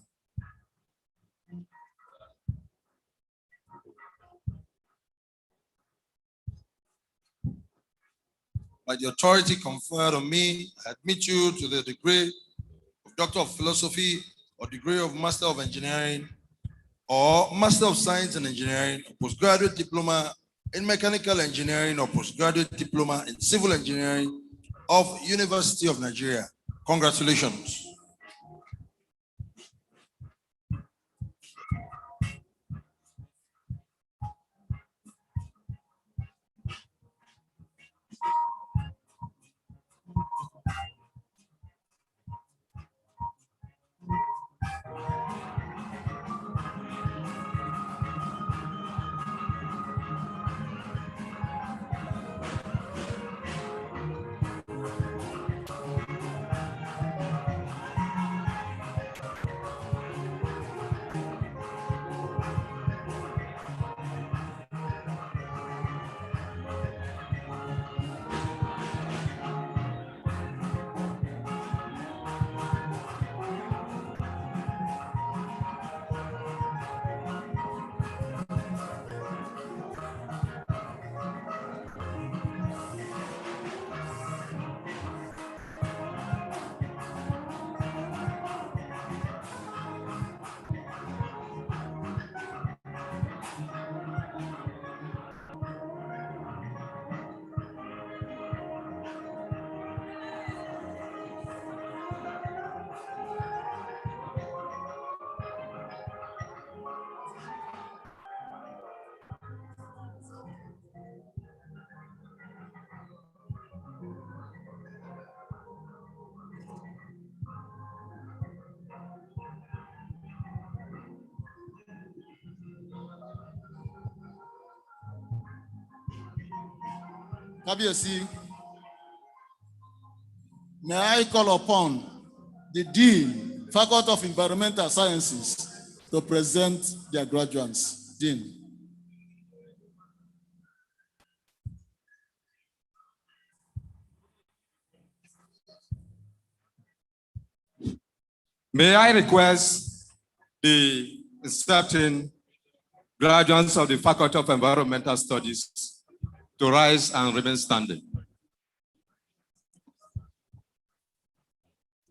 By the authority conferred on me, I admit you to the degree of Doctor of Philosophy or degree of Master of Engineering or Master of Science and Engineering, or postgraduate diploma in Mechanical Engineering or postgraduate diploma in Civil Engineering of University of Nigeria. Congratulations. Kabiesi, may I call upon the Dean, Faculty of Environmental Sciences, to present their graduates. Dean. May I request the accepting graduates of the Faculty of Environmental Studies to rise and remain standing.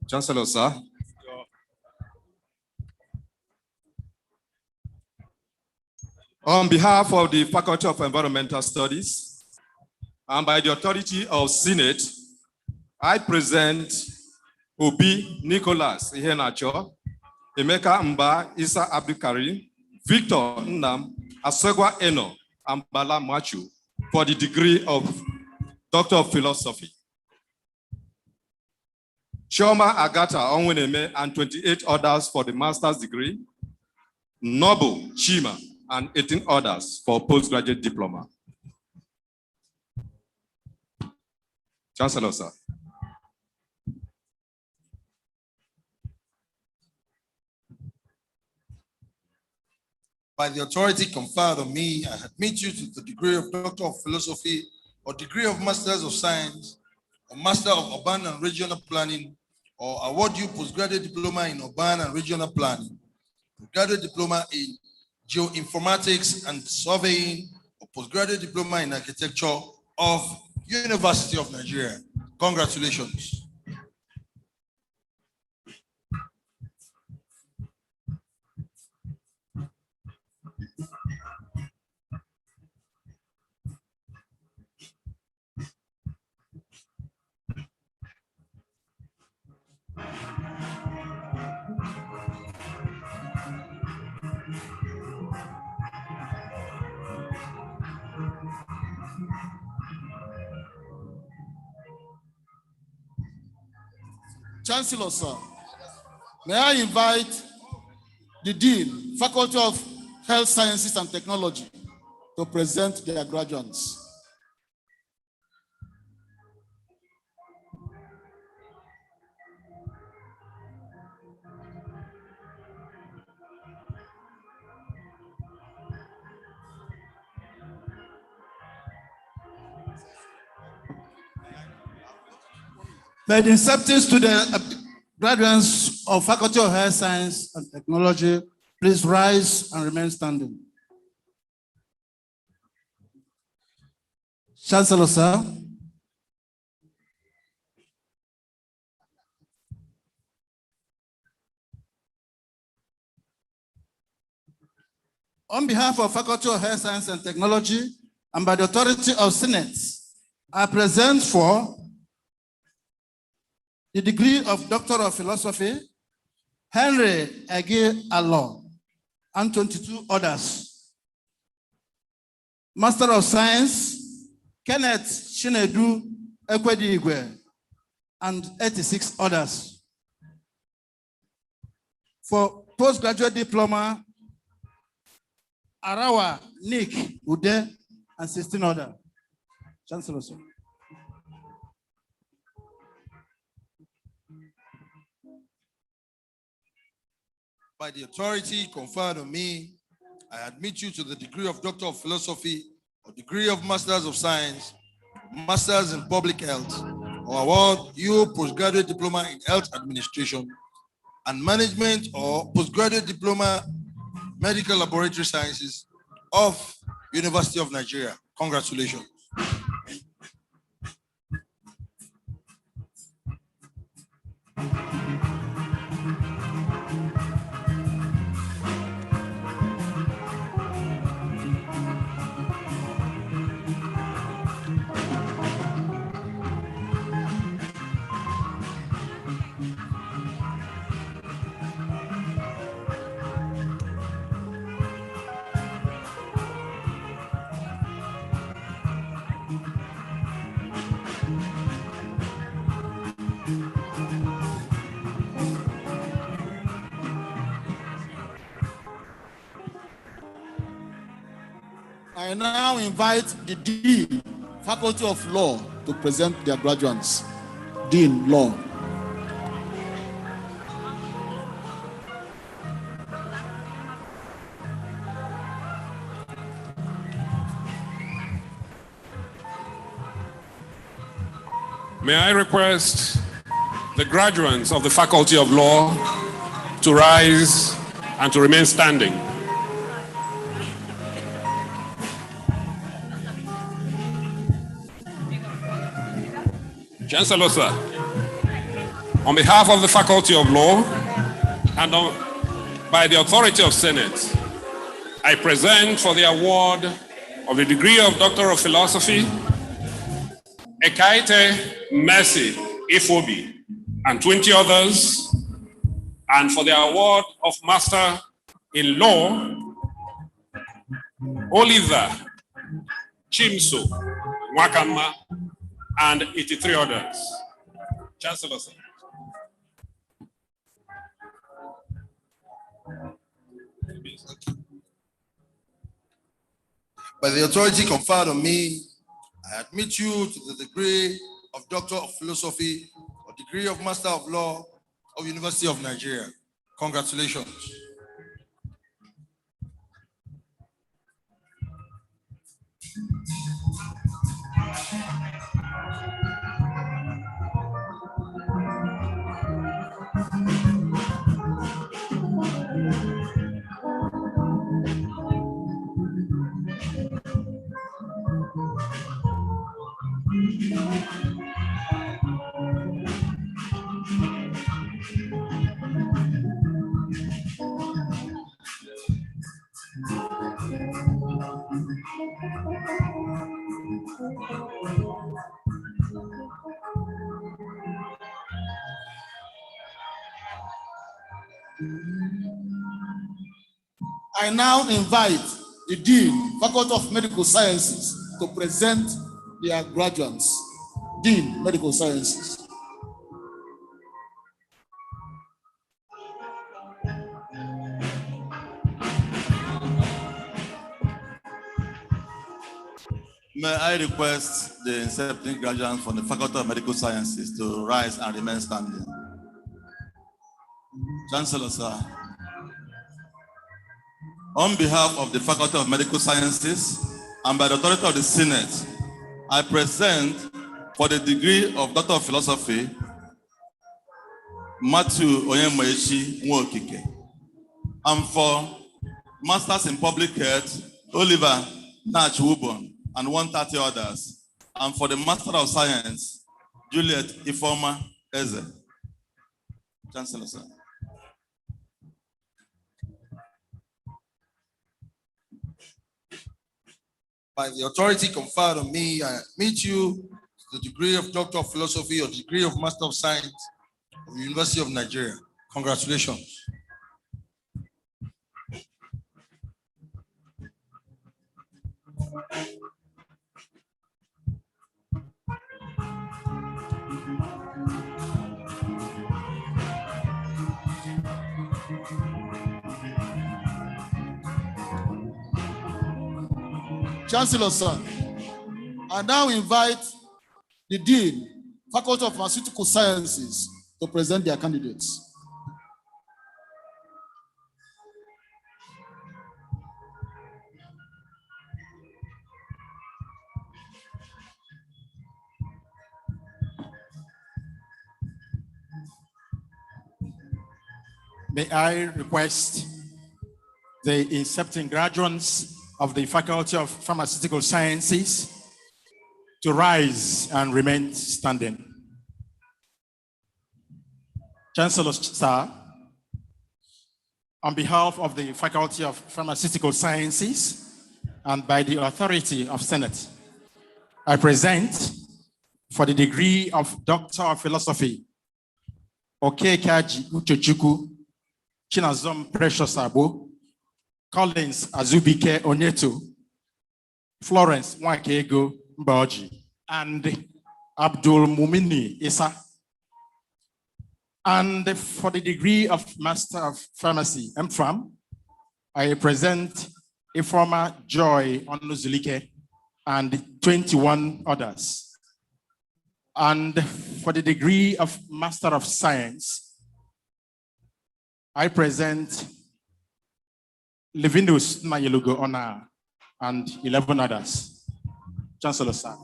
Chancellor, sir. On behalf of the Faculty of Environmental Studies and by the authority of Senate, I present Obi Nicholas Ihenacho, Emeka Mba Isa Abdulkarim, Victor Nnam Asegwa Eno, and Bala Machu for the degree of Doctor of Philosophy. Shoma Agata Onwuneme and 28 others for the master's degree, Noble Chima and 18 others for postgraduate diploma. Chancellor, sir. By the authority conferred on me, I admit you to the degree of Doctor of Philosophy or degree of Masters of Science or Master of Urban and Regional Planning, or award you postgraduate diploma in Urban and Regional Planning, postgraduate diploma in Geoinformatics and Surveying, or postgraduate diploma in Architecture of University of Nigeria. Congratulations. Chancellor, sir, may I invite the Dean, Faculty of Health Sciences and Technology, to present their graduates. May the accepting student graduates of Faculty of Health Science and Technology please rise and remain standing. Chancellor, sir. On behalf of Faculty of Health Science and Technology and by the authority of Senate, I present for the degree of Doctor of Philosophy, Henry Ege Alo, and 22 others. Master of Science, Kenneth Chinedu Ekwedigwe, and 86 others. For postgraduate diploma, Arawa Nick Ude, and 16 others. Chancellor, sir. By the authority conferred on me, I admit you to the degree of Doctor of Philosophy, or degree of Masters of Science, Masters in Public Health, or award you postgraduate diploma in Health Administration and Management, or postgraduate diploma Medical Laboratory Sciences of University of Nigeria. Congratulations. I now invite the Dean, Faculty of Law, to present their graduates. Dean, Law. May I request the graduates of the Faculty of Law to rise and to remain standing. Chancellor, sir, on behalf of the Faculty of Law and by the authority of Senate, I present for the award of the degree of Doctor of Philosophy, Ekaite Mercy Ifobi, and 20 others, and for the award of Master in Law, Oliver Chimso Wakama, and 83 others. Chancellor, sir. By the authority conferred on me, I admit you to the degree of Doctor of Philosophy or degree of Master of Law of University of Nigeria. Congratulations. I now invite the Dean, Faculty of Medical Sciences, to present their graduates. Dean, Medical Sciences. May I request the accepting graduates from the Faculty of Medical Sciences to rise and remain standing. Chancellor, sir. On behalf of the Faculty of Medical Sciences and by the authority of the Senate, I present for the degree of Doctor of Philosophy, Matthew Onyemaechi Nwokike. And for Masters in Public Health, Oliver Nach Wubon and 130 others. And for the Master of Science, Juliet Ifoma Eze. Chancellor, sir. By the authority conferred on me, I admit you to the degree of Doctor of Philosophy or degree of Master of Science of the University of Nigeria. Congratulations. Chancellor, sir, I now invite the Dean, Faculty of Pharmaceutical Sciences, to present their candidates. May I request the accepting graduates of the Faculty of Pharmaceutical Sciences to rise and remain standing. Chancellor, sir, on behalf of the Faculty of Pharmaceutical Sciences and by the authority of Senate, I present for the degree of Doctor of Philosophy, Okekaji Uchochukwu, Chinazom Precious Abo, Collins Azubike Onyeto, Florence Mwakego Mbaoji, and Abdul Mumini Isa. And for the degree of Master of Pharmacy, MPharm, I present a former Joy Onuzulike and 21 others. And for the degree of Master of Science, I present Levinus Nayelugo Ona and 11 others. Chancellor, sir.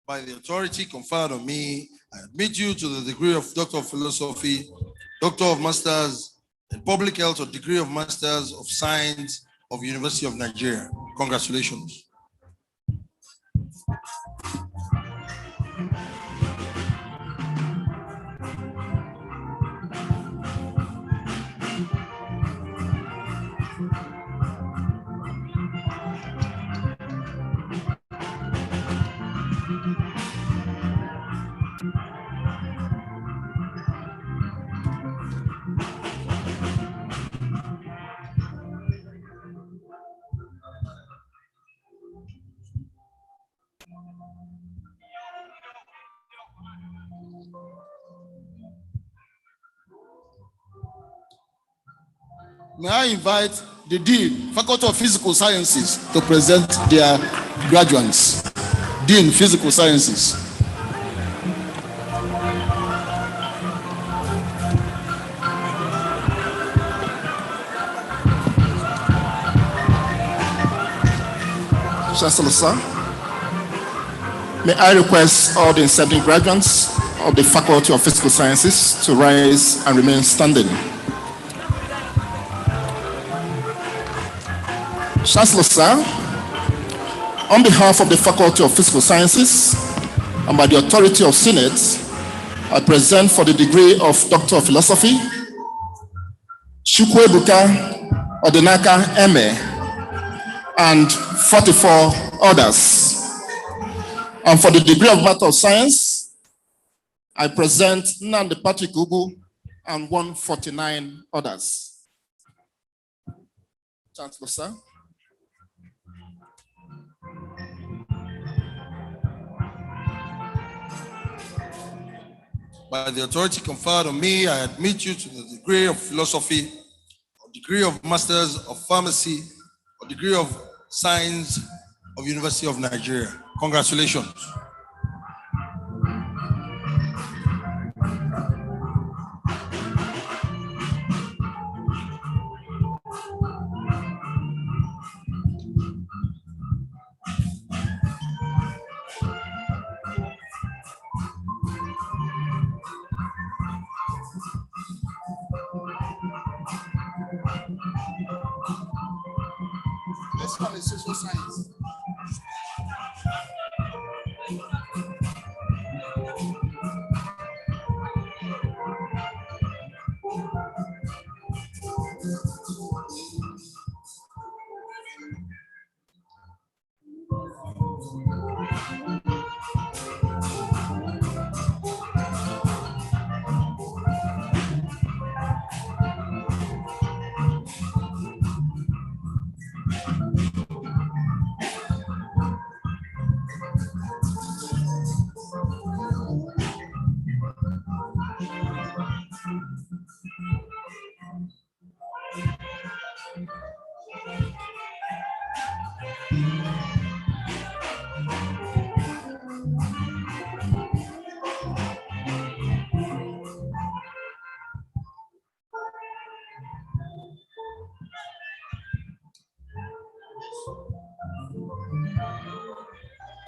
By the authority conferred on me, I admit you to the degree of Doctor of Philosophy, Doctor of Masters in Public Health, or degree of Masters of Science of University of Nigeria. Congratulations. May I invite the Dean, Faculty of Physical Sciences, to present their graduates. Dean, Physical Sciences. Chancellor, sir, may I request all the accepting graduates of the Faculty of Physical Sciences to rise and remain standing. Chancellor, sir, on behalf of the Faculty of Physical Sciences and by the authority of Senate, I present for the degree of Doctor of Philosophy, Chukwuebuka Odinaka Eme, and 44 others. And for the degree of Master of Science, I present Nnamdi Patrick Ugu and 149 others. Chancellor, sir. By the authority conferred on me, I admit you to the degree of Philosophy, or degree of Masters of Pharmacy, or degree of Science of University of Nigeria. Congratulations. This one is social science.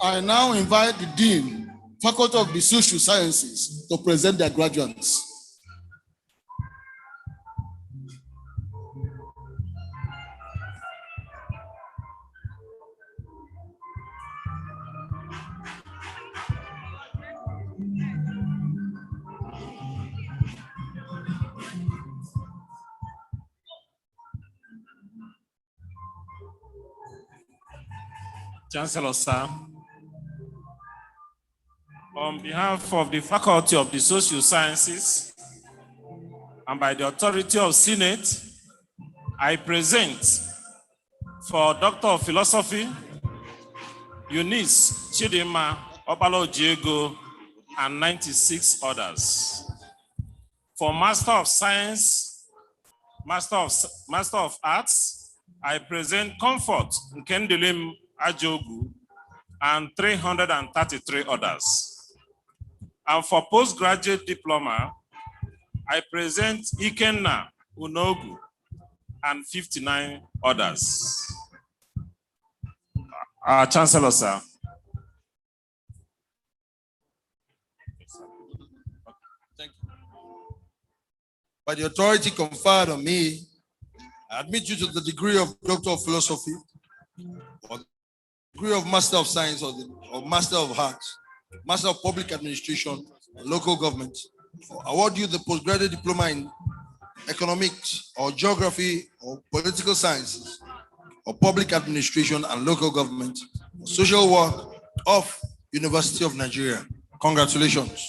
I now invite the Dean, Faculty of the Social Sciences, to present their graduates. Chancellor, sir, on behalf of the Faculty of the Social Sciences and by the authority of Senate, I present for Doctor of Philosophy, Eunice Chidima Opalo Diego, and 96 others. For Master of Science, Master of Arts, I present Comfort Nkendilim Ajogu and 333 others. And for postgraduate diploma, I present Ikenna Unogu and 59 others. Chancellor, sir. Thank you. By the authority conferred on me, I admit you to the degree of Doctor of Philosophy, or degree of Master of Science, or Master of Arts, Master of Public Administration and Local Government. Award you the postgraduate diploma in Economics or Geography or Political Sciences or Public Administration and Local Government or Social Work of University of Nigeria. Congratulations.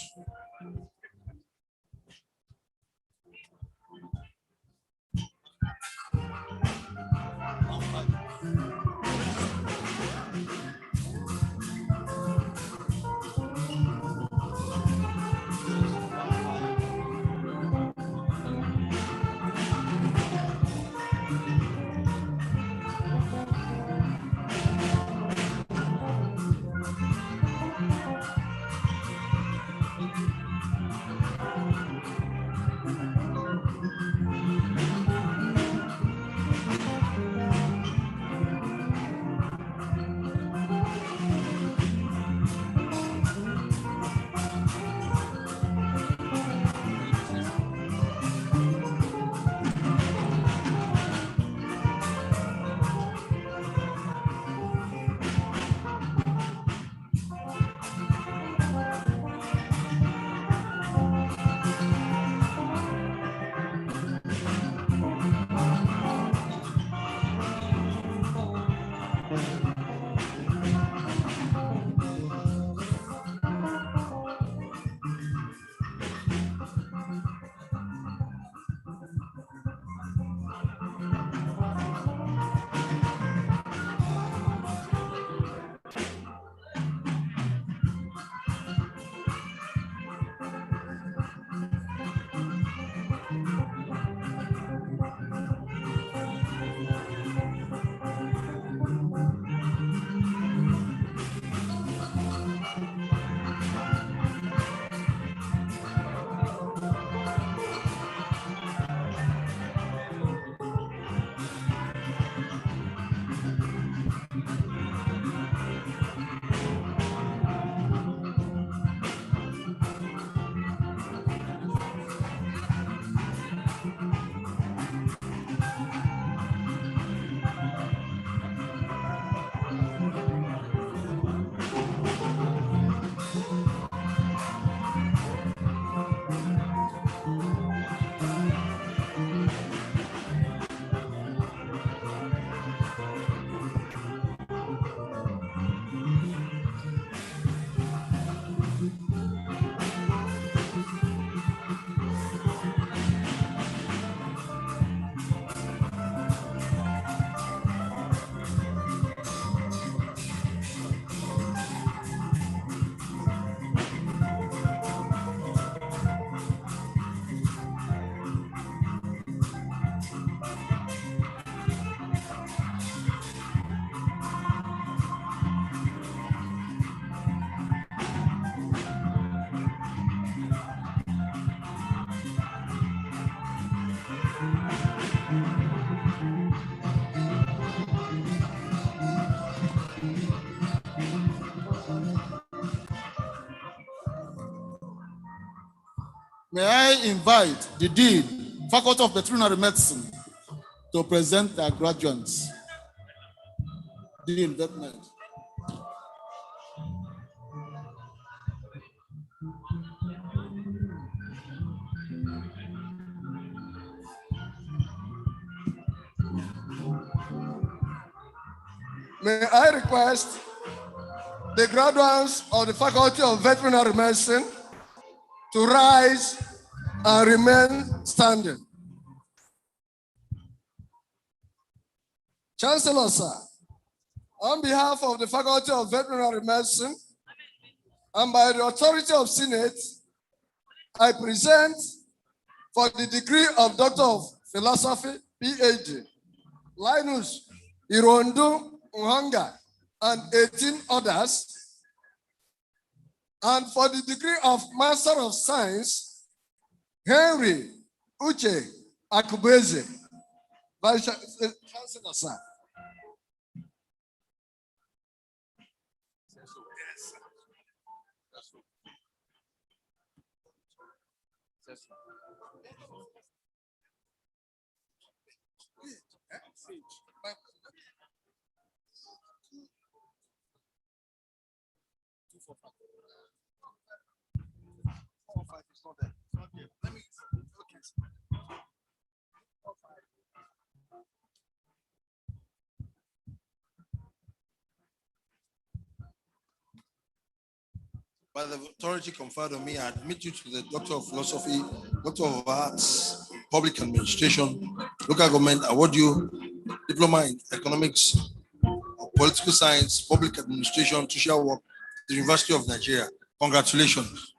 May I invite the Dean, Faculty of Veterinary Medicine, to present their graduates. Dean, Veterinary. May I request the graduates of the Faculty of Veterinary Medicine to rise and remain standing. Chancellor, sir, on behalf of the Faculty of Veterinary Medicine and by the authority of Senate, I present for the degree of Doctor of Philosophy, PhD, Linus Irondu Nhanga and 18 others, and for the degree of Master of Science, Henry Uche Akubeze, Vice-Chancellor, sir. By the authority conferred on me, I admit you to the Doctor of Philosophy, Doctor of Arts, Public Administration, Local Government, award you Diploma in Economics, Political Science, Public Administration, Social Work, the University of Nigeria. Congratulations.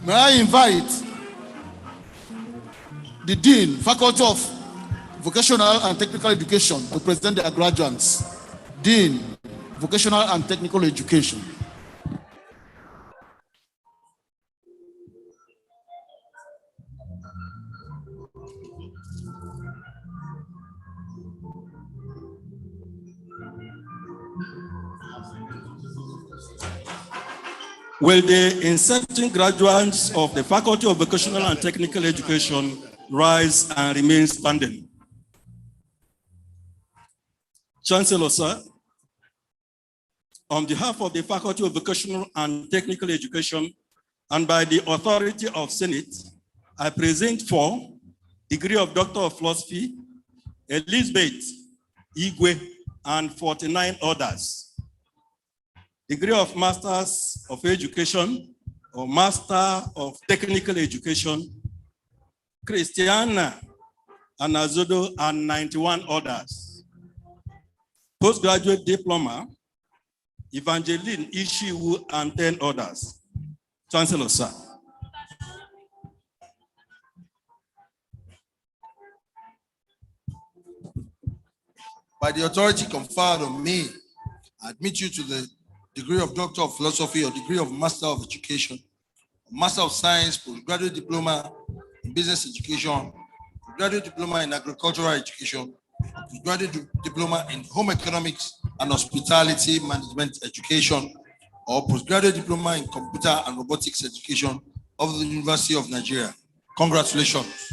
May I invite the Dean, Faculty of Vocational and Technical Education, to present their graduates. Dean, Vocational and Technical Education. Will the inserting graduates of the Faculty of Vocational and Technical Education rise and remain standing? Chancellor, sir, on behalf of the Faculty of Vocational and Technical Education and by the authority of Senate, I present for degree of Doctor of Philosophy, Elizabeth Igwe and 49 others. Degree of Masters of Education or Master of Technical Education, Christiana Anazodo and 91 others. Postgraduate Diploma, Evangeline Ishiwu and 10 others. Chancellor, sir. By the authority conferred on me, I admit you to the degree of Doctor of Philosophy or degree of Master of Education, Master of Science, Postgraduate Diploma in Business Education, Postgraduate Diploma in Agricultural Education, Postgraduate Diploma in Home Economics and Hospitality Management Education, or Postgraduate Diploma in Computer and Robotics Education of the University of Nigeria. Congratulations.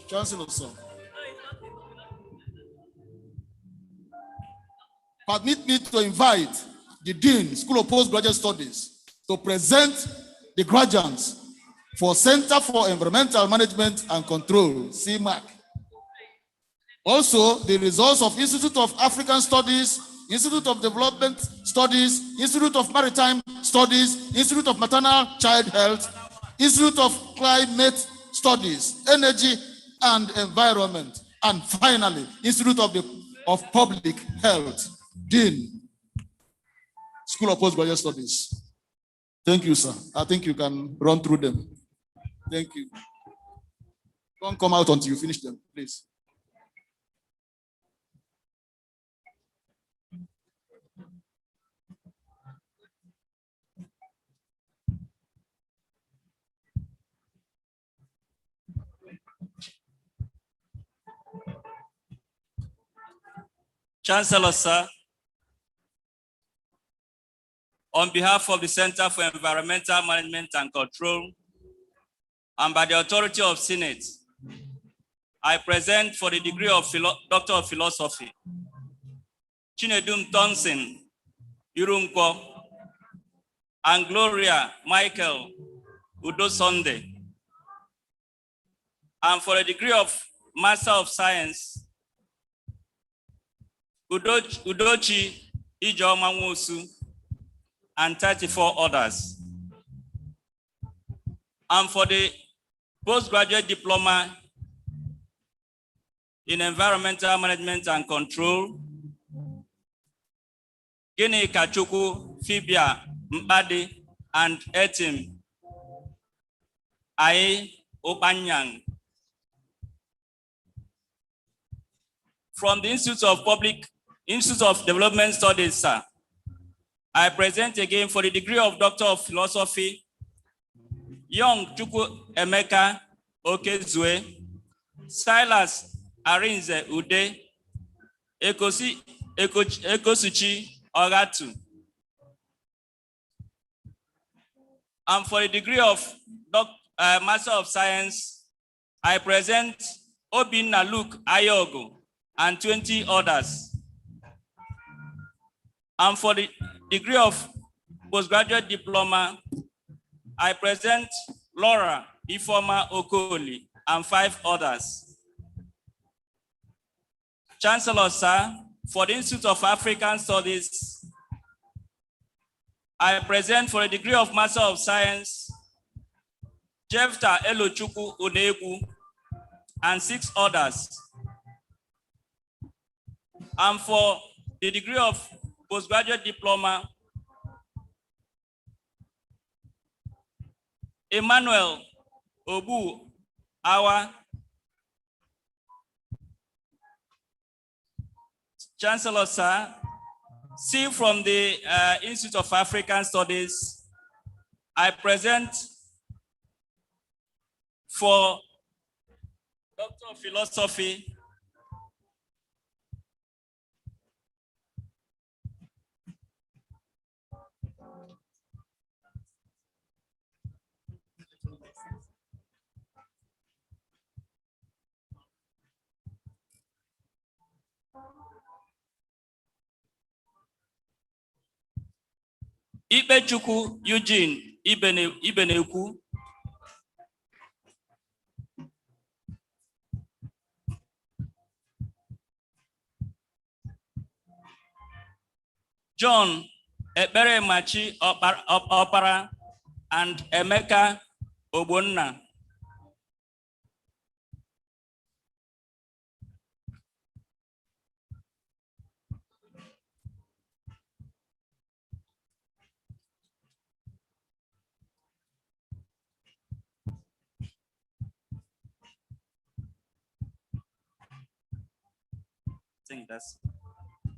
Chancellor, sir. Permit me to invite the Dean, School of Postgraduate Studies, to present the graduates for Center for Environmental Management and Control, CMAC. Also, the results of Institute of African Studies, Institute of Development Studies, Institute of Maritime Studies, Institute of Maternal Child Health, Institute of Climate Studies, Energy and Environment, and finally, Institute of Public Health. Dean, School of Postgraduate Studies. Thank you, sir. I think you can run through them. Thank you. Don't come out until you finish them, please. Chancellor, sir, on behalf of the Center for Environmental Management and Control, and by the authority of Senate, I present for the degree of Doctor of Philosophy, Chinedum Thompson Irunko, and Gloria Michael Udo Sunday, and for the degree of Master of Science, Udochi Ijoma Nwosu, and 34 others. And for the postgraduate diploma in environmental management and control, Gini Kachuku, Fibia, Mbadi, and Etim Ai Opanyang. From the Institute of Development Studies, sir, I present again for the degree of Doctor of Philosophy, Young Chukwu Emeka Okezue, Silas Arinze Ude, Ekosuchi Ogatu. And for the degree of Master of Science, I present Obinna Luke Ayogo and 20 others. And for the degree of postgraduate diploma, I present Laura Ifoma Okoli and 5 others. Chancellor, sir, for the Institute of African Studies, I present for a degree of Master of Science, Jefta Elochukwu Unegu and 6 others. And for the degree of postgraduate diploma, Emmanuel Obu Awa. Chancellor, sir, see from the Institute of African Studies, I present for Doctor of Philosophy, Ibechukwu Eugene Ibenekwu, John Ekperemachi Opara and Emeka Ogbonna.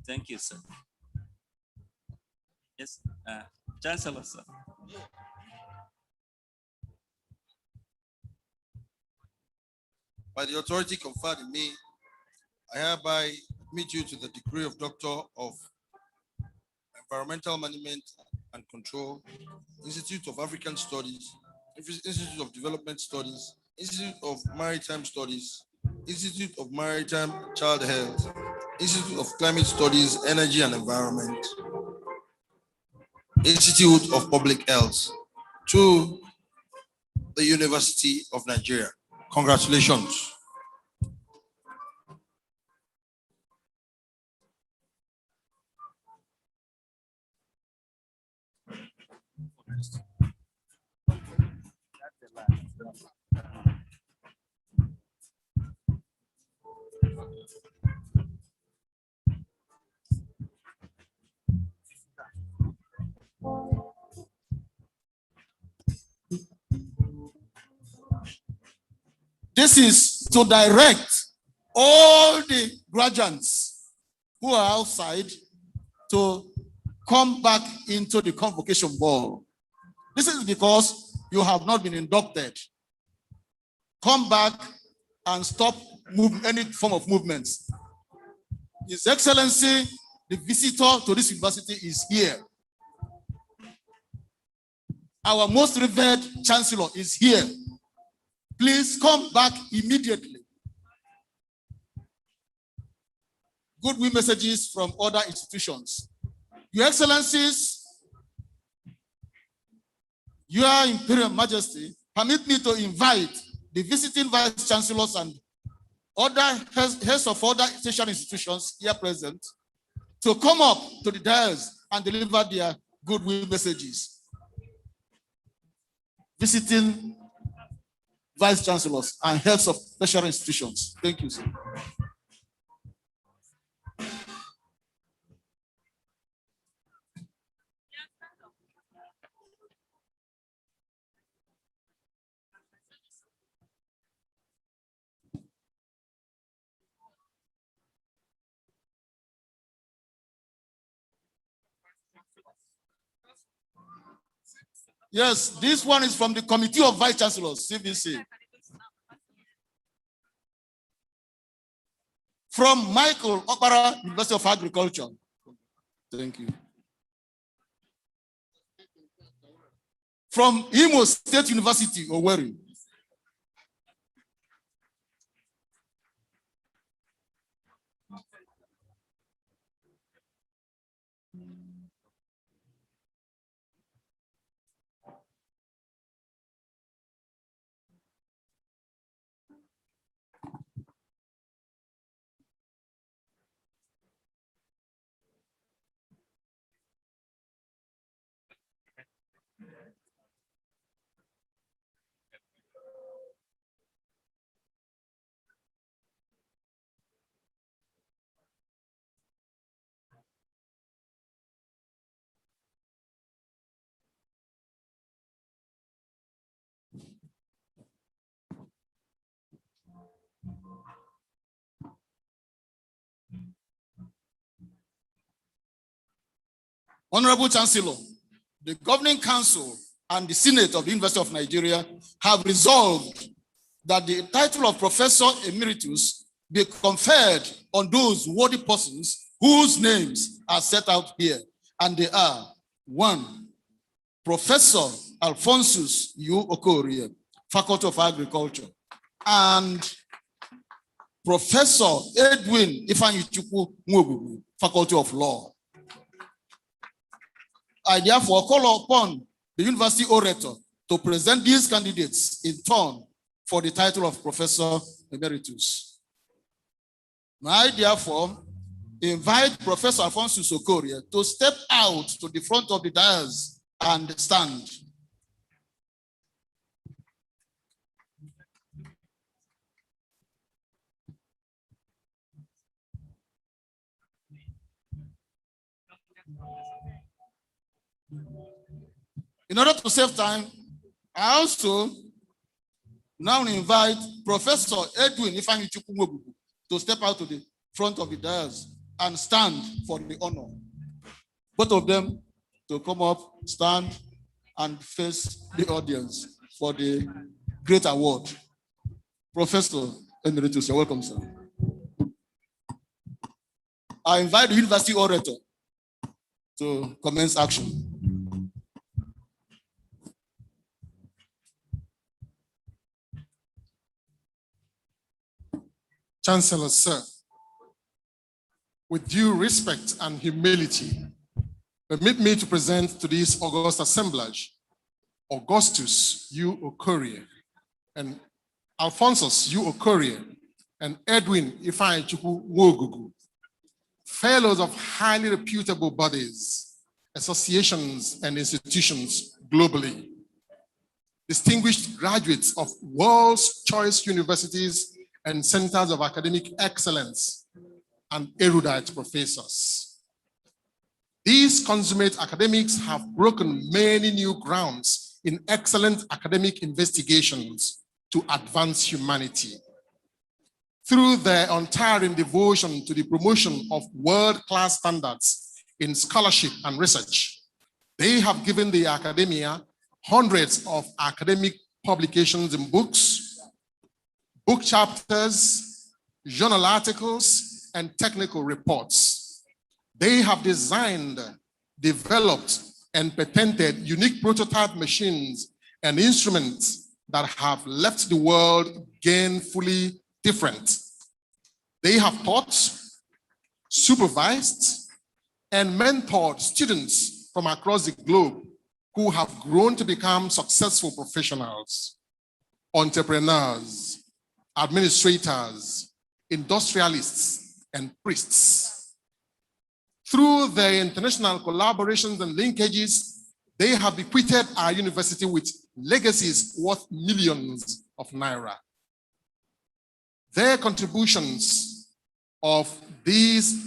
Thank you, sir. Yes, Chancellor, sir. By the authority conferred in me, I hereby admit you to the degree of Doctor of Environmental Management and Control, Institute of African Studies, Institute of Development Studies, Institute of Maritime Studies, Institute of Maritime Child Health, Institute of Climate Studies, Energy and Environment, Institute of Public Health, to the University of Nigeria. Congratulations. This is to direct all the graduates who are outside to come back into the convocation ball. This is because you have not been inducted. Come back and stop any form of movements. His Excellency, the visitor to this university, is here. Our most revered Chancellor is here. Please come back immediately. Goodwill messages from other institutions. Your Excellencies, Your Imperial Majesty, permit me to invite the visiting Vice Chancellors and other heads of other tertiary institutions here present to come up to the dais and deliver their goodwill messages. Visiting Vice Chancellors and heads of tertiary institutions. Thank you, sir. Yes, this one is from the Committee of Vice Chancellors, CVC. From Michael Okpara, University of Agriculture. Thank you. From Imo State University, Owerri. Honorable Chancellor, the Governing Council and the Senate of the University of Nigeria have resolved that the title of Professor Emeritus be conferred on those worthy persons whose names are set out here. And they are: 1, Professor Alphonsus U. Okorie, Faculty of Agriculture, and Professor Edwin Ifeanyichukwu Nwobubu, Faculty of Law. I therefore call upon the University Orator to present these candidates in turn for the title of Professor Emeritus. I therefore invite Professor Alphonsus Okorie to step out to the front of the dais and stand. In order to save time, I also now invite Professor Edwin Ifeanyichukwu Nwobubu to step out to the front of the dais and stand for the honor. Both of them to come up, stand, and face the audience for the great award. Professor Emeritus, you're welcome, sir. I invite the University Orator to commence action. Chancellor, sir, with due respect and humility, permit me to present to this august assemblage Augustus U. Okorie and Alphonsus U. Okorie and Edwin Ifeanyichukwu Nwogugu, fellows of highly reputable bodies, associations, and institutions globally, distinguished graduates of world's choice universities and centers of academic excellence, and erudite professors. These consummate academics have broken many new grounds in excellent academic investigations to advance humanity. Through their untiring devotion to the promotion of world-class standards in scholarship and research, they have given the academia hundreds of academic publications in books, book chapters, journal articles, and technical reports. They have designed, developed, and patented unique prototype machines and instruments that have left the world gainfully different. They have taught, supervised, and mentored students from across the globe who have grown to become successful professionals, entrepreneurs, administrators, industrialists, and priests. Through their international collaborations and linkages, they have bequeathed our university with legacies worth millions of naira. Their contributions of these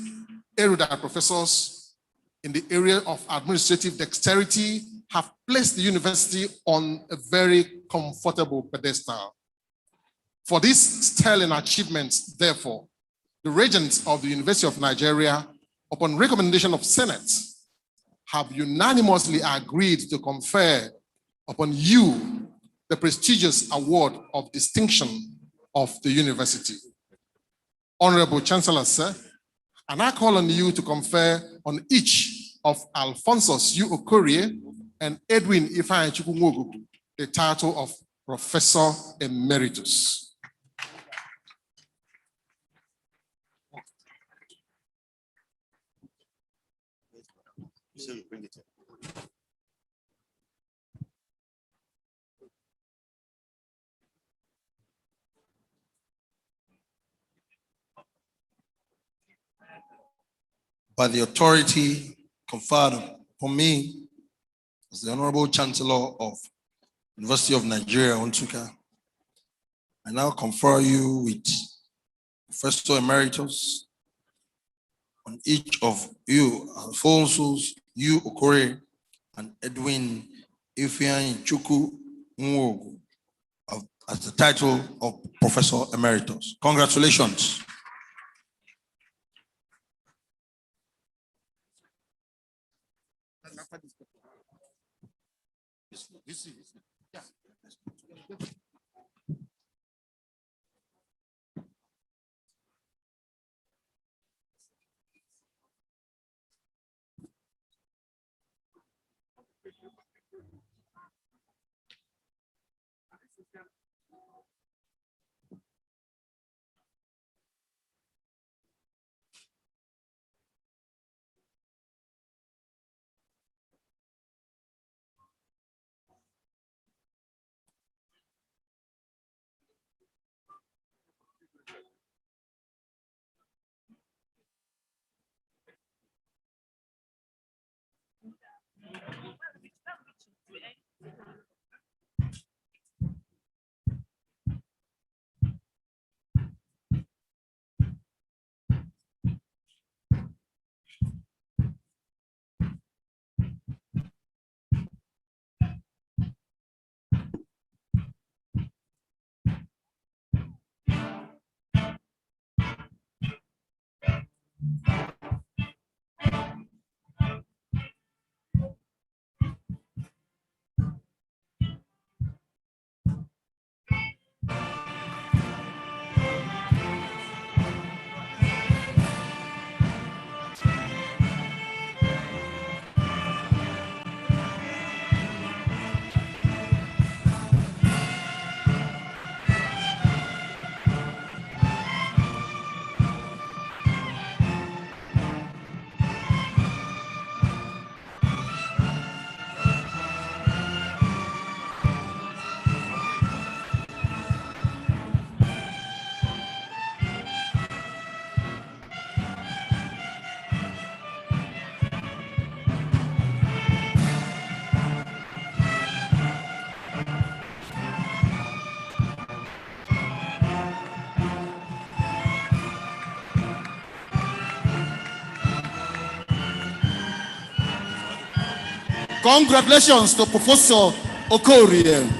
erudite professors in the area of administrative dexterity have placed the university on a very comfortable pedestal. For these sterling achievements, therefore, the regents of the University of Nigeria, upon recommendation of Senate, have unanimously agreed to confer upon you the prestigious award of distinction of the university. Honorable Chancellor, sir, and I call on you to confer on each of Alphonsus U. Okorie and Edwin Ifeanyichukwu Nwogugu the title of Professor Emeritus. By the authority conferred upon me as the Honorable Chancellor of University of Nigeria, Nsukka, I now confer you with Professor Emeritus on each of you, Alphonsus U. Okorie and Edwin Ifeanyichukwu Nwogugu, as the title of Professor Emeritus. Congratulations. Congratulations to Professor Okorie.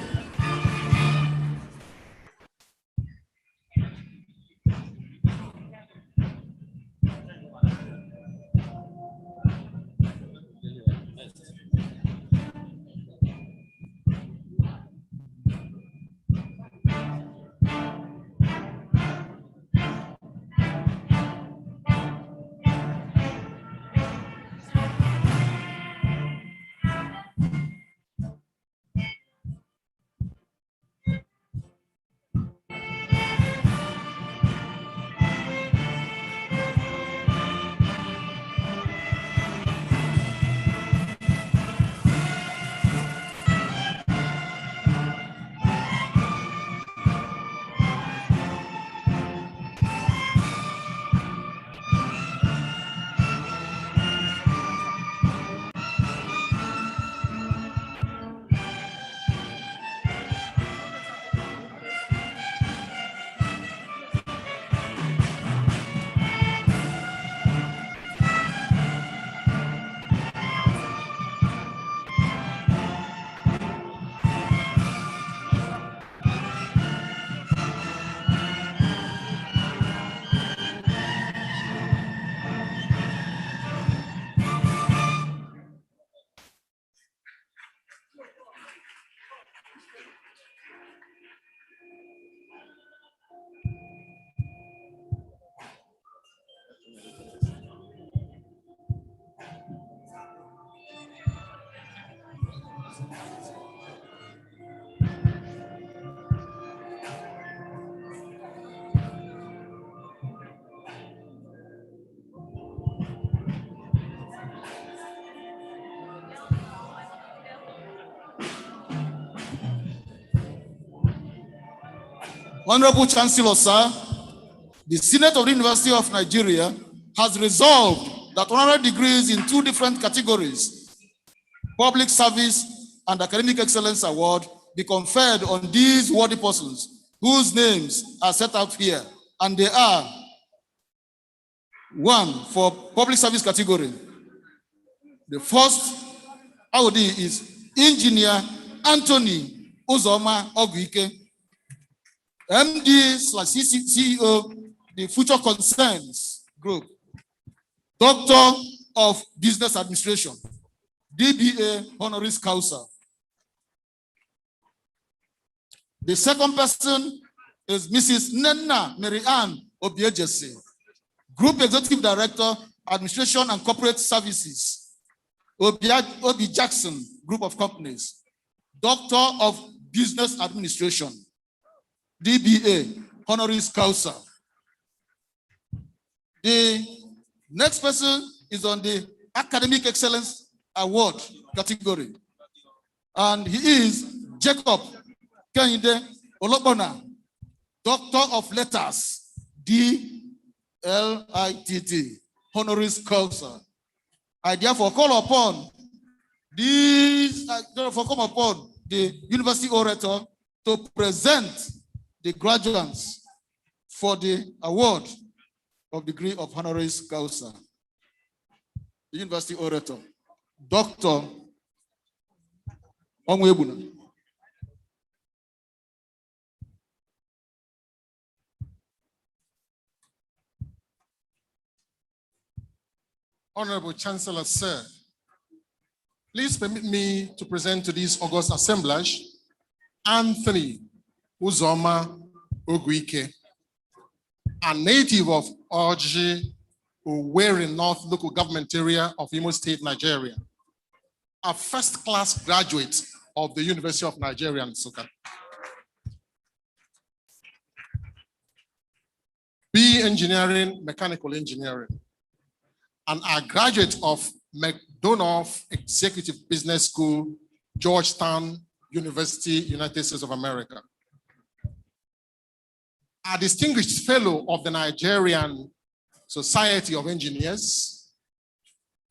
Honorable Chancellor, sir, the Senate of the University of Nigeria has resolved that honorary degrees in 2 different categories, Public Service and Academic Excellence Award, be conferred on these worthy persons whose names are set out here. And they are: 1, for Public Service category. The first awardee is Engineer Anthony Uzoma Oguike, MD/CEO, the Future Concerns Group, Doctor of Business Administration, DBA Honoris Causa. The second person is Mrs. Nenna Mary-Ann Obiejese, Group Executive Director, Administration and Corporate Services, Obi Jackson Group of Companies, Doctor of Business Administration, DBA Honoris Causa. The next person is on the Academic Excellence Award category, and he is Jacob Kehinde Olobona, Doctor of Letters, DLITT, Honoris Causa. I therefore call upon the University Orator to present the graduates for the award of degree of Honoris Causa. The University Orator, Dr. Onwebuna. Honorable Chancellor, sir, please permit me to present to this august assemblage Anthony Uzoma Oguike, a native of Oji, Owerri North local government area of Imo State, Nigeria, a first-class graduate of the University of Nigeria, Nsukka. B Engineering, Mechanical Engineering, and a graduate of McDonough Executive Business School, Georgetown University, United States of America. A distinguished fellow of the Nigerian Society of Engineers,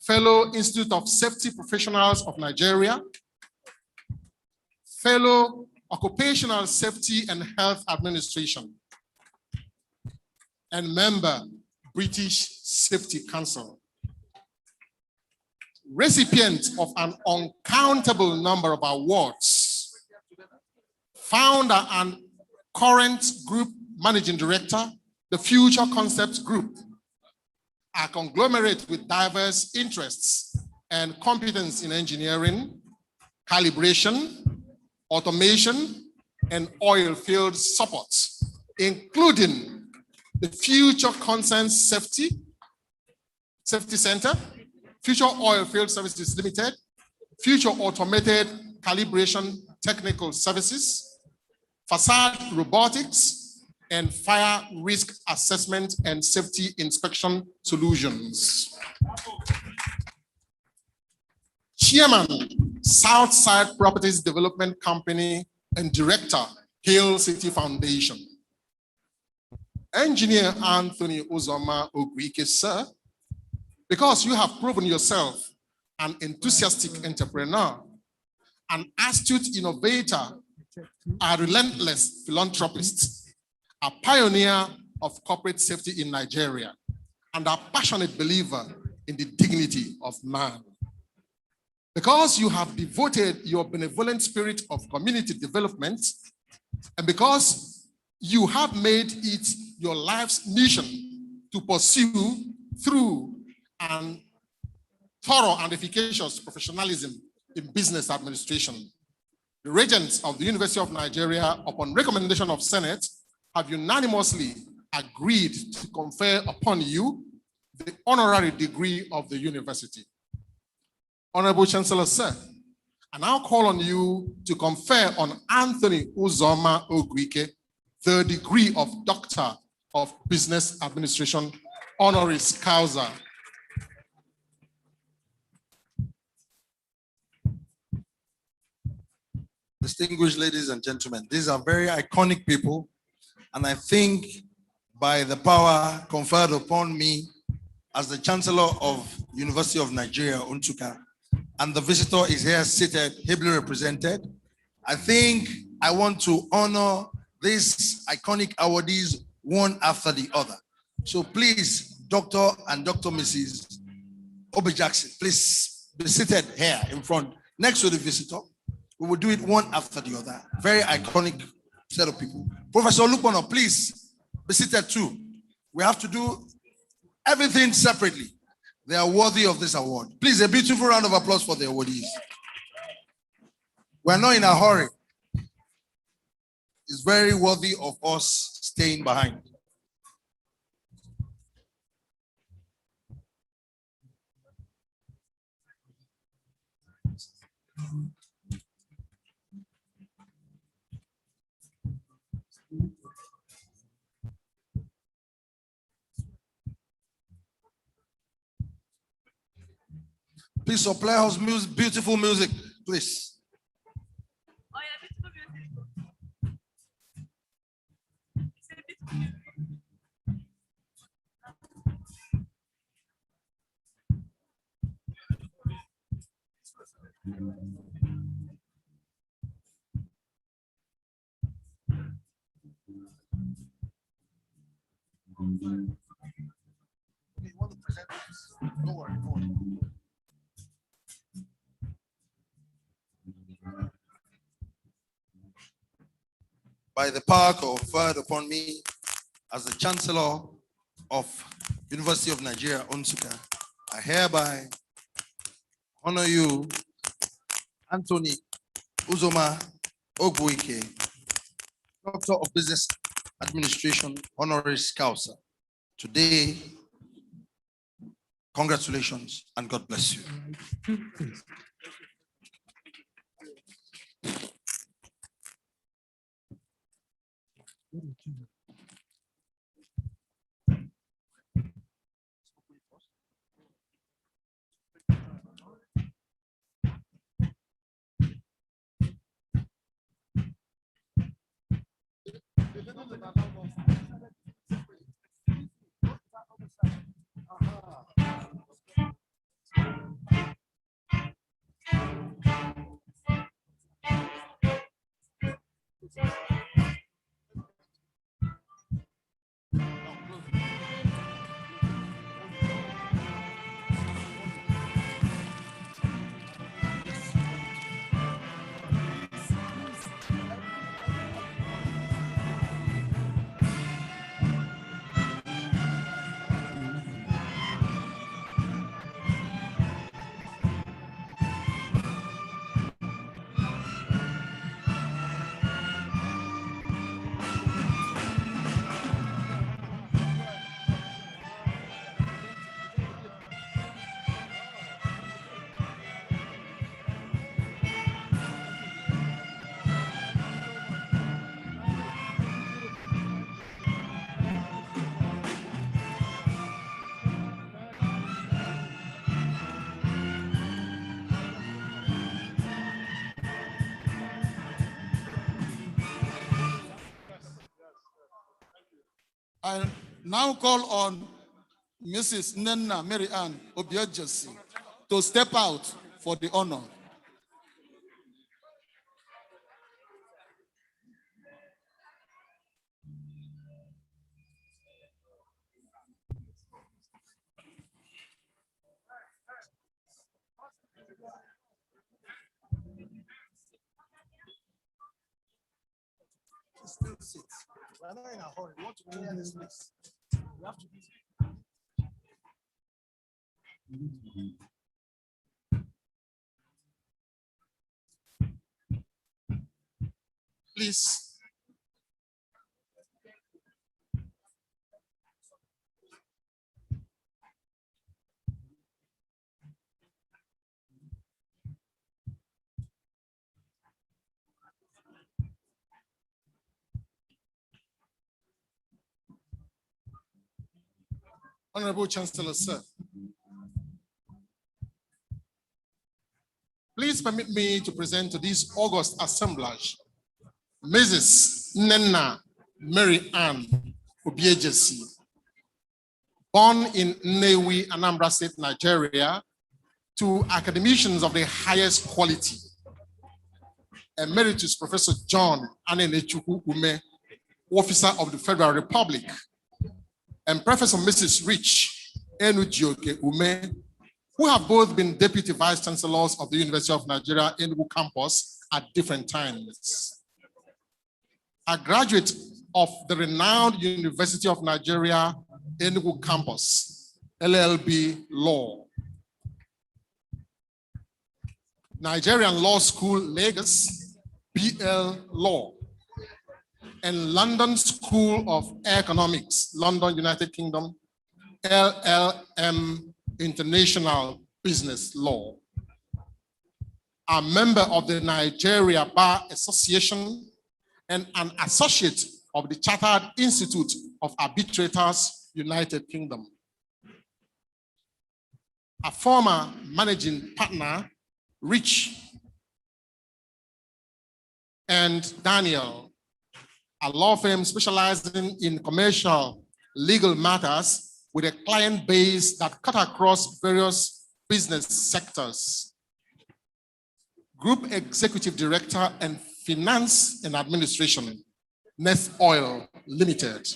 fellow Institute of Safety Professionals of Nigeria, fellow Occupational Safety and Health Administration, and member British Safety Council. recipient of an uncountable number of awards, founder and current group managing director, the Future Concepts Group, a conglomerate with diverse interests and competence in engineering, calibration, automation, and oil field support, including the Future Concerns Safety Center, Future Oil Field Services Limited, Future Automated Calibration Technical Services, Facade Robotics, and Fire Risk Assessment and Safety Inspection Solutions. Chairman, Southside Properties Development Company, and Director, Hill City Foundation. Engineer Anthony Uzoma Ogwike, sir, because you have proven yourself an enthusiastic entrepreneur, an astute innovator, a relentless philanthropist, a pioneer of corporate safety in Nigeria, and a passionate believer in the dignity of man. Because you have devoted your benevolent spirit of community development, and because you have made it your life's mission to pursue through an thorough and efficacious professionalism in business administration, the regents of the University of Nigeria, upon recommendation of Senate, have unanimously agreed to confer upon you the honorary degree of the university. Honorable Chancellor, sir, I now call on you to confer on Anthony Uzoma Ogwike the degree of Doctor of Business Administration, honoris causa. Distinguished ladies and gentlemen, these are very iconic people, and I think by the power conferred upon me as the Chancellor of University of Nigeria, Nsukka, and the visitor is here seated, ably represented, I think I want to honor these iconic awardees one after the other. So please, Dr. and Dr. Mrs. Obi Jackson, please be seated here in front, next to the visitor. We will do it one after the other. Very iconic set of people. Professor Lupono, please be seated too. We have to do everything separately. They are worthy of this award. Please, a beautiful round of applause for the awardees. We're not in a hurry. It's very worthy of us staying behind. Please supply us music, beautiful music, please. Don't worry, don't worry. By the power conferred upon me as the Chancellor of University of Nigeria, Nsukka, I hereby honor you, Anthony Uzoma Ogwike, Doctor of Business Administration, honoris causa. Today, congratulations and God bless you. I now call on Mrs. Nenna Mary Ann Obiejesi to step out for the honor. Still sit. We're not in a hurry. We want to clear this place. We have to be. Please. Honorable Chancellor, sir. Please permit me to present to this august assemblage Mrs. Nenna Mary Ann Obiejesi, born in Nnewi, Anambra State, Nigeria, to academicians of the highest quality. Emeritus Professor John Anenechukwu Ume, Officer of the Federal Republic, and Professor Mrs. Rich Enujioke Ume, who have both been Deputy Vice-Chancellors of the University of Nigeria Enugu campus at different times. A graduate of the renowned University of Nigeria Enugu campus, LLB Law. Nigerian Law School, Lagos, BL Law. And London School of Economics, London, United Kingdom, LLM International Business Law. A member of the Nigeria Bar Association and an associate of the Chartered Institute of Arbitrators, United Kingdom. A former managing partner, Rich and Daniel, a law firm specializing in commercial legal matters with a client base that cut across various business sectors. Group Executive Director and Finance and Administration, Nest Oil Limited,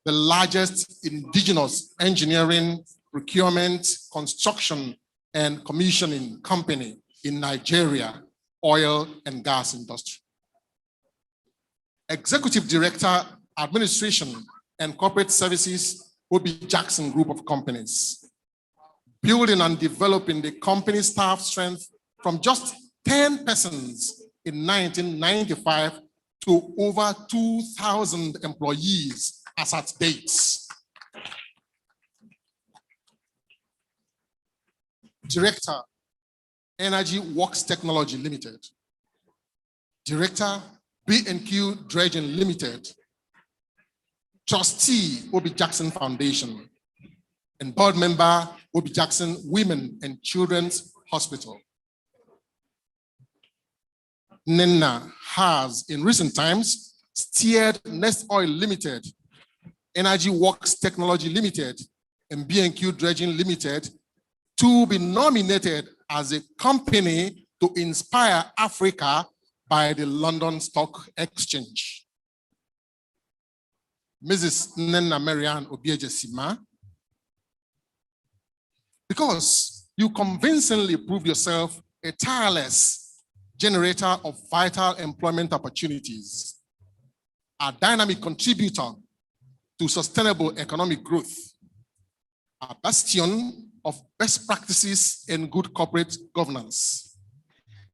the largest indigenous engineering, procurement, construction, and commissioning company in Nigeria, oil and gas industry. Executive Director, Administration and Corporate Services, Obi Jackson Group of Companies. Building and developing the company's staff strength from just 10 persons in 1995 to over 2,000 employees as at dates. Director, Energy Works Technology Limited. Director, B&Q Dredging Limited. Trustee, Obi Jackson Foundation. And board member, Obi Jackson Women and Children's Hospital. Nenna has, in recent times, steered Nest Oil Limited, Energy Works Technology Limited, and B&Q Dredging Limited to be nominated as a company to inspire Africa by the London Stock Exchange. Mrs. Nenna Mary Ann Obiejesi, because you convincingly proved yourself a tireless generator of vital employment opportunities, a dynamic contributor to sustainable economic growth, a bastion of best practices and good corporate governance,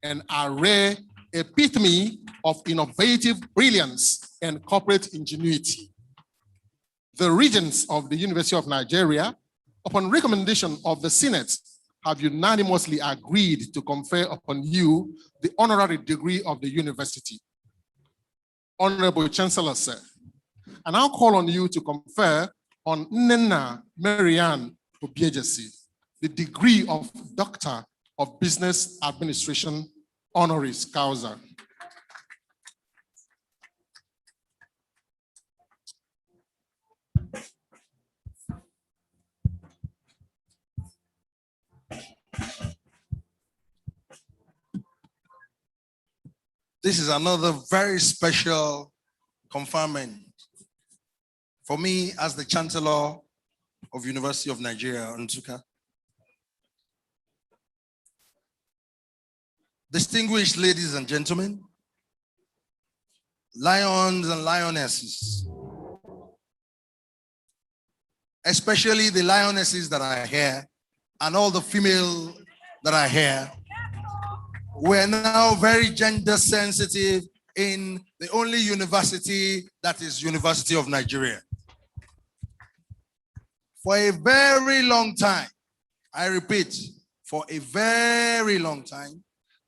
and a rare epitome of innovative brilliance and corporate ingenuity. The regents of the University of Nigeria, upon recommendation of the Senate, have unanimously agreed to confer upon you the honorary degree of the university. Honorable Chancellor, sir, I now call on you to confer on Nenna Mary Ann Obiejesi the degree of Doctor of Business Administration, honoris causa. This is another very special conferment for me as the Chancellor of University of Nigeria, Nsukka. Distinguished ladies and gentlemen, lions and lionesses, especially the lionesses that are here and all the female that are here, we're now very gender sensitive in the only university that is University of Nigeria. For a very long time, I repeat, for a very long time,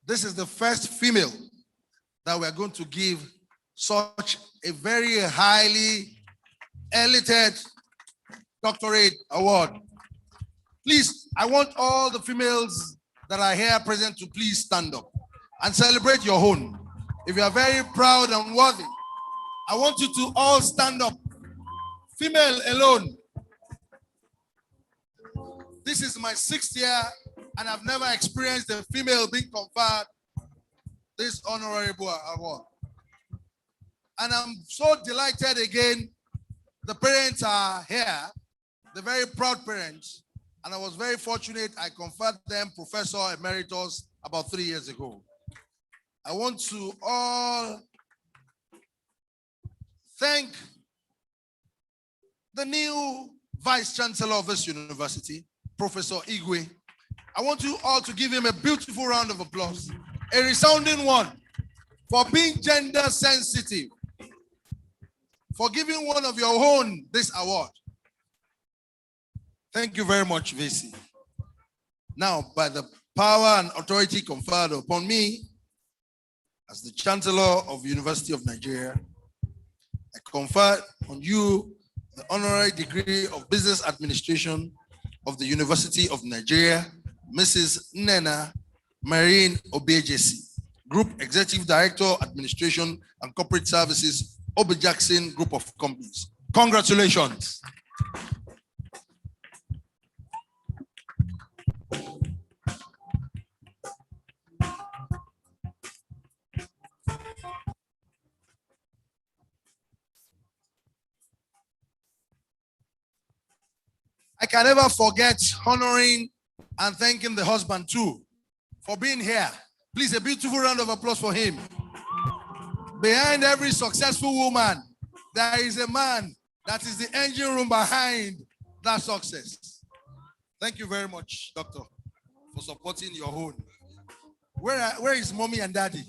this is the first female that we're going to give such a very highly elated doctorate award. Please, I want all the females that are here present to please stand up and celebrate your own. If you are very proud and worthy, I want you to all stand up. Female alone. This is my 6th year and I've never experienced a female being conferred this honorable award. And I'm so delighted again. The parents are here, the very proud parents. And I was very fortunate. I conferred them Professor Emeritus about 3 years ago. I want to all thank the new Vice-Chancellor of this university, Professor Igwe. I want you all to give him a beautiful round of applause, a resounding one, for being gender sensitive, for giving one of your own this award. Thank you very much, VC. Now, by the power and authority conferred upon me as the Chancellor of the University of Nigeria, I confer on you the honorary degree of Business Administration of the University of Nigeria, Mrs. Nena Marine Obejesi, Group Executive Director, Administration and Corporate Services, Obe Jackson Group of Companies. Congratulations. I can never forget honoring and thanking the husband too for being here. Please, a beautiful round of applause for him. Behind every successful woman, there is a man that is the engine room behind that success. Thank you very much, Doctor, for supporting your own. Where is mommy and daddy?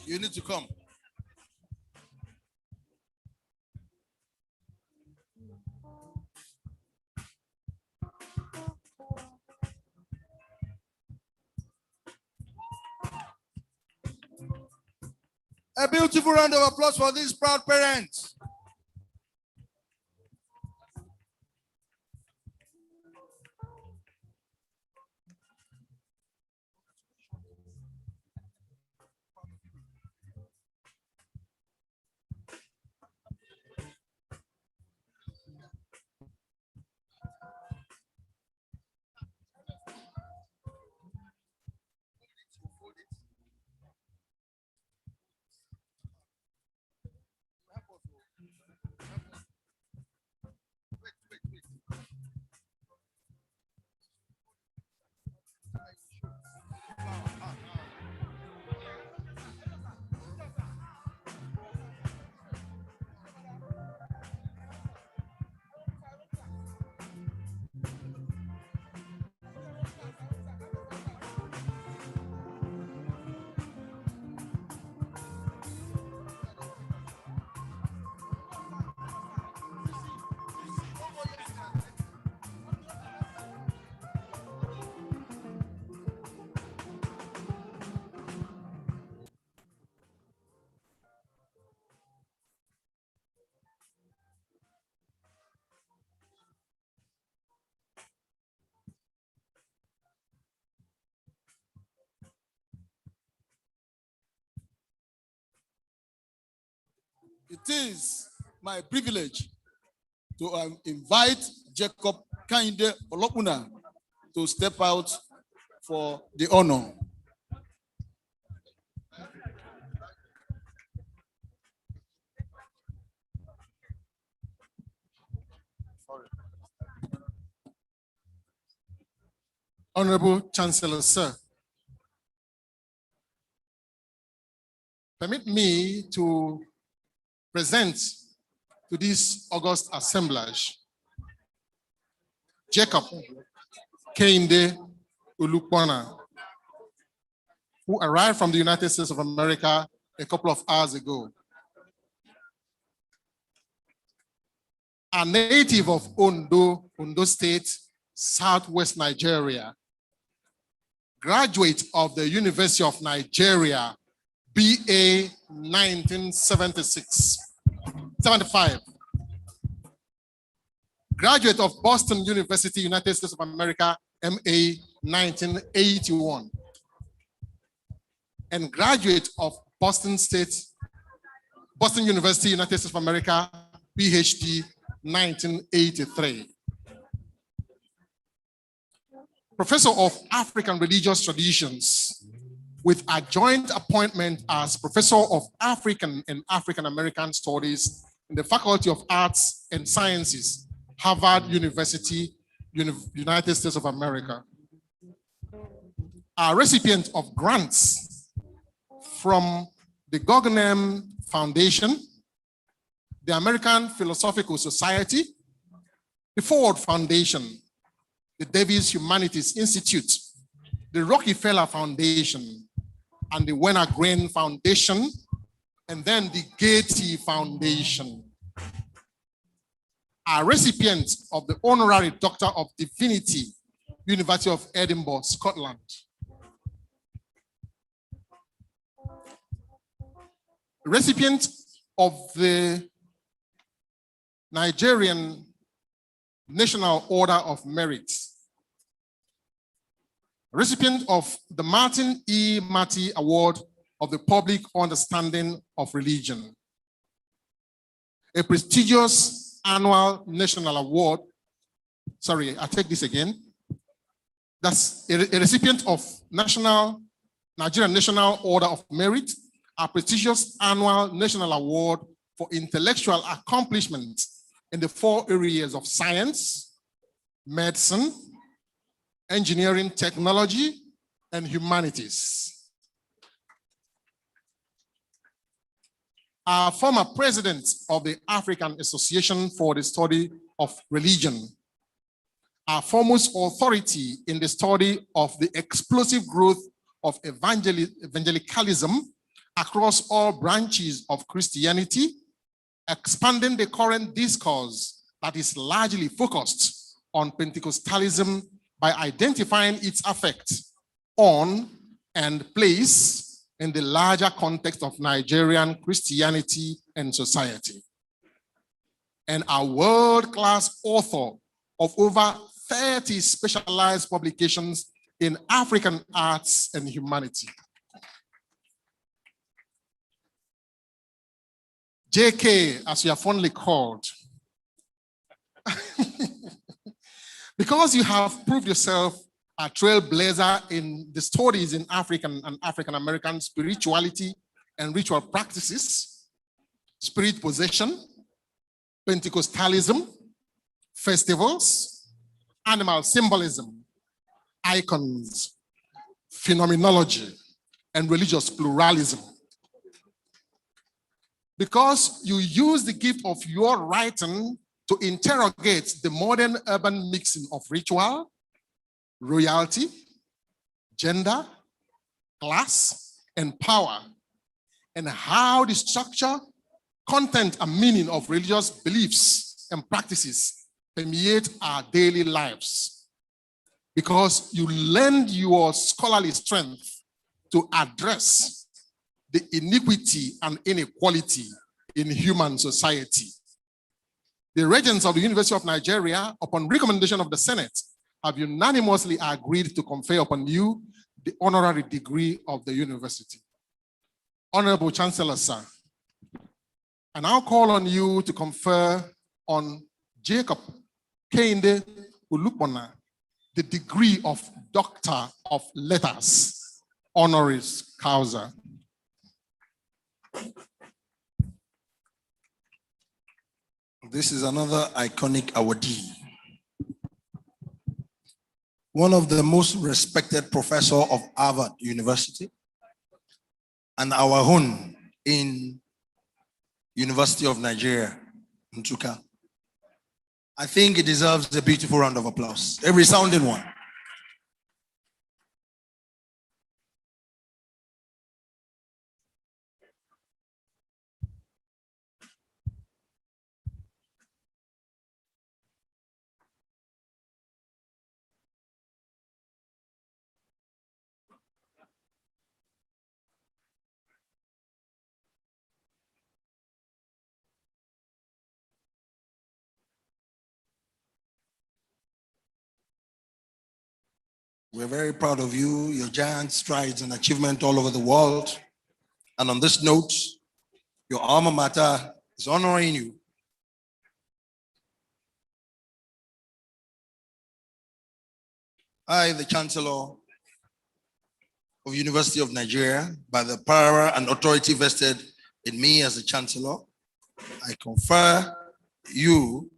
You need to come. A beautiful round of applause for these proud parents. It is my privilege to invite Jacob Kainde Olopuna to step out for the honor. Honorable Chancellor, sir, permit me to present to this august assemblage Jacob Kehinde Ulukwana, who arrived from the United States of America a couple of hours ago. A native of Ondo State, Southwest Nigeria, graduate of the University of Nigeria, BA 1975. Graduate of Boston University, United States of America, MA 1981. And graduate of Boston University, United States of America, PhD 1983. Professor of African Religious Traditions with a joint appointment as Professor of African and African American Studies in the Faculty of Arts and Sciences, Harvard University, United States of America. A recipient of grants from the Guggenheim Foundation, the American Philosophical Society, the Ford Foundation, the Davis Humanities Institute, the Rockefeller Foundation, and the Werner Grain Foundation, and then the Getty Foundation. A recipient of the Honorary Doctor of Divinity, University of Edinburgh, Scotland. Recipient of the Nigerian National Order of Merit. Recipient of the Martin E. Marty Award of the Public Understanding of Religion. A prestigious annual national award. Sorry, I take this again. That's a recipient of Nigerian National Order of Merit, a prestigious annual national award for intellectual accomplishment in the 4 areas of science, medicine, engineering, technology, and humanities. Our former president of the African Association for the Study of Religion, our foremost authority in the study of the explosive growth of evangelicalism across all branches of Christianity, expanding the current discourse that is largely focused on Pentecostalism by identifying its effect on and place in the larger context of Nigerian Christianity and society. And a world-class author of over 30 specialized publications in African arts and humanity. JK, as you are fondly called, because you have proved yourself a trailblazer in the studies in African and African American spirituality and ritual practices, spirit possession, Pentecostalism, festivals, animal symbolism, icons, phenomenology, and religious pluralism. Because you use the gift of your writing to interrogate the modern urban mixing of ritual, royalty, gender, class, and power, and how the structure, content, and meaning of religious beliefs and practices permeate our daily lives. Because you lend your scholarly strength to address the iniquity and inequality in human society. The regents of the University of Nigeria, upon recommendation of the Senate, have unanimously agreed to confer upon you the honorary degree of the university. Honorable Chancellor, sir, I now call on you to confer on Jacob Kehinde Ulukwana the degree of Doctor of Letters, honoris causa. This is another iconic awardee. One of the most respected professor of Harvard University and our own in University of Nigeria, Nsukka. I think it deserves a beautiful round of applause. A resounding one. We're very proud of you, your giant strides and achievement all over the world. And on this note, your alma mater is honoring you. I, the Chancellor of University of Nigeria, by the power and authority vested in me as the Chancellor, I confer you,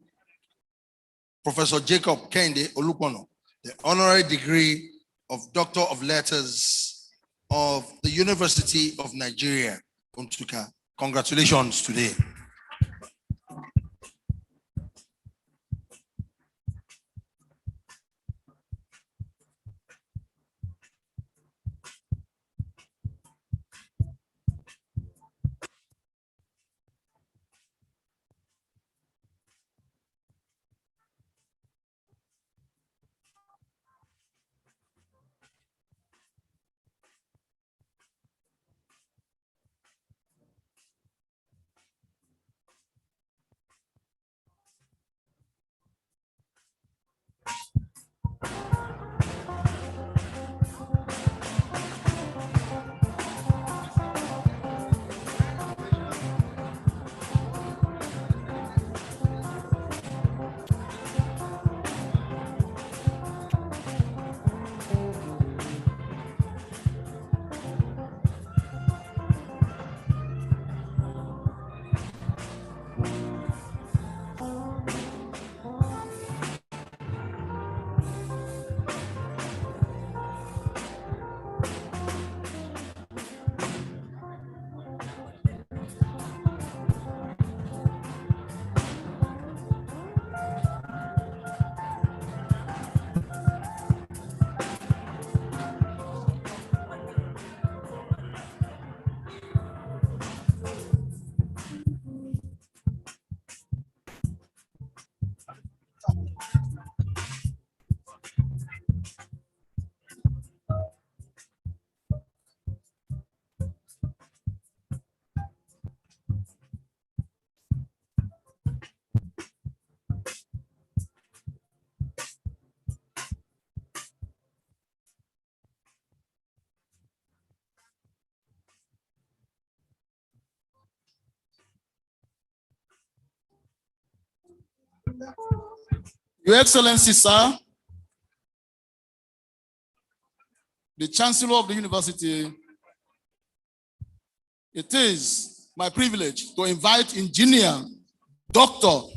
Professor Jacob Kende Olupono, the honorary degree of Doctor of Letters of the University of Nigeria, Nsukka. Congratulations today. Your Excellency, sir, the Chancellor of the University, it is my privilege to invite Engineer Dr.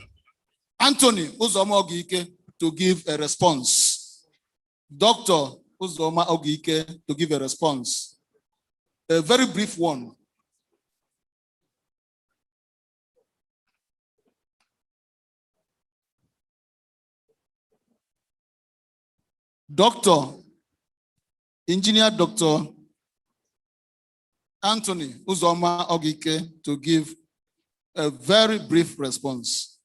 Anthony Uzoma Ogike to give a response. Dr. Uzoma Ogike to give a response. A very brief one. Engineer Dr. Anthony Uzoma Ogike to give a very brief response.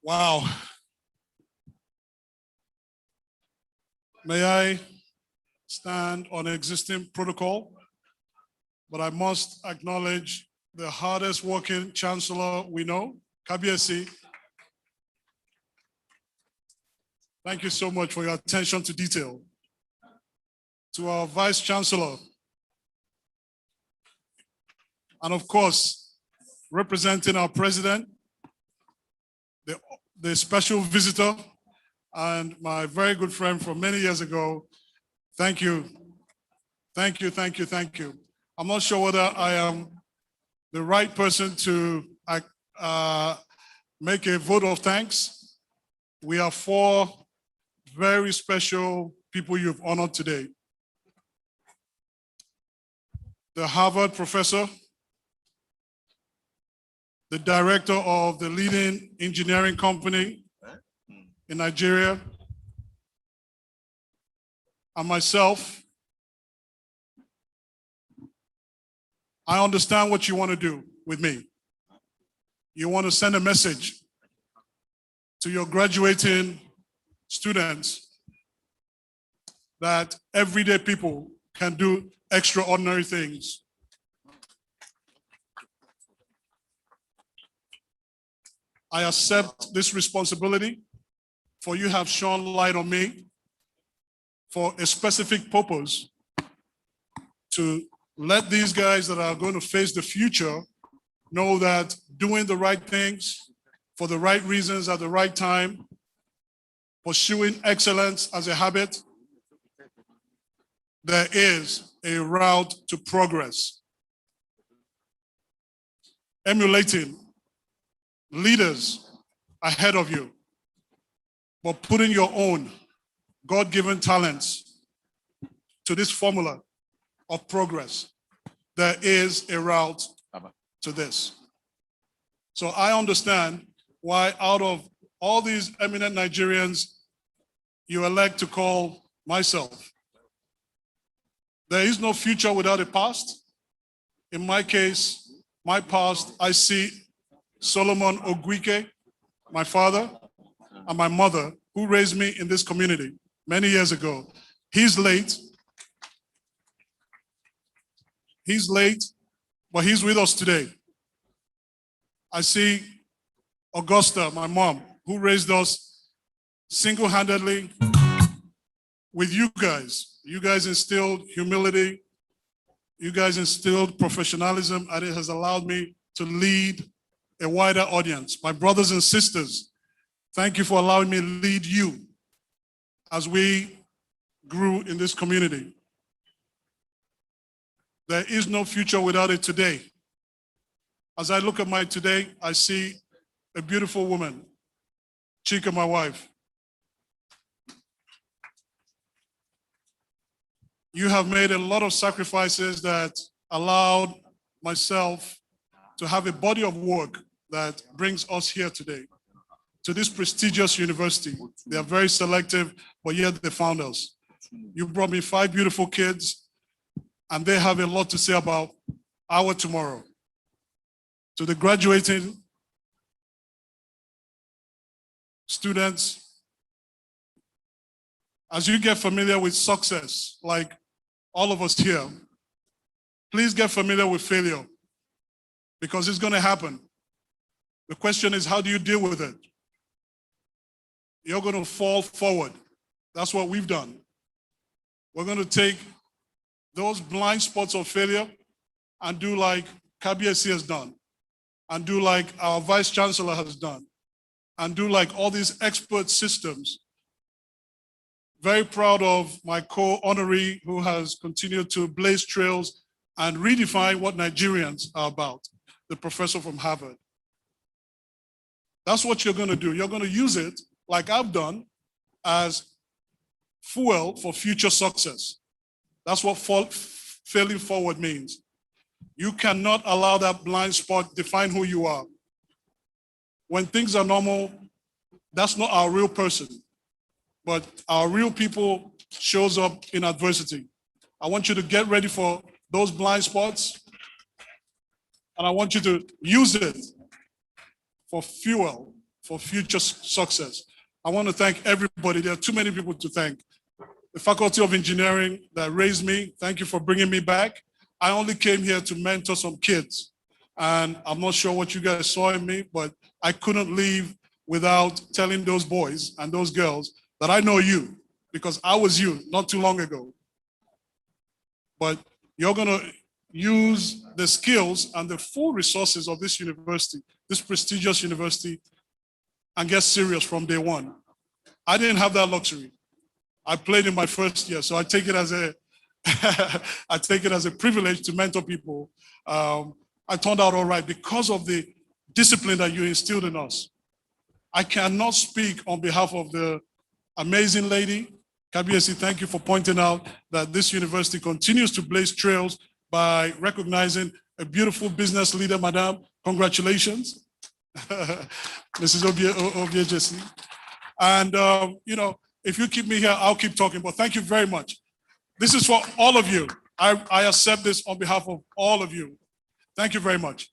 Wow. May I stand on existing protocol, but I must acknowledge the hardest working chancellor we know, Kabiesi. Thank you so much for your attention to detail. To our Vice-Chancellor, and of course, representing our president, the special visitor, and my very good friend from many years ago. Thank you. Thank you, thank you, thank you. I'm not sure whether I am the right person to make a vote of thanks. We are 4 very special people you've honored today. The Harvard professor, the director of the leading engineering company in Nigeria, and myself. I understand what you want to do with me. You want to send a message to your graduating students that everyday people can do extraordinary things. I accept this responsibility, for you have shone light on me for a specific purpose, to let these guys that are going to face the future know that doing the right things for the right reasons at the right time, pursuing excellence as a habit, there is a route to progress. Emulating leaders ahead of you, but putting your own God-given talents to this formula of progress. There is a route to this. So I understand why out of all these eminent Nigerians, you elect to call myself. There is no future without a past. In my case, my past, I see Solomon Ogwike, my father, and my mother, who raised me in this community many years ago. He's late, but he's with us today. I see Augusta, my mom, who raised us single-handedly with you guys. You guys instilled humility. You guys instilled professionalism, and it has allowed me to lead a wider audience. My brothers and sisters, thank you for allowing me to lead you as we grew in this community. There is no future without it today. As I look at my today, I see a beautiful woman, Chika, my wife. You have made a lot of sacrifices that allowed myself to have a body of work that brings us here today, to this prestigious university. They are very selective, but yet they found us. You brought me 5 beautiful kids, and they have a lot to say about our tomorrow. To the graduating students, as you get familiar with success, like all of us here, please get familiar with failure, because it's going to happen. The question is, how do you deal with it? You're going to fall forward. That's what we've done. We're going to take those blind spots of failure and do like KBSC has done, and do like our Vice-Chancellor has done, and do like all these expert systems. Very proud of my co-honorary who has continued to blaze trails and redefine what Nigerians are about, the professor from Harvard. That's what you're going to do. You're going to use it, like I've done, as fuel for future success. That's what failing forward means. You cannot allow that blind spot define who you are. When things are normal, that's not our real person. But our real people shows up in adversity. I want you to get ready for those blind spots, and I want you to use it for fuel for future success. I want to thank everybody. There are too many people to thank. The Faculty of Engineering that raised me, thank you for bringing me back. I only came here to mentor some kids, and I'm not sure what you guys saw in me, but I couldn't leave without telling those boys and those girls that I know you because I was you not too long ago. But you're going to use the skills and the full resources of this university, this prestigious university, and get serious from day one. I didn't have that luxury. I played in my first year, so I take it as a I take it as a privilege to mentor people. I turned out all right because of the discipline that you instilled in us. I cannot speak on behalf of the amazing lady. Kabiesi, thank you for pointing out that this university continues to blaze trails by recognizing a beautiful business leader, Madam. Congratulations, Mrs. Obiejesi. And, you know, if you keep me here, I'll keep talking, but thank you very much. This is for all of you. I accept this on behalf of all of you. Thank you very much.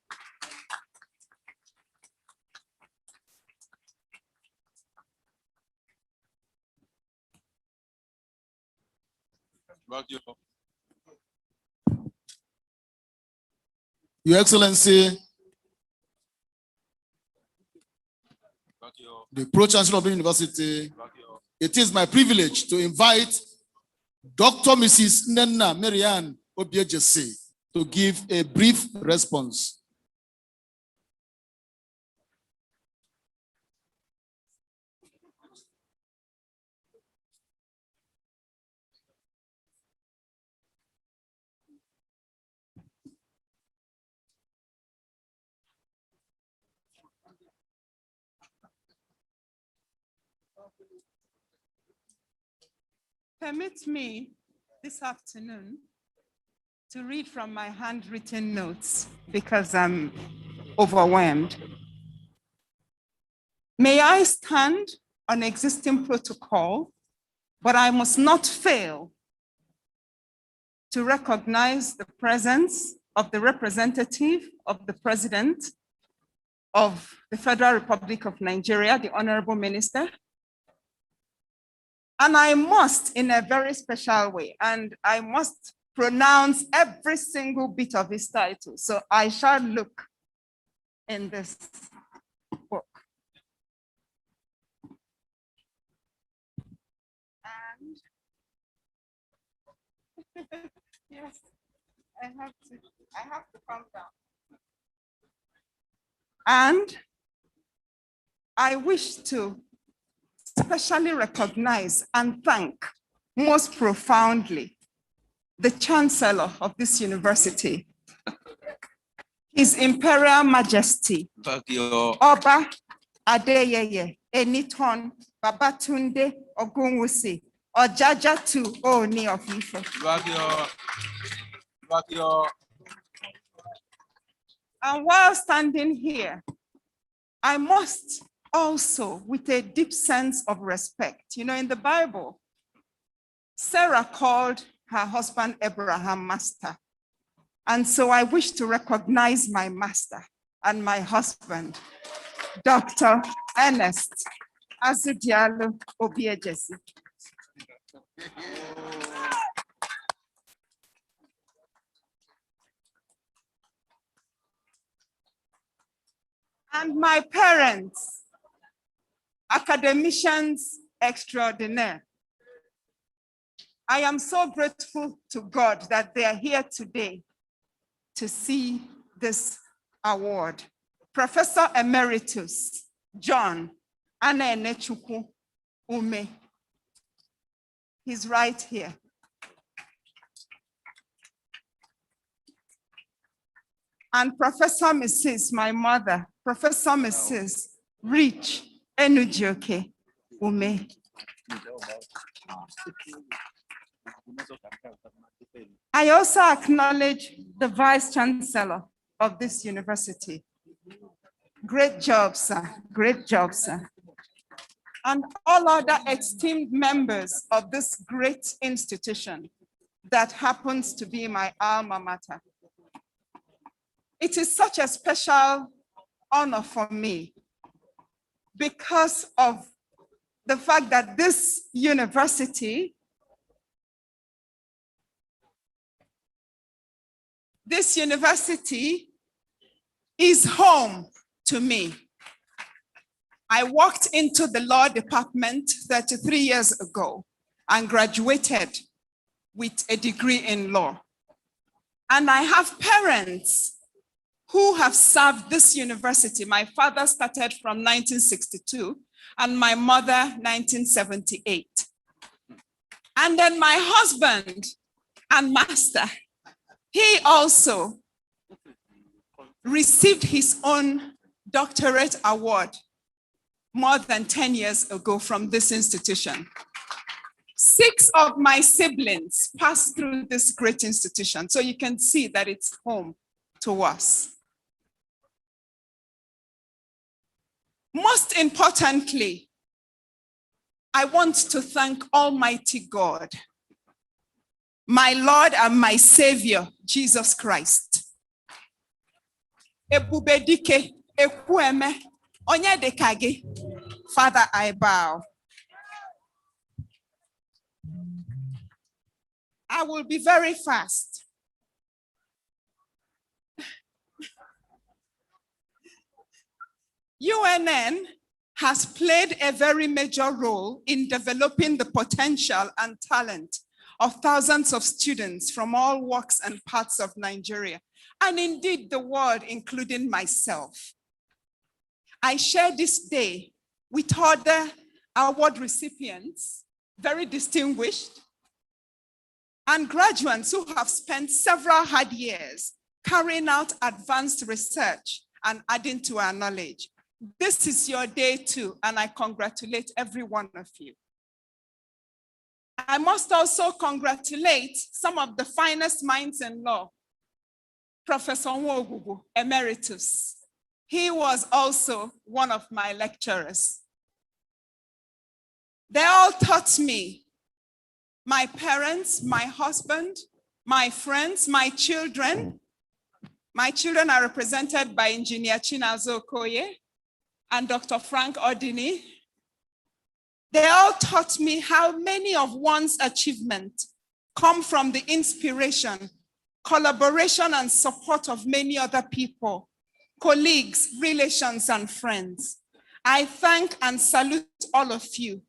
Your Excellency, the Pro-Chancellor of the University, it is my privilege to invite Dr. Mrs. Nenna Marianne Obiejesi to give a brief response. Permit me this afternoon to read from my handwritten notes because I'm overwhelmed. May I stand on existing protocol, but I must not fail to recognize the presence of the representative of the President of the Federal Republic of Nigeria, the Honorable Minister. And I must, in a very special way, and I must pronounce every single bit of his title. So I shall look in this book. And yes, I have to calm down. And I wish to especially recognize and thank most profoundly the Chancellor of this university, His Imperial Majesty, Oba Adeyeye Eniton Babatunde Ogunwusi, Ojajatu Ooni of Ife. And while standing here, I must also, with a deep sense of respect, you know, in the Bible, Sarah called her husband Abraham master. And so I wish to recognize my master and my husband, Dr. Ernest Azudialu Obiejesi. And my parents, academicians extraordinaire. I am so grateful to God that they are here today to see this award. Professor Emeritus John Anenechukwu Ume. He's right here. And Professor Mrs., my mother, Professor Mrs. Rich Enujoke Ume. I also acknowledge the Vice-Chancellor of this university. Great job, sir. Great job, sir. And all other esteemed members of this great institution that happens to be my alma mater. It is such a special honor for me because of the fact that this university is home to me. I walked into the law department 33 years ago and graduated with a degree in law. And I have parents who have served this university. My father started from 1962 and my mother 1978. And then my husband and master, he also received his own doctorate award more than 10 years ago from this institution. 6 of my siblings passed through this great institution, so you can see that it's home to us. Most importantly, I want to thank Almighty God, my Lord and my Savior, Jesus Christ. Ebubedike, Ekwueme, Onyedekage, Father, I bow. I will be very fast. UNN has played a very major role in developing the potential and talent of thousands of students from all walks and parts of Nigeria, and indeed the world, including myself. I share this day with other award recipients, very distinguished, and graduates who have spent several hard years carrying out advanced research and adding to our knowledge. This is your day too, and I congratulate every one of you. I must also congratulate some of the finest minds in law. Professor Nwogugu, Emeritus. He was also one of my lecturers. They all taught me, my parents, my husband, my friends, my children. My children are represented by Engineer Chinazo Okoye and Dr. Frank Ordini. They all taught me how many of one's achievements come from the inspiration, collaboration, and support of many other people, colleagues, relations, and friends. I thank and salute all of you.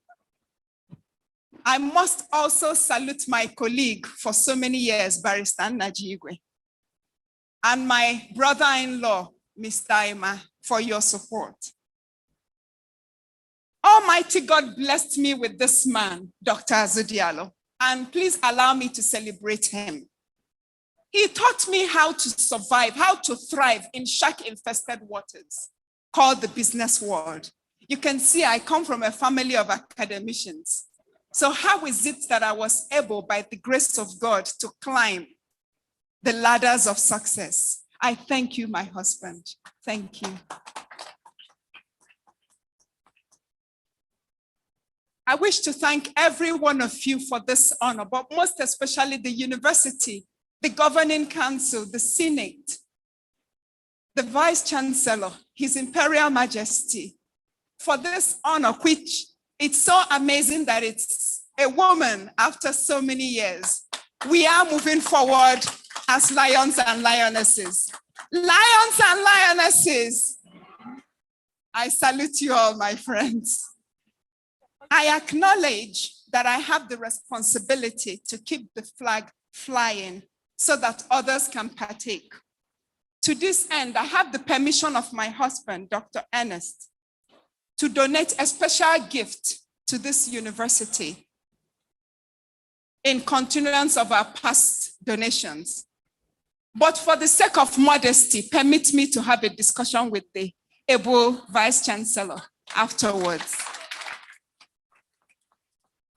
I must also salute my colleague for so many years, Barrister Najigwe, and my brother-in-law, Mr. Ima, for your support. Almighty God blessed me with this man, Dr. Azudialo, and please allow me to celebrate him. He taught me how to survive, how to thrive in shark-infested waters called the business world. You can see I come from a family of academicians. So how is it that I was able, by the grace of God, to climb the ladders of success? I thank you, my husband. Thank you. I wish to thank every one of you for this honor, but most especially the university, the governing council, the Senate, the Vice-Chancellor, His Imperial Majesty, for this honor, which it's so amazing that it's a woman after so many years. We are moving forward as lions and lionesses. Lions and lionesses. I salute you all, my friends. I acknowledge that I have the responsibility to keep the flag flying so that others can partake. To this end, I have the permission of my husband, Dr. Ernest, to donate a special gift to this university in continuance of our past donations. But for the sake of modesty, permit me to have a discussion with the able Vice-Chancellor afterwards.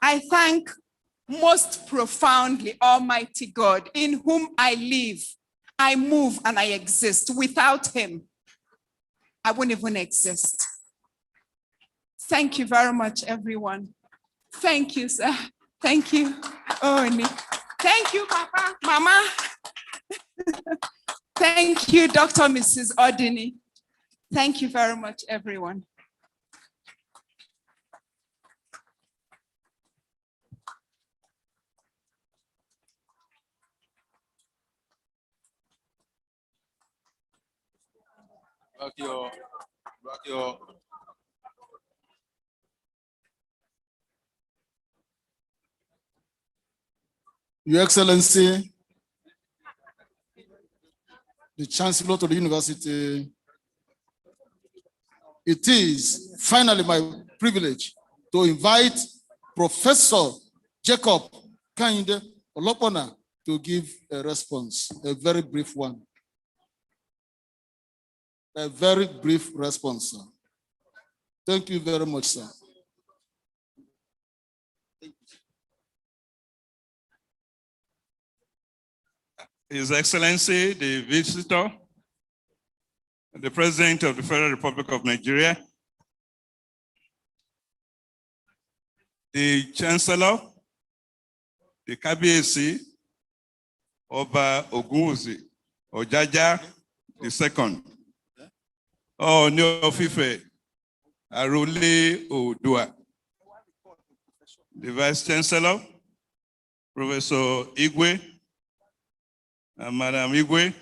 I thank most profoundly Almighty God, in whom I live, I move, and I exist. Without him, I wouldn't even exist. Thank you very much, everyone. Thank you, sir. Thank you, Oni. Thank you, Papa, Mama. Thank you, Dr. Mrs. Ordini. Thank you very much, everyone. Your Excellency, the Chancellor to the University, it is finally my privilege to invite Professor Jacob Kinde Olopona to give a response, a very brief one. A very brief response, sir. Thank you very much, sir. His Excellency, the Visitor, the President of the Federal Republic of Nigeria, the Chancellor, the Kabiyesi, Oba Ogunwusi, Ojaja II, Ooni of Ife, Arole Oòduà, the Vice-Chancellor, Professor Igwe, and Madam Igwe,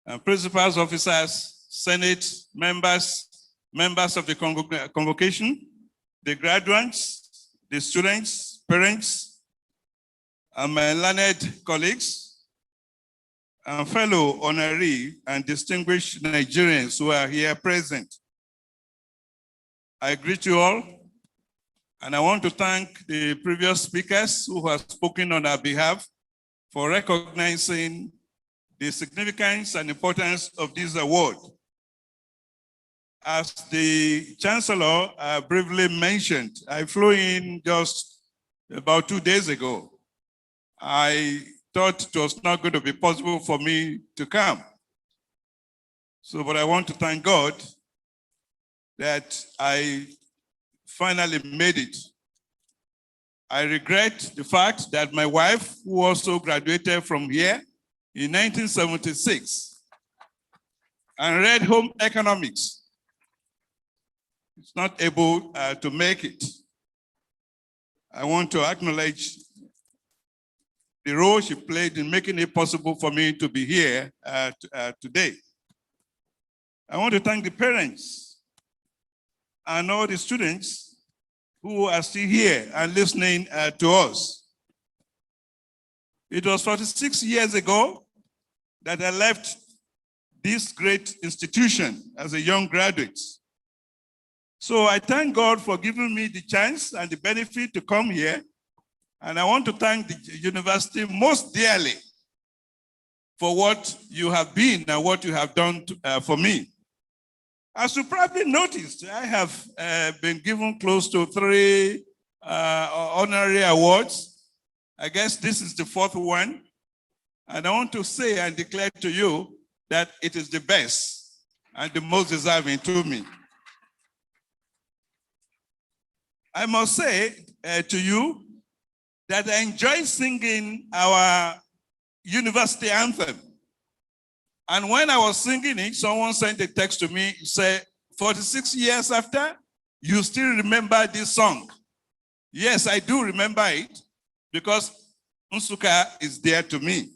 and principals, officers, Senate members, members of the Convocation, the graduates, the students, parents, and my learned colleagues, and fellow honorary and distinguished Nigerians who are here present. I greet you all, and I want to thank the previous speakers who have spoken on our behalf for recognizing the significance and importance of this award. As the Chancellor briefly mentioned, I flew in just about 2 days ago. I thought it was not going to be possible for me to come. So, but I want to thank God that I finally made it. I regret the fact that my wife, who also graduated from here in 1976 and read home economics, is not able to make it. I want to acknowledge the role she played in making it possible for me to be here today. I want to thank the parents and all the students who are still here and listening to us. It was 46 years ago that I left this great institution as a young graduate. So I thank God for giving me the chance and the benefit to come here. And I want to thank the university most dearly for what you have been and what you have done for me. As you probably noticed, I have been given close to 3 honorary awards. I guess this is the 4th one. And I want to say and declare to you that it is the best and the most deserving to me. I must say to you that I enjoy singing our university anthem. And when I was singing it, someone sent a text to me, said, 46 years after, you still remember this song. Yes, I do remember it because Nsukka is dear to me.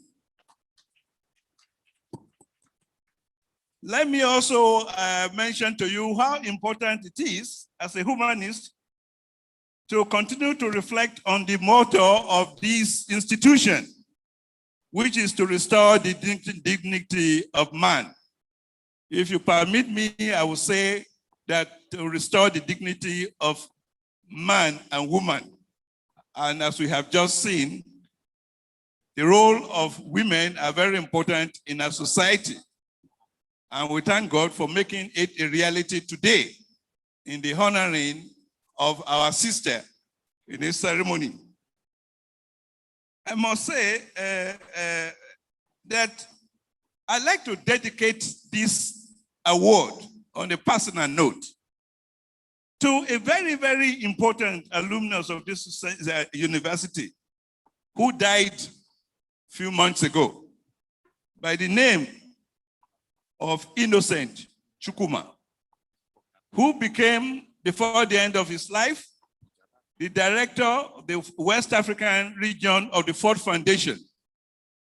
Let me also mention to you how important it is as a humanist to continue to reflect on the motto of this institution, which is to restore the dignity of man. If you permit me, I will say that to restore the dignity of man and woman. And as we have just seen, the role of women are very important in our society. And we thank God for making it a reality today in the honoring of our sister in this ceremony. I must say that I'd like to dedicate this award on a personal note to a very, very important alumnus of this university who died a few months ago by the name of Innocent Chukwuma, who became, before the end of his life, the director of the West African region of the Ford Foundation.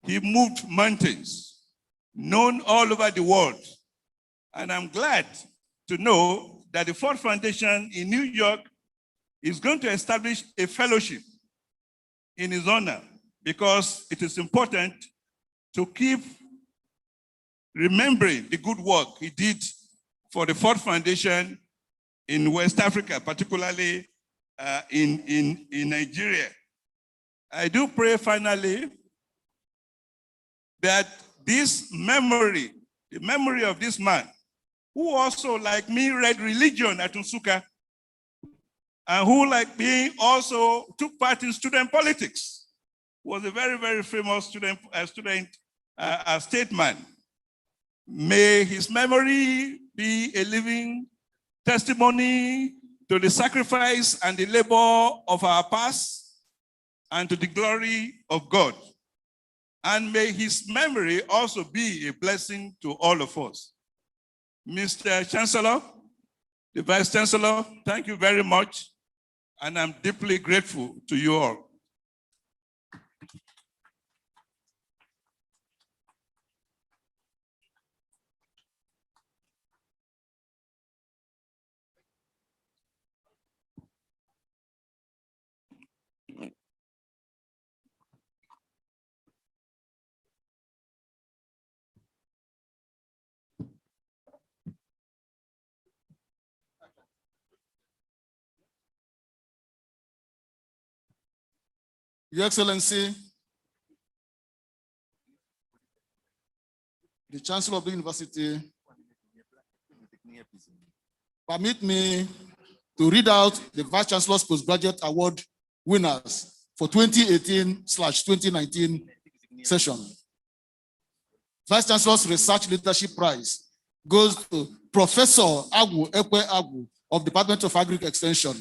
He moved mountains, known all over the world. And I'm glad to know that the Ford Foundation in New York is going to establish a fellowship in his honor because it is important to keep remembering the good work he did for the Ford Foundation in West Africa, particularly in Nigeria. I do pray finally that this memory, the memory of this man, who also, like me, read religion at Nsukka, and who, like me, also took part in student politics, was a very, very famous statesman. May his memory be a living testimony to the sacrifice and the labor of our past and to the glory of God. And may his memory also be a blessing to all of us. Mr. Chancellor, the Vice-Chancellor, thank you very much. And I'm deeply grateful to you all. Your Excellency, the Chancellor of the University, permit me to read out the Vice-Chancellor's Postgraduate Award winners for 2018/2019 session. Vice-Chancellor's Research Leadership Prize goes to Professor Agwu Ekwe Agwu of Department of Agriculture Extension.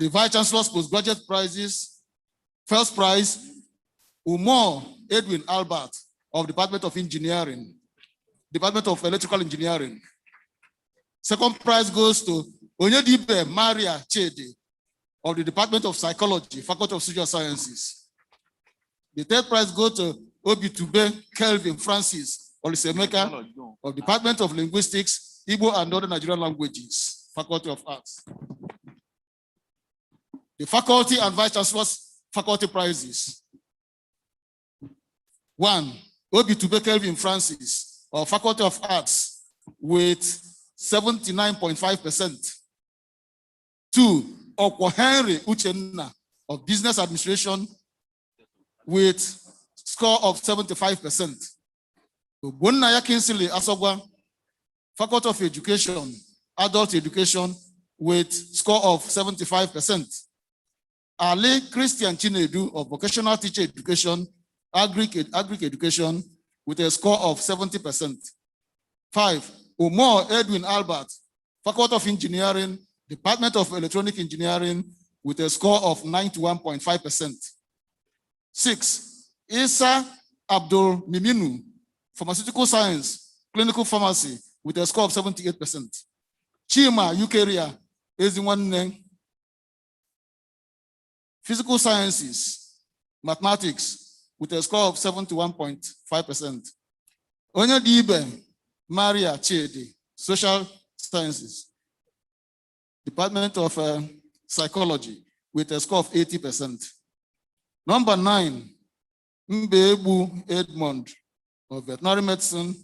The Vice-Chancellor's Postgraduate Prizes, first prize, Umar Edwin Albert of Department of Engineering, Department of Electrical Engineering. Second prize goes to Onyedibe Maria Chede of the Department of Psychology, Faculty of Social Sciences. The third prize goes to Obitube Kelvin Francis Olisemeka of Department of Linguistics, Igbo and other Nigerian languages, Faculty of Arts. The faculty and Vice-Chancellor's faculty prizes. 1, Obitube Kelvin Francis of Faculty of Arts with 79.5%. 2, Okwo Henry Uchenna of Business Administration with score of 75%. Ogbonnaya Kinsley Asogwa, Faculty of Education, Adult Education with score of 75%. Ali Christian Chinedu of Vocational Teacher Education, Agric Education with a score of 70%. 5, Umar Edwin Albert, Faculty of Engineering, Department of Electronic Engineering with a score of 91.5%. 6, Isa Abdul Miminu, Pharmaceutical Science, Clinical Pharmacy with a score of 78%. Chima Yukeria Ezinwanne, Physical Sciences, Mathematics with a score of 71.5%. Onyedibe Maria Chede, Social Sciences, Department of Psychology with a score of 80%. Number 9, Mbebu Edmond of Veterinary Medicine,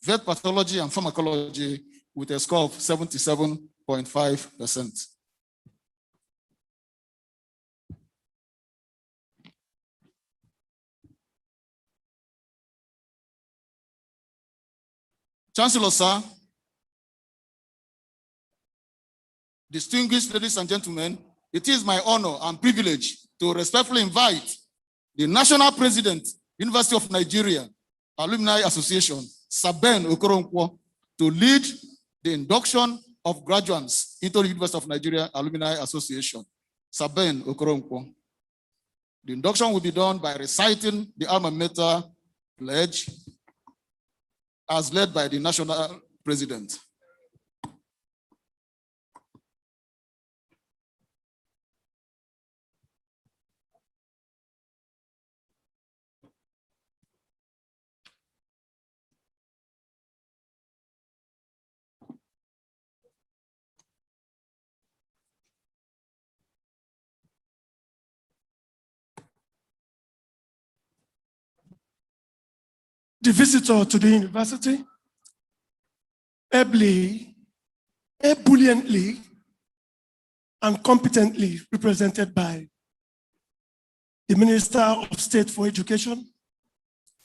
Vet Pathology and Pharmacology with a score of 77.5%. Chancellor, sir, distinguished ladies and gentlemen, it is my honor and privilege to respectfully invite the National President, University of Nigeria, Alumni Association, Saben Okoronkwo, to lead the induction of graduates into the University of Nigeria Alumni Association. Saben Okoronkwo. The induction will be done by reciting the alma mater pledge as led by the National President. the visitor to the university, ably, ebulliently, and competently represented by the Minister of State for Education,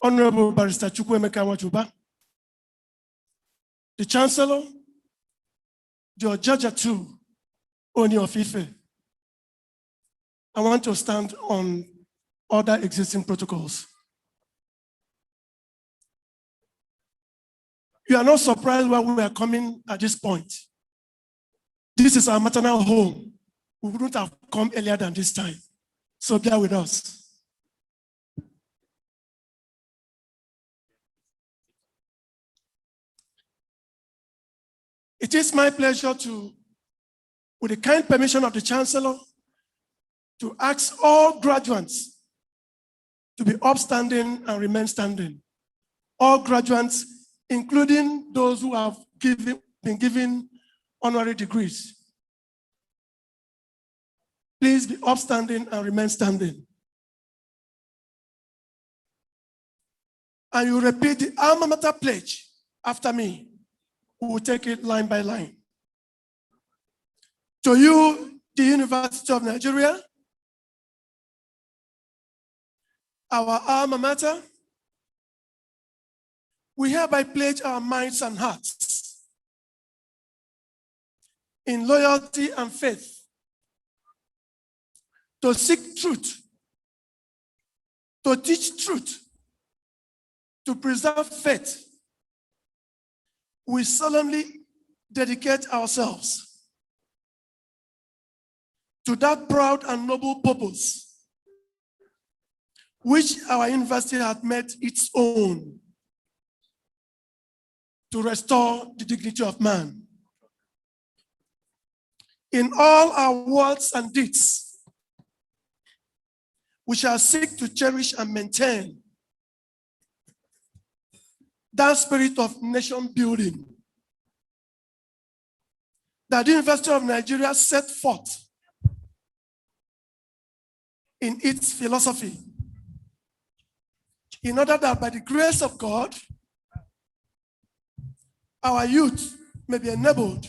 Honorable Barrister Chukwuemeka Nwachuba, the Chancellor, George Jajatu Oni of Ife. I want to stand on other existing protocols. You are not surprised why we are coming at this point. This is our maternal home. We wouldn't have come earlier than this time. So bear with us. It is my pleasure to, with the kind permission of the Chancellor, to ask all graduates to be upstanding and remain standing. All graduates, including those who have been given honorary degrees. Please be upstanding and remain standing. And you repeat the alma mater pledge after me. We will take it line by line. To you, the University of Nigeria, our alma mater, we hereby pledge our minds and hearts in loyalty and faith to seek truth, to teach truth, to preserve faith. We solemnly dedicate ourselves to that proud and noble purpose which our university had made its own, to restore the dignity of man. In all our words and deeds, we shall seek to cherish and maintain that spirit of nation building that the University of Nigeria set forth in its philosophy, in order that by the grace of God, our youth may be enabled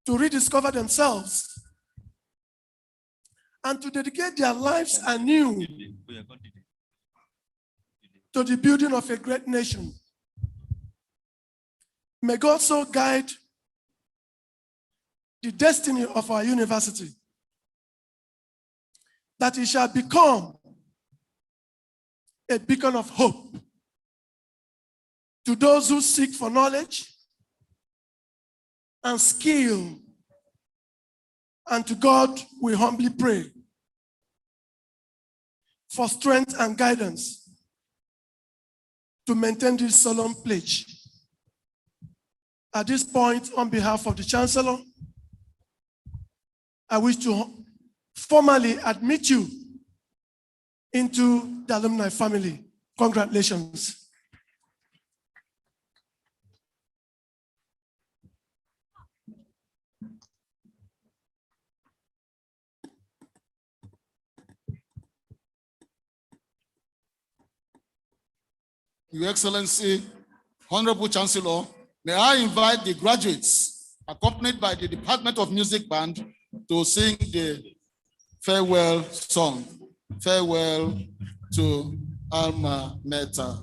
to rediscover themselves and to dedicate their lives anew to the building of a great nation. May God so guide the destiny of our university that it shall become a beacon of hope to those who seek for knowledge and skill. And to God, we humbly pray for strength and guidance to maintain this solemn pledge. At this point, on behalf of the Chancellor, I wish to formally admit you into the alumni family. Congratulations. Your Excellency, Honorable Chancellor, may I invite the graduates, accompanied by the Department of Music Band, to sing the farewell song, Farewell to Alma Mater.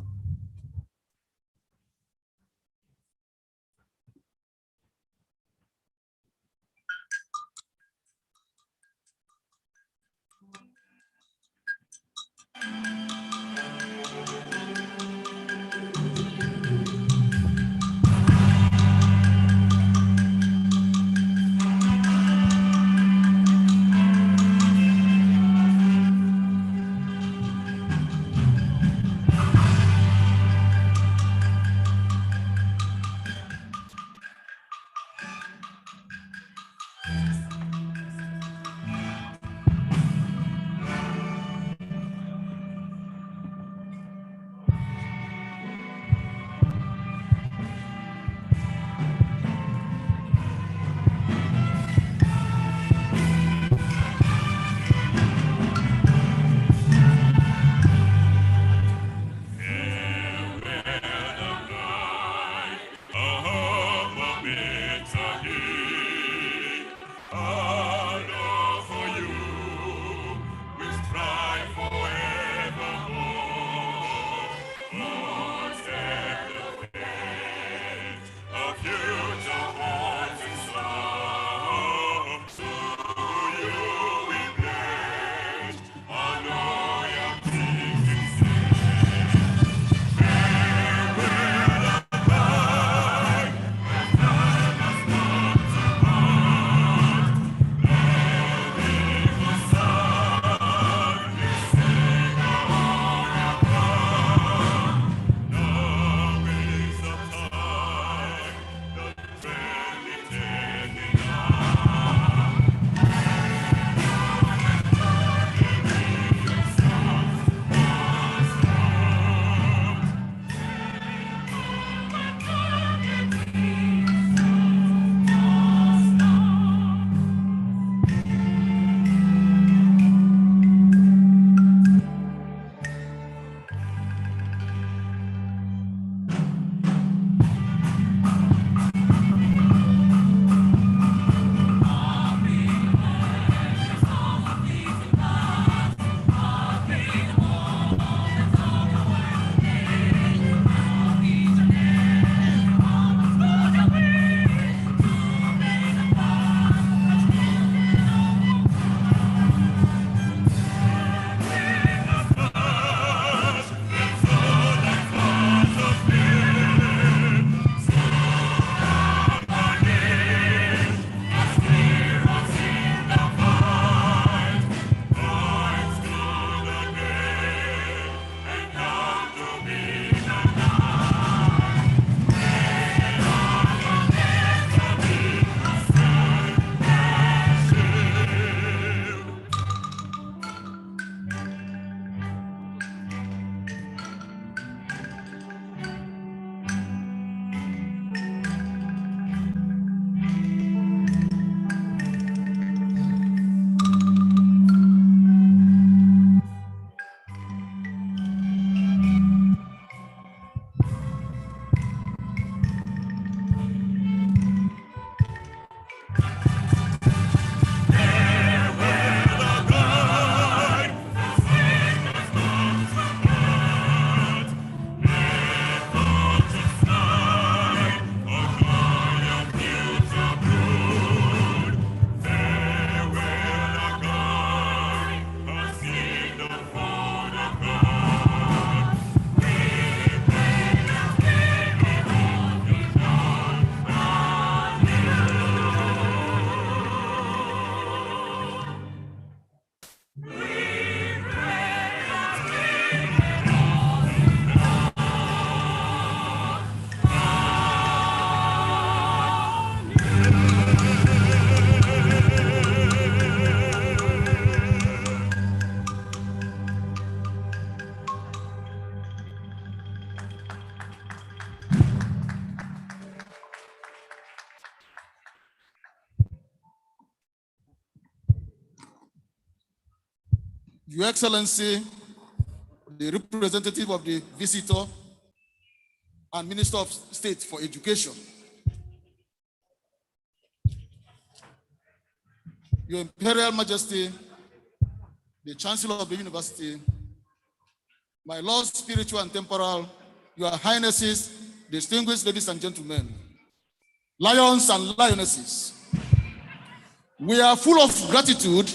Your Excellency, the representative of the visitor and Minister of State for Education, Your Imperial Majesty, the Chancellor of the University, my Lords spiritual and temporal, Your Highnesses, distinguished ladies and gentlemen, lions and lionesses, we are full of gratitude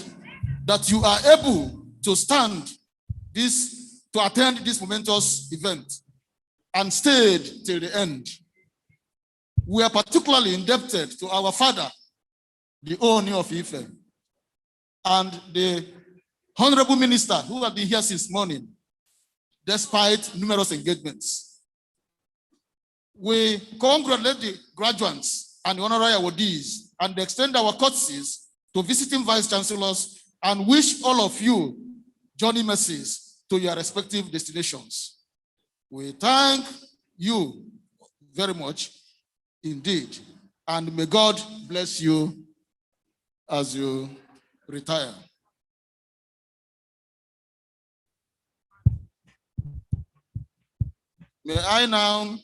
that you are able to attend this momentous event and stayed till the end. We are particularly indebted to our father, the Awardee of Ife, and the Honorable Minister who have been here since morning, despite numerous engagements. We congratulate the graduates and the honorary awardees and extend our courtesies to visiting vice-chancellors and wish all of you journey mercies to your respective destinations. We thank you very much indeed, and may God bless you as you retire. May I now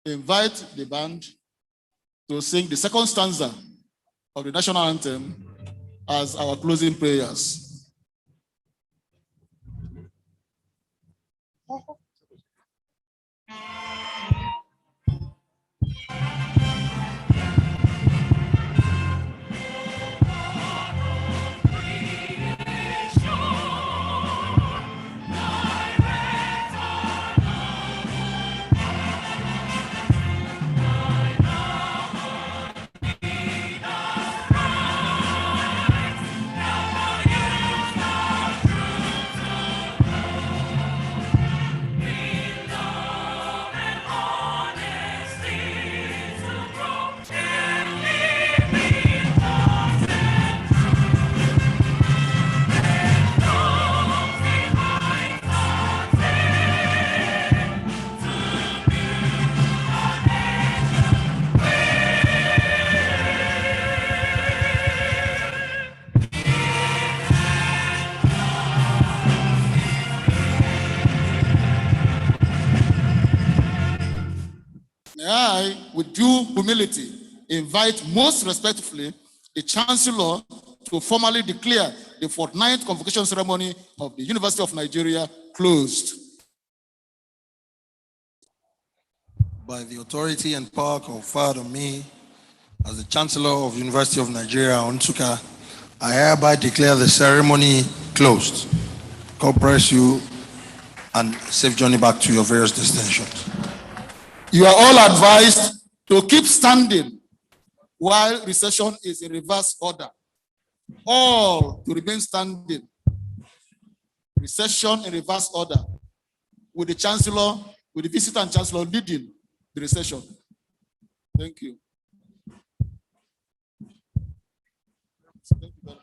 invite the band to sing the second stanza of the national anthem as our closing prayers. May I, with due humility, invite most respectfully the Chancellor to formally declare the 49th convocation ceremony of the University of Nigeria closed. By the authority and power conferred on me as the Chancellor of the University of Nigeria, Nsukka, I hereby declare the ceremony closed. God bless you and safe journey back to your various destinations. You are all advised to keep standing while recession is in reverse order. All to remain standing. Recession in reverse order. With the Chancellor, with the Visitor and Chancellor leading the recession. Thank you. Thank you very much.